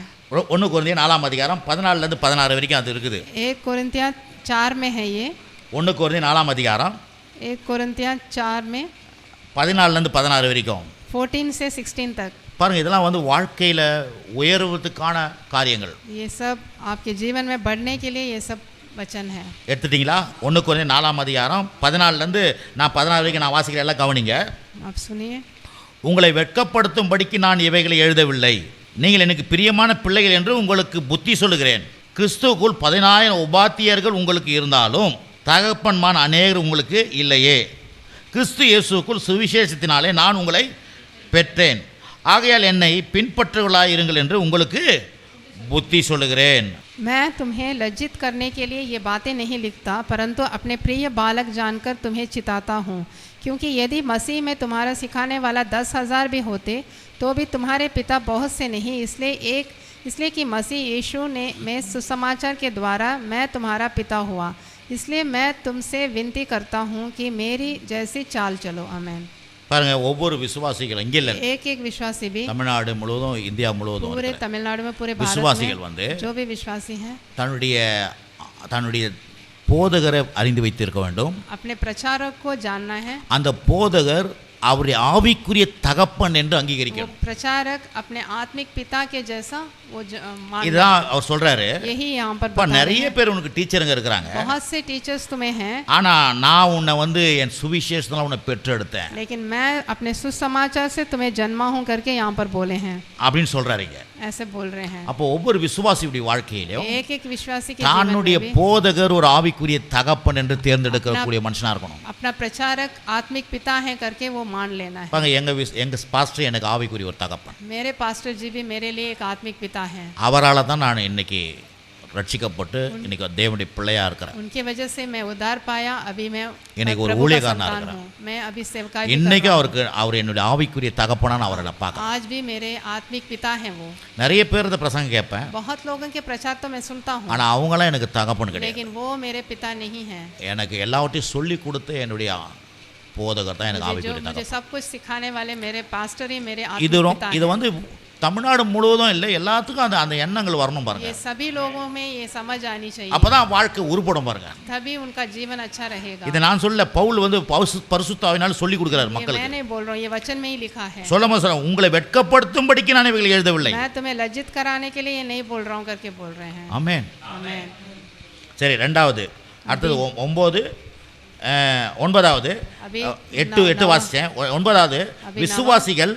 1 கொரிந்தியர் 4ஆம் அதிகாரம் 14 16 வரைக்கும் அது இருக்குது. 1 कोरिन्थिया 4 में है ये. 1 கொரிந்தியர் 4ஆம் அதிகாரம் 1 कोरिन्थिया 4 में 14 16 வரைக்கும் 14 से 16 तक. பாருங்க, இதெல்லாம் வந்து வாழ்க்கையில உயர்வதற்கான காரியங்கள். ये सब आपके जीवन में बढ़ने के लिए ये सब वचन है. எடுத்துட்டீங்களா? 1 கொரிந்தியர் 4ஆம் அதிகாரம் 14 நான் 16 வரைக்கும் நான் வாசிக்கிறேன், எல்லாம் கவனிங்க. आप सुनिए. உங்களை வெட்கப்படுத்தும்படிக்கு நான் இவைகளை எழுதவில்லை, நீங்கள் எனக்கு பிரியமான பிள்ளைகள் என்று உங்களுக்கு புத்தி சொல்லுகிறேன். கிறிஸ்துவுக்குள் 10000 உபாத்தியர்கள் உங்களுக்கு இருந்தாலும் தகப்பன்மான் அநேகர் உங்களுக்கு இல்லையே. கிறிஸ்து இயேசுக்குள் சுவிசேஷத்தினாலே நான் உங்களை பெற்றேன், ஆகையால் என்னை பின்பற்றுவர்களாய் இருங்கள் என்று உங்களுக்கு புத்தி சொல்லுகிறேன். मैं तुम्हें लज्जित करने के लिए ये बातें नहीं लिखता, परंतु अपने प्रिय बालक जानकर तुम्हें चिताता हूँ, क्योंकि यदि मसीह में तुम्हारा सिखाने वाला 10,000 भी होते तो भी तुम्हारे पिता बहुत से नहीं, इसलिए कि मसीह यीशु ने में सुसमाचार के द्वारा मैं तुम्हारा पिता हुआ. इसलिए मैं तुमसे विनती करता हूँ कि मेरी जैसी चाल चलो. आमेन. பாருங்க, ஒவ்வொரு விசுவாசிகள் இங்கே இல்லை, एक एक विश्वासी भी தமிழ்நாடு முழுவதும் இந்தியா முழுவதும் पूरे இருக்கிற तमिलनाडु में पूरे भारत விசுவாசிகள் வந்து में जो भी विश्वासी हैं தன்னுடைய போதகரை அறிந்து வைத்திருக்க வேண்டும். अपने प्रचारक को जानना है. அந்த போதகர் அவருடைய ஆவிக்குரிய தகப்பன் என்று वो அங்கீகரிக்கணும். प्रचारक अपने आत्मिक पिता के जैसा वो मानना. இதுதான் அவர் சொல்றாரு. यही यहाँ पर இப்ப बता रहे நிறைய हैं. பேர் உனக்கு டீச்சருங்க இருக்கிறாங்க, बहुत से टीचर्स तुम्हें हैं, ஆனா நான் உன்னை வந்து என் சுவிசேஷத்துல உன்னை பெற்றெடுத்தேன் लेकिन मैं अपने सुसमाचार से तुम्हें जन्मा हूँ करके यहाँ पर बोले हैं. அப்படின்னு சொல்றாருங்க. ऐसे बोल रहे हैं. அப்போ ஒவ்வொரு விசுவாசியுடைய வாழ்க்கையிலும் एक एक विश्वासी के जीवन தன்னுடைய में भी போதகர் ஒரு ஆவிக்குரிய தகப்பன் என்று தேர்ந்தெடுக்கக்கூடிய மனுஷனா இருக்கணும். अपना प्रचारक आत्मिक पिता है करके वो मान लेना है. பாருங்க, எங்க பாஸ்டர் எனக்கு ஆவிக்குரிய ஒரு தகப்பன், मेरे पास्टर जी भी मेरे लिए एक आत्मिक पिता हैं. அவரால் தான் நான் இன்னைக்கு ரட்சிக்கப்பட்டு இன்னைக்கு தேவனுடைய பிள்ளையா இருக்கிறேன். उनकी वजह से मैं उद्धार पाया, अभी मैं இன்னைக்கு ஒரு प्रभु का ஊழியக்காரனா संतान இருக்கிறேன். हूँ, मैं अभी सेवकाई भी कर இன்னைக்கு रहा हूँ। அவருக்கு அவர் என்னுடைய ஆவிக்குரிய தகப்பனா நான் அவரை நான் பார்க்கிறேன். आज भी मेरे आत्मिक पिता हैं वो। நிறைய பேர் இந்த பிரசங்கம் கேட்பேன், बहुत लोगों के प्रचार तो मैं सुनता हूँ, ஆனா அவங்களாம் எனக்கு தகப்பன் கிடையாது. लेकिन वो मेरे पिता नहीं हैं। எனக்கு எல்லாவற்றையும் சொல்லி கொடுத்து என்னுடைய போதகர் தான் எனக்கு मुझे ஆவிக்குரிய मुझे தகப்பன். सब कुछ सिखाने वाले मेरे पास्टर ही मेरे இது आत्मिक पिता இது हैं। வந்து தமிழ்நாடு முழுவதும் இல்லை, எல்லாத்துக்கும் அந்த அந்த எண்ணங்கள் வரணும் பாருங்க. ये सभी लोगों में ये समझ आनी चाहिए, அப்பதான் வாழ்க்கை உருப்படும் பாருங்க. तभी उनका जीवन अच्छा रहेगा। இதை நான் சொல்ல, பவுல் வந்து பரிசுத்த ஆவியினால சொல்லி கொடுக்கிறார் ये मैं மக்களுக்கு. नहीं बोल रहा हूँ, ये वचन में ही लिखा है। சொல்லும்போது சொல்ல, உங்களை வெட்கப்படுத்தும்படிக்கு நான் இவைகளை எழுதவில்லை. मैं तुम्हें लज्जित कराने के लिए ये नहीं बोल रहा हूँ करके बोल रहे हैं। ஆமென். आमेन। சரி, ரெண்டாவது அடுத்தது 9வது அபி 8 வாசிச்சேன். 9வது அபி விசுவாசிகள்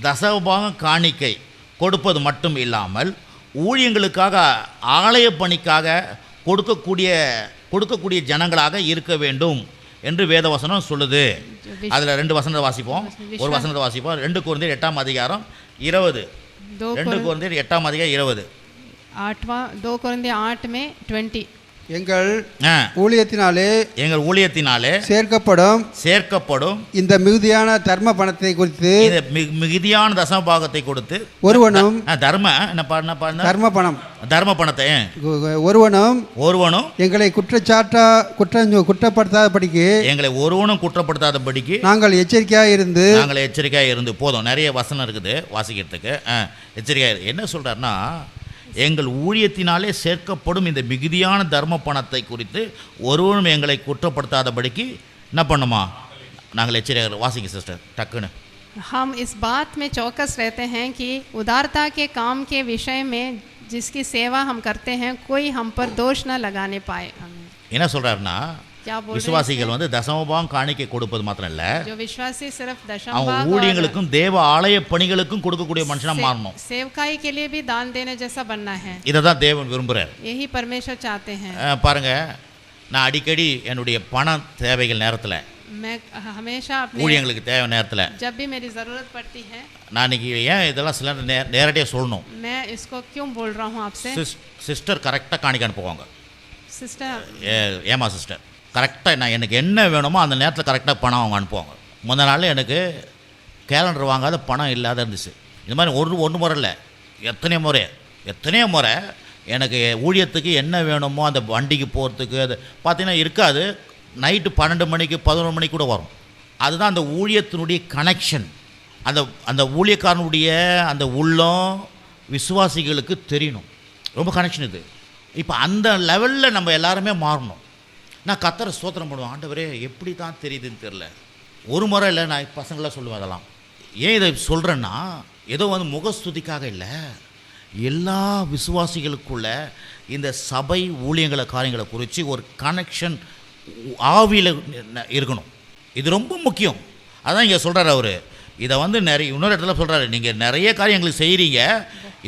தசமபாகம் காணிக்கை கொடுப்பது மட்டும் இல்லாமல் ஊழியங்களுக்காக ஆலய பணிக்காக கொடுக்கக்கூடிய ஜனங்களாக இருக்க வேண்டும் என்று வேதவசனம் சொல்லுது. அதில் 2 வசனத்தை வாசிப்போம், ஒரு வசனத்தை வாசிப்போம். 2 கொரிந்தியர் 8ஆம் அதிகாரம் 20. 2 கொரிந்தியர் 8ஆம் அதிகாரம் 20. 2 கொரிந்தியர் 8 में 20 எங்கள் ஊழியத்தினாலே சேர்க்கப்படும் இந்த மிகுதியான தர்ம பணத்தை குறித்து, இந்த மிகுதியான தசமபாகத்தை கொடுத்து ஒருவனும் தர்ம பணத்தை ஒருவனும் எங்களை குற்றப்படுத்தாதபடிக்கு நாங்கள் எச்சரிக்கையாக இருந்து போதும். நிறைய வசனம் இருக்குது வாசிக்கிறதுக்கு. எச்சரிக்கையாக என்ன சொல்றாருன்னா, எங்கள் ஊழியத்தினாலே சேர்க்கப்படும் இந்த மிகுதியான தர்ம பணத்தை குறித்து ஒருவரும் எங்களை குற்றப்படுத்தாதபடிக்கு என்ன பண்ணுமா, நாங்கள் எச்சரிக்கை. வாசிங்க சிஸ்டர் டக்குன்னு. हम इस बात में चौकस रहते हैं कि उदारता के काम के विषय में जिसकी सेवा हम करते हैं कोई हम पर दोष न लगाने पाए। என்ன சொல்றாருன்னா, விசுவாசிகள் வந்து தசமபாகம் காணிக்கை கொடுப்பது மாத்திரம் இல்ல, जो विश्वासी सिर्फ அவங்க दशमभाग ஊழியங்களுக்கும் தேவ ஆலய பணிகளுக்கும் கொடுக்கக்கூடிய மனுஷனா மாறணும். सेवकाई के लिए भी दान देने जैसा बनना है। இதை தான் தேவன் விரும்புறார். यही परमेश्वर चाहते हैं। பாருங்க, நான் அடிக்கடி என்னுடைய பண தேவைகள் நேரத்தில், मैं हमेशा अपने ஊழியங்களுக்கு தேவை நேரத்தில், जब भी मेरी ज़रूरत पड़ती है, நான் இன்னைக்கு ஏன் இதெல்லாம் சில நேரடியாக சொல்லணும், मैं इसको क्यों बोल रहा हूँ आपसे। சிஸ்டர் கரெக்டாக காணிக்க அனுப்புவாங்க. सिस्टर ஏமா சிஸ்டர் கரெக்டாக நான் எனக்கு என்ன வேணுமோ அந்த நேரத்தில் கரெக்டாக பணம் அவங்க அனுப்புவாங்க. முந்த நாள் எனக்கு கேலண்டர் வாங்காத பணம் இல்லாத இருந்துச்சு. இந்த மாதிரி ஒன்று முறை இல்லை, எத்தனையோ முறை எனக்கு ஊழியத்துக்கு என்ன வேணுமோ அந்த வண்டிக்கு போகிறதுக்கு அது பார்த்தீங்கன்னா இருக்காது. நைட்டு 12 மணிக்கு 11 மணிக்கு கூட வரும். அதுதான் அந்த ஊழியத்தினுடைய கனெக்ஷன். அந்த ஊழியக்காரனுடைய அந்த உள்ளம் விசுவாசிகளுக்கு தெரியணும். ரொம்ப கனெக்ஷன் இது. இப்போ அந்த லெவலில் நம்ம எல்லாருமே மாறணும். நான் கர்த்தரை ஸ்தோத்திரம் பண்ணுவேன், ஆண்டவரே எப்படி தான் தெரியுதுன்னு தெரில. ஒரு முறை இல்லை, நான் பசங்களாம் சொல்லுவேன். அதெல்லாம் ஏன் இதை சொல்கிறேன்னா, ஏதோ வந்து முகஸ்துதிக்காக இல்லை, எல்லா விசுவாசிகளுக்குள்ள இந்த சபை ஊழியங்களை காரியங்களை குறித்து ஒரு கனெக்ஷன் ஆவியில் இருக்கணும். இது ரொம்ப முக்கியம். அதான் இங்கே சொல்கிறார் அவர். இதை வந்து இன்னொரு இடத்துல சொல்கிறாரு, நீங்கள் நிறைய காரியங்களுக்கு செய்கிறீங்க,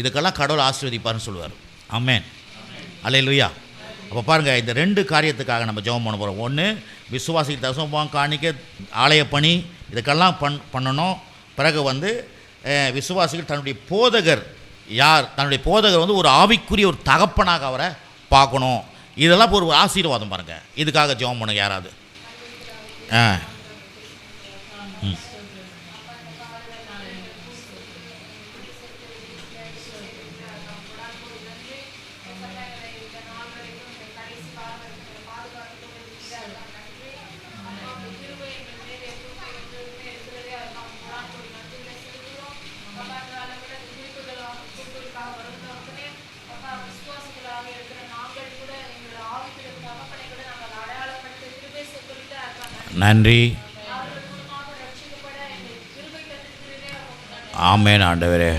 இதுக்கெல்லாம் கடவுள் ஆசீர்வதிப்பார்னு சொல்லுவார். ஆமென், அல்லேலூயா. அப்போ பாருங்கள், இந்த 2 காரியத்துக்காக நம்ம ஜெபம் பண்ண போகிறோம். ஒன்று, விசுவாசிக்கு தசமபாகம் காணிக்க ஆலய பணி இதுக்கெல்லாம் பண்ணணும். பிறகு வந்து விசுவாசிகள் தன்னுடைய போதகர் யார், தன்னுடைய போதகர் வந்து ஒரு ஆவிக்குரிய ஒரு தகப்பனாக அவரை பார்க்கணும். இதெல்லாம் ஒரு ஆசீர்வாதம் பாருங்கள். இதுக்காக ஜெபம் பண்ணுங்க யாராவது. நன்றி. ஆமென் ஆண்டவரே.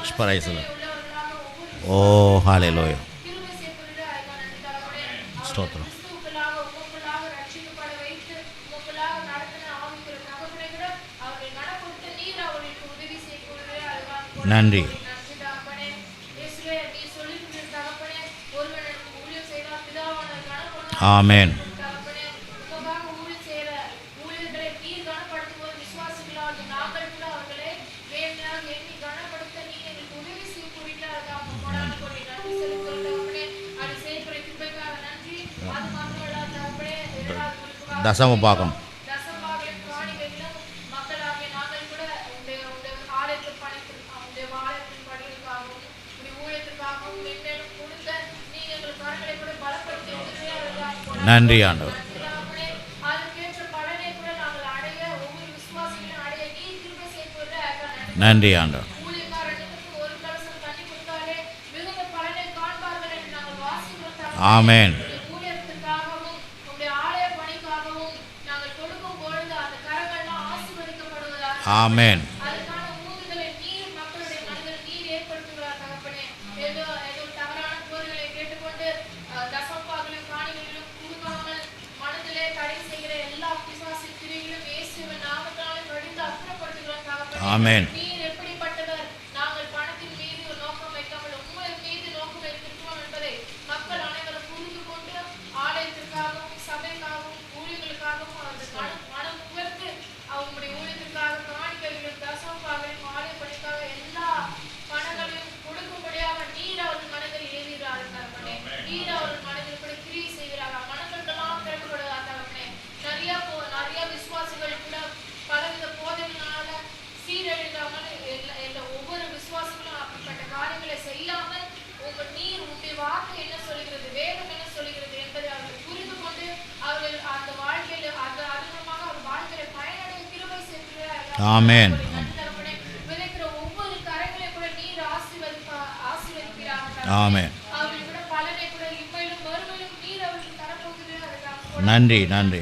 ஸ்பரைஸில் ஓ ஹalleluya ஸ்தோத்திரம் நன்றி ஆமென் தசம பாகம் நன்றி ஆண்டவர் நன்றி ஆண்டவர் ஆமென் ஆமென் ஆமென் ஆமென் ஆமென் நன்றி நன்றி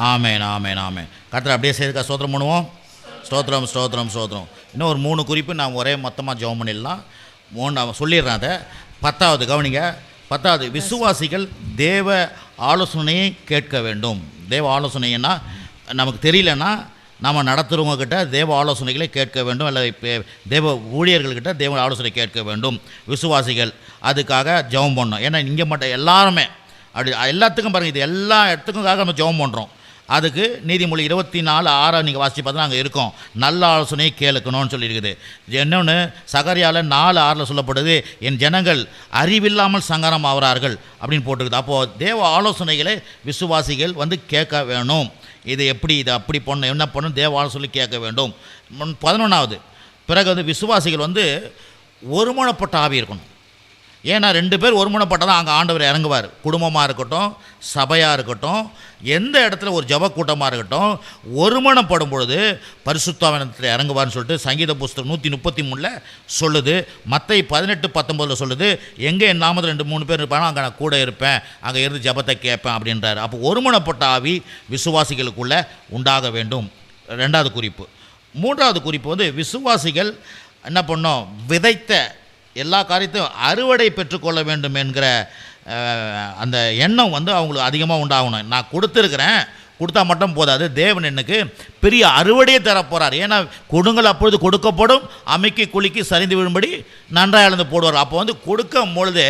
ஆமென் ஆமென் ஆமென் கர்த்தர் அப்படியே செய்துக்கா ஸ்தோத்திரம் பண்ணுவோம் ஸ்தோத்திரம் ஸ்தோத்திரம் ஸ்தோத்திரம் இன்னும் ஒரு 3 குறிப்பு நான் ஒரே மொத்தமாக ஜெபம் பண்ணிடலாம் 3 சொல்லிடுறேன் அதை 10வது கவனிங்க 10வது விசுவாசிகள் தேவ ஆலோசனையை கேட்க வேண்டும் தேவ ஆலோசனைன்னா நமக்கு தெரியலன்னா நம்ம நடத்துகிறவங்கக்கிட்ட தேவ ஆலோசனைகளை கேட்க வேண்டும் அல்லது தேவ ஊழியர்கள்கிட்ட தேவ ஆலோசனை கேட்க வேண்டும் விசுவாசிகள் அதுக்காக ஜெபம் பண்ணணும் ஏன்னா இங்கே மட்டும் எல்லாருமே அப்படி எல்லாத்துக்கும் பாருங்கள் இது எல்லா இடத்துக்கும்காக நம்ம ஜெபம் பண்ணுறோம் அதுக்கு நீதிமொழி 24:6 நீங்கள் வாசித்து பார்த்தா அங்கே இருக்கோம் நல்ல ஆலோசனையை கேட்கணும்னு சொல்லியிருக்குது இன்னொன்று சகரியாவில் 4:6 சொல்லப்படுது என் ஜனங்கள் அறிவில்லாமல் சங்கரம் ஆகிறார்கள் அப்படின்னு போட்டிருக்குது அப்போது தேவ ஆலோசனைகளை விசுவாசிகள் வந்து கேட்க வேணும் இது எப்படி இது அப்படி பண்ணணும் என்ன பண்ணணும் தேவ ஆலோசனை கேட்க வேண்டும் 11வது பிறகு வந்து விசுவாசிகள் வந்து ஒருமனப்பட்ட ஆவி இருக்கணும் ஏன்னா 2 பேர் ஒருமனப்பட்டால் தான் அங்கே ஆண்டவர் இறங்குவார் குடும்பமாக இருக்கட்டும் சபையாக இருக்கட்டும் எந்த இடத்துல ஒரு ஜப கூட்டமாக இருக்கட்டும் ஒருமனப்படும் பொழுது பரிசுத்தாவினத்தில் இறங்குவார்னு சொல்லிட்டு சங்கீத புஸ்தகம் 133 சொல்லுது மத்தேயு 18:19 சொல்லுது எங்கே என் நாமத்தில் 2-3 பேர் இருப்பாங்க அங்கே நான் கூட இருப்பேன் அங்கே இருந்து ஜபத்தை கேட்பேன் அப்படின்றார் அப்போ ஒருமனப்பட்ட ஆவி விசுவாசிகளுக்குள்ளே உண்டாக வேண்டும் 2வது குறிப்பு 3வது குறிப்பு வந்து விசுவாசிகள் என்ன பண்ணோம் விதைத்த எல்லா காரியத்தையும் அறுவடை பெற்றுக்கொள்ள வேண்டும் என்கிற அந்த எண்ணம் வந்து அவங்களுக்கு அதிகமாக உண்டாகணும் நான் கொடுத்துருக்கிறேன் கொடுத்தா மட்டும் போதாது தேவன் எனக்கு பெரிய அறுவடையை தரப்போகிறார் ஏன்னா கொடுங்கள் அப்பொழுது கொடுக்கப்படும் அமைக்கி குலுக்கி சரிந்து விழும்படி நன்றாக இழந்து போடுவார் அப்போ வந்து கொடுக்கும் பொழுது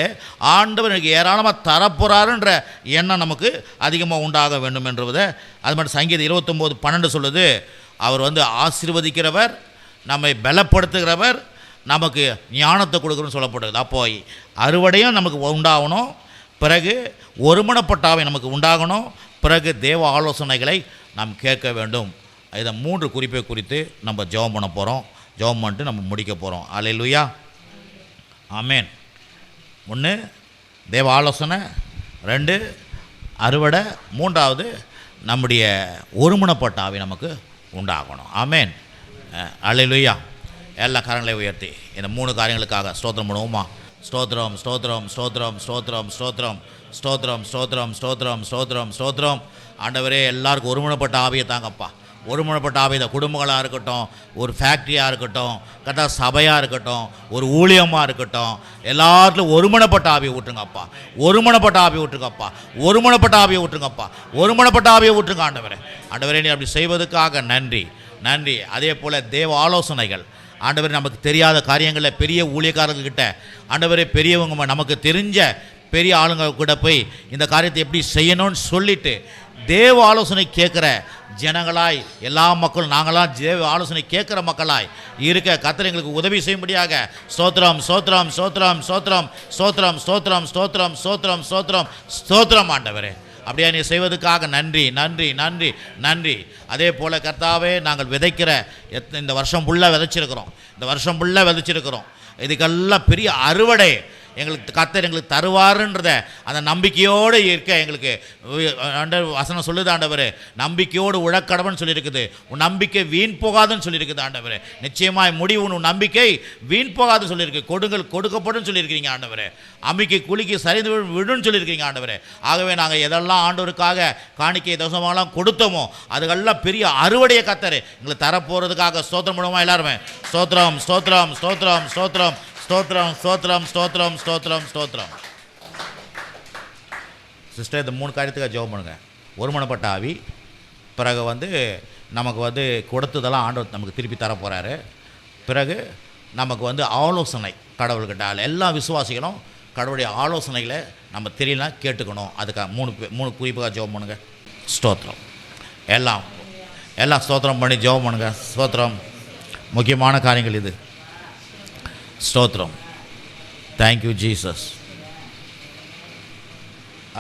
ஆண்டவர் எனக்கு ஏராளமாக தரப்போகிறாருன்ற எண்ணம் நமக்கு அதிகமாக உண்டாக வேண்டும் என்றதை அது மட்டும் சங்கீதம் 29:12 சொல்லுது அவர் வந்து ஆசீர்வதிக்கிறவர் நம்மை பலப்படுத்துகிறவர் நமக்கு ஞானத்தை கொடுக்குறோன்னு சொல்லப்படுது அப்போ அறுவடையும் நமக்கு உண்டாகணும் பிறகு ஒருமனப்பட்டாவை நமக்கு உண்டாகணும் பிறகு தேவ ஆலோசனைகளை நாம் கேட்க வேண்டும் இதை 3 குறிப்பை குறித்து நம்ம ஜெபம் பண்ண போகிறோம் ஜெபம் பண்ணிட்டு நம்ம முடிக்க போகிறோம் அல்லேலூயா ஆமென் 1 தேவ ஆலோசனை 2 அறுவடை 3வது நம்முடைய ஒருமனப்பட்ட ஆவி நமக்கு உண்டாகணும் ஆமென் அல்லேலூயா எல்லா காரியங்களையும் உயர்த்தி இந்த 3 காரியங்களுக்காக ஸ்தோத்திரம் பண்ணுவோமா ஸ்தோத்திரம் ஸ்தோத்திரம் ஸ்தோத்திரம் ஸ்தோத்திரம் ஸ்தோத்திரம் ஸ்தோத்திரம் ஸ்தோத்திரம் ஸ்தோத்திரம் ஸ்தோத்திரம் ஸ்தோத்திரம். ஆண்டவரே, எல்லாருக்கும் ஒருமுனைப்பட்ட ஆவியை தாங்கப்பா. ஒருமுனைப்பட்ட ஆவியை, குடும்பங்களாக இருக்கட்டும், ஒரு ஃபேக்ட்ரியாக இருக்கட்டும், கரெக்டாக சபையாக இருக்கட்டும், ஒரு ஊழியமாக இருக்கட்டும், எல்லாத்துலையும் ஒருமுனைப்பட்ட ஆவியை ஊற்றுங்கப்பா. ஒருமுனைப்பட்ட ஆவியை ஊற்றுங்கப்பா. ஒருமுனைப்பட்ட ஆவியை ஊற்றுங்கப்பா. ஒருமுனைப்பட்ட ஆவியை ஊற்றுங்க ஆண்டவரே. ஆண்டவரே, நீ அப்படி செய்வதற்காக நன்றி நன்றி. அதே போல் தேவ ஆலோசனைகள் ஆண்டவரே, நமக்கு தெரியாத காரியங்களில் பெரிய ஊழியக்காரர்கிட்ட ஆண்டவரே, பெரியவங்க நமக்கு தெரிஞ்ச பெரிய ஆளுங்க கூட போய் இந்த காரியத்தை எப்படி செய்யணும்னு சொல்லிட்டு தேவ ஆலோசனை கேட்குற ஜனங்களாய் எல்லா மக்களும் நாங்களாம் தேவ ஆலோசனை கேட்குற மக்களாய் இருக்க கர்த்தர் எங்களுக்கு உதவி செய்யும்படியாக ஸ்தோத்திரம் ஸ்தோத்திரம் ஸ்தோத்திரம் ஸ்தோத்திரம் ஸ்தோத்திரம் ஸ்தோத்திரம் ஸ்தோத்திரம் ஸ்தோத்திரம் ஸ்தோத்திரம் ஸ்தோத்திரம் ஆண்டவரே. அப்படியே நீ செய்வதற்காக நன்றி நன்றி நன்றி நன்றி. அதே போல் கர்த்தாவே, நாங்கள் விதைக்கிற இந்த வருஷம் ஃபுல்லாக விதைச்சிருக்கிறோம். இந்த வருஷம் ஃபுல்லாக விதைச்சிருக்கிறோம். இதுக்கெல்லாம் பெரிய அறுவடை எங்களுக்கு கர்த்தர் எங்களுக்கு தருவாருன்றத அந்த நம்பிக்கையோடு இருக்க எங்களுக்கு வசனம் சொல்லுது ஆண்டவரே. நம்பிக்கையோடு உழக்கடவன் சொல்லியிருக்குது. உன் நம்பிக்கை வீண் போகாதுன்னு சொல்லியிருக்குது ஆண்டவரே. நிச்சயமாய் முடிவு உன் நம்பிக்கை வீண் போகாதுன்னு சொல்லியிருக்கு. கொடுங்கள் கொடுக்கப்படும் சொல்லியிருக்கிறீங்க ஆண்டவரே. அம்பிக்கை குலுக்கி சரிந்து விடுன்னு சொல்லியிருக்கிறீங்க ஆண்டவரே. ஆகவே நாங்கள் எதெல்லாம் ஆண்டவருக்காக காணிக்கை தோசமெல்லாம் கொடுத்தோமோ அதுக்கெல்லாம் பெரிய அறுவடையை கர்த்தர் எங்களுக்கு தரப்போகிறதுக்காக ஸ்தோத்திரம் பண்ணுவோமா எல்லாருமே? ஸ்தோத்திரம் ஸ்தோத்திரம் ஸ்தோத்திரம் ஸ்தோத்திரம் ஸ்தோத்திரம் ஸ்தோத்திரம் ஸ்தோத்திரம் ஸ்தோத்திரம் ஸ்தோத்திரம். சிஸ்டர், இந்த 3 காரியத்துக்காக ஜெபம் பண்ணுங்க. ஒருமனப்பட்ட ஆவி, பிறகு நமக்கு கொடுத்ததெல்லாம் ஆண்டவர் நமக்கு திருப்பி தர போகிறாரு. பிறகு நமக்கு ஆலோசனை கடவுள்கிட்ட எல்லா விசுவாசிகளும் கடவுளுடைய ஆலோசனைகளை நம்ம தெரியலாம் கேட்டுக்கணும். அதுக்காக 3 குறிப்புக்காக ஜெபம் பண்ணுங்க. ஸ்தோத்திரம். எல்லாம் ஸ்தோத்திரம் பண்ணி ஜெபம் பண்ணுங்க. ஸ்தோத்திரம். முக்கியமான காரியங்கள் இது. ஸ்தோத்திரம். Thank you Jesus.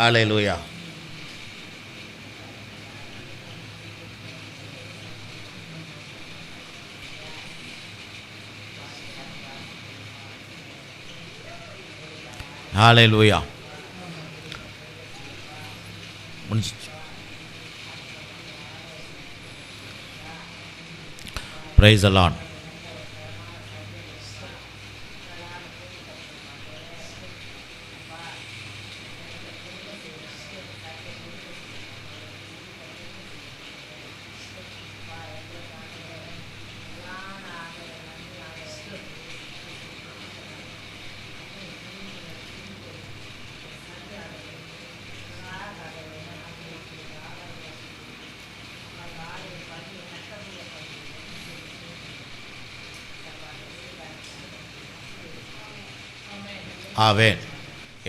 Hallelujah. Hallelujah. Praise the Lord. Amen.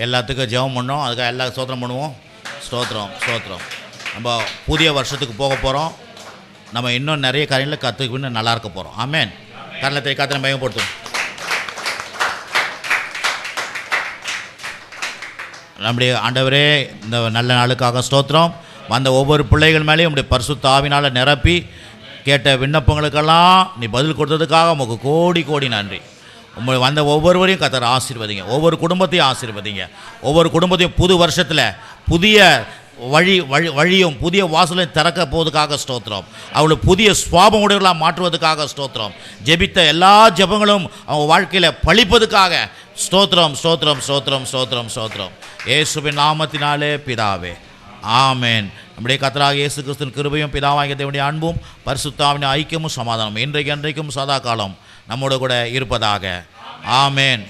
எல்லாத்துக்கும் ஜெபம் பண்ணோம். அதுக்காக எல்லா ஸ்தோத்திரம் பண்ணுவோம். ஸ்தோத்திரம் ஸ்தோத்திரம். நம்ம புதிய வருஷத்துக்கு போக போகிறோம். நம்ம இன்னும் நிறைய காரியங்களை கற்றுக்கிட்டு நல்லா இருக்க போகிறோம். ஆமென். கர்த்தரை கர்த்தரை மகிமைப்படுத்தும். நம்முடைய ஆண்டவரே, இந்த நல்ல நாளுக்காக ஸ்தோத்திரம். வந்த ஒவ்வொரு பிள்ளைகள் மேலேயும் நம்முடைய பரிசுத்த ஆவினால் நிரப்பி கேட்ட விண்ணப்பங்களுக்கெல்லாம் நீ பதில் கொடுத்ததுக்காக உமக்கு கோடி கோடி நன்றி. உங்களை வந்த ஒவ்வொருவரையும் கர்த்தர் ஆசீர்வதிங்க. ஒவ்வொரு குடும்பத்தையும் ஆசீர்வதிங்க. ஒவ்வொரு குடும்பத்தையும் புது வருஷத்தில் புதிய வழியும் புதிய வாசலையும் திறக்க போவதுக்காக ஸ்தோத்திரம். அவளை புதிய சுவாபம் உடையவர்களாக மாற்றுவதற்காக ஸ்தோத்திரம். ஜெபித்த எல்லா ஜெபங்களும் அவங்க வாழ்க்கையில் பழிப்பதுக்காக ஸ்தோத்திரம் ஸ்தோத்திரம் ஸ்தோத்திரம் ஸ்தோத்திரம் ஸ்தோத்திரம். இயேசுவின் நாமத்தினாலே பிதாவே, ஆமென். நம்முடைய கர்த்தராகிய இயேசு கிறிஸ்துவின் கிருபையும் பிதாவாகிய தேவனுடைய அன்பும் பரிசுத்த ஆவியின் ஐக்கியமும் சமாதானம் இன்றைக்கும் சதா காலம் நம்மோடு கூட இருப்பதாக. ஆமென்.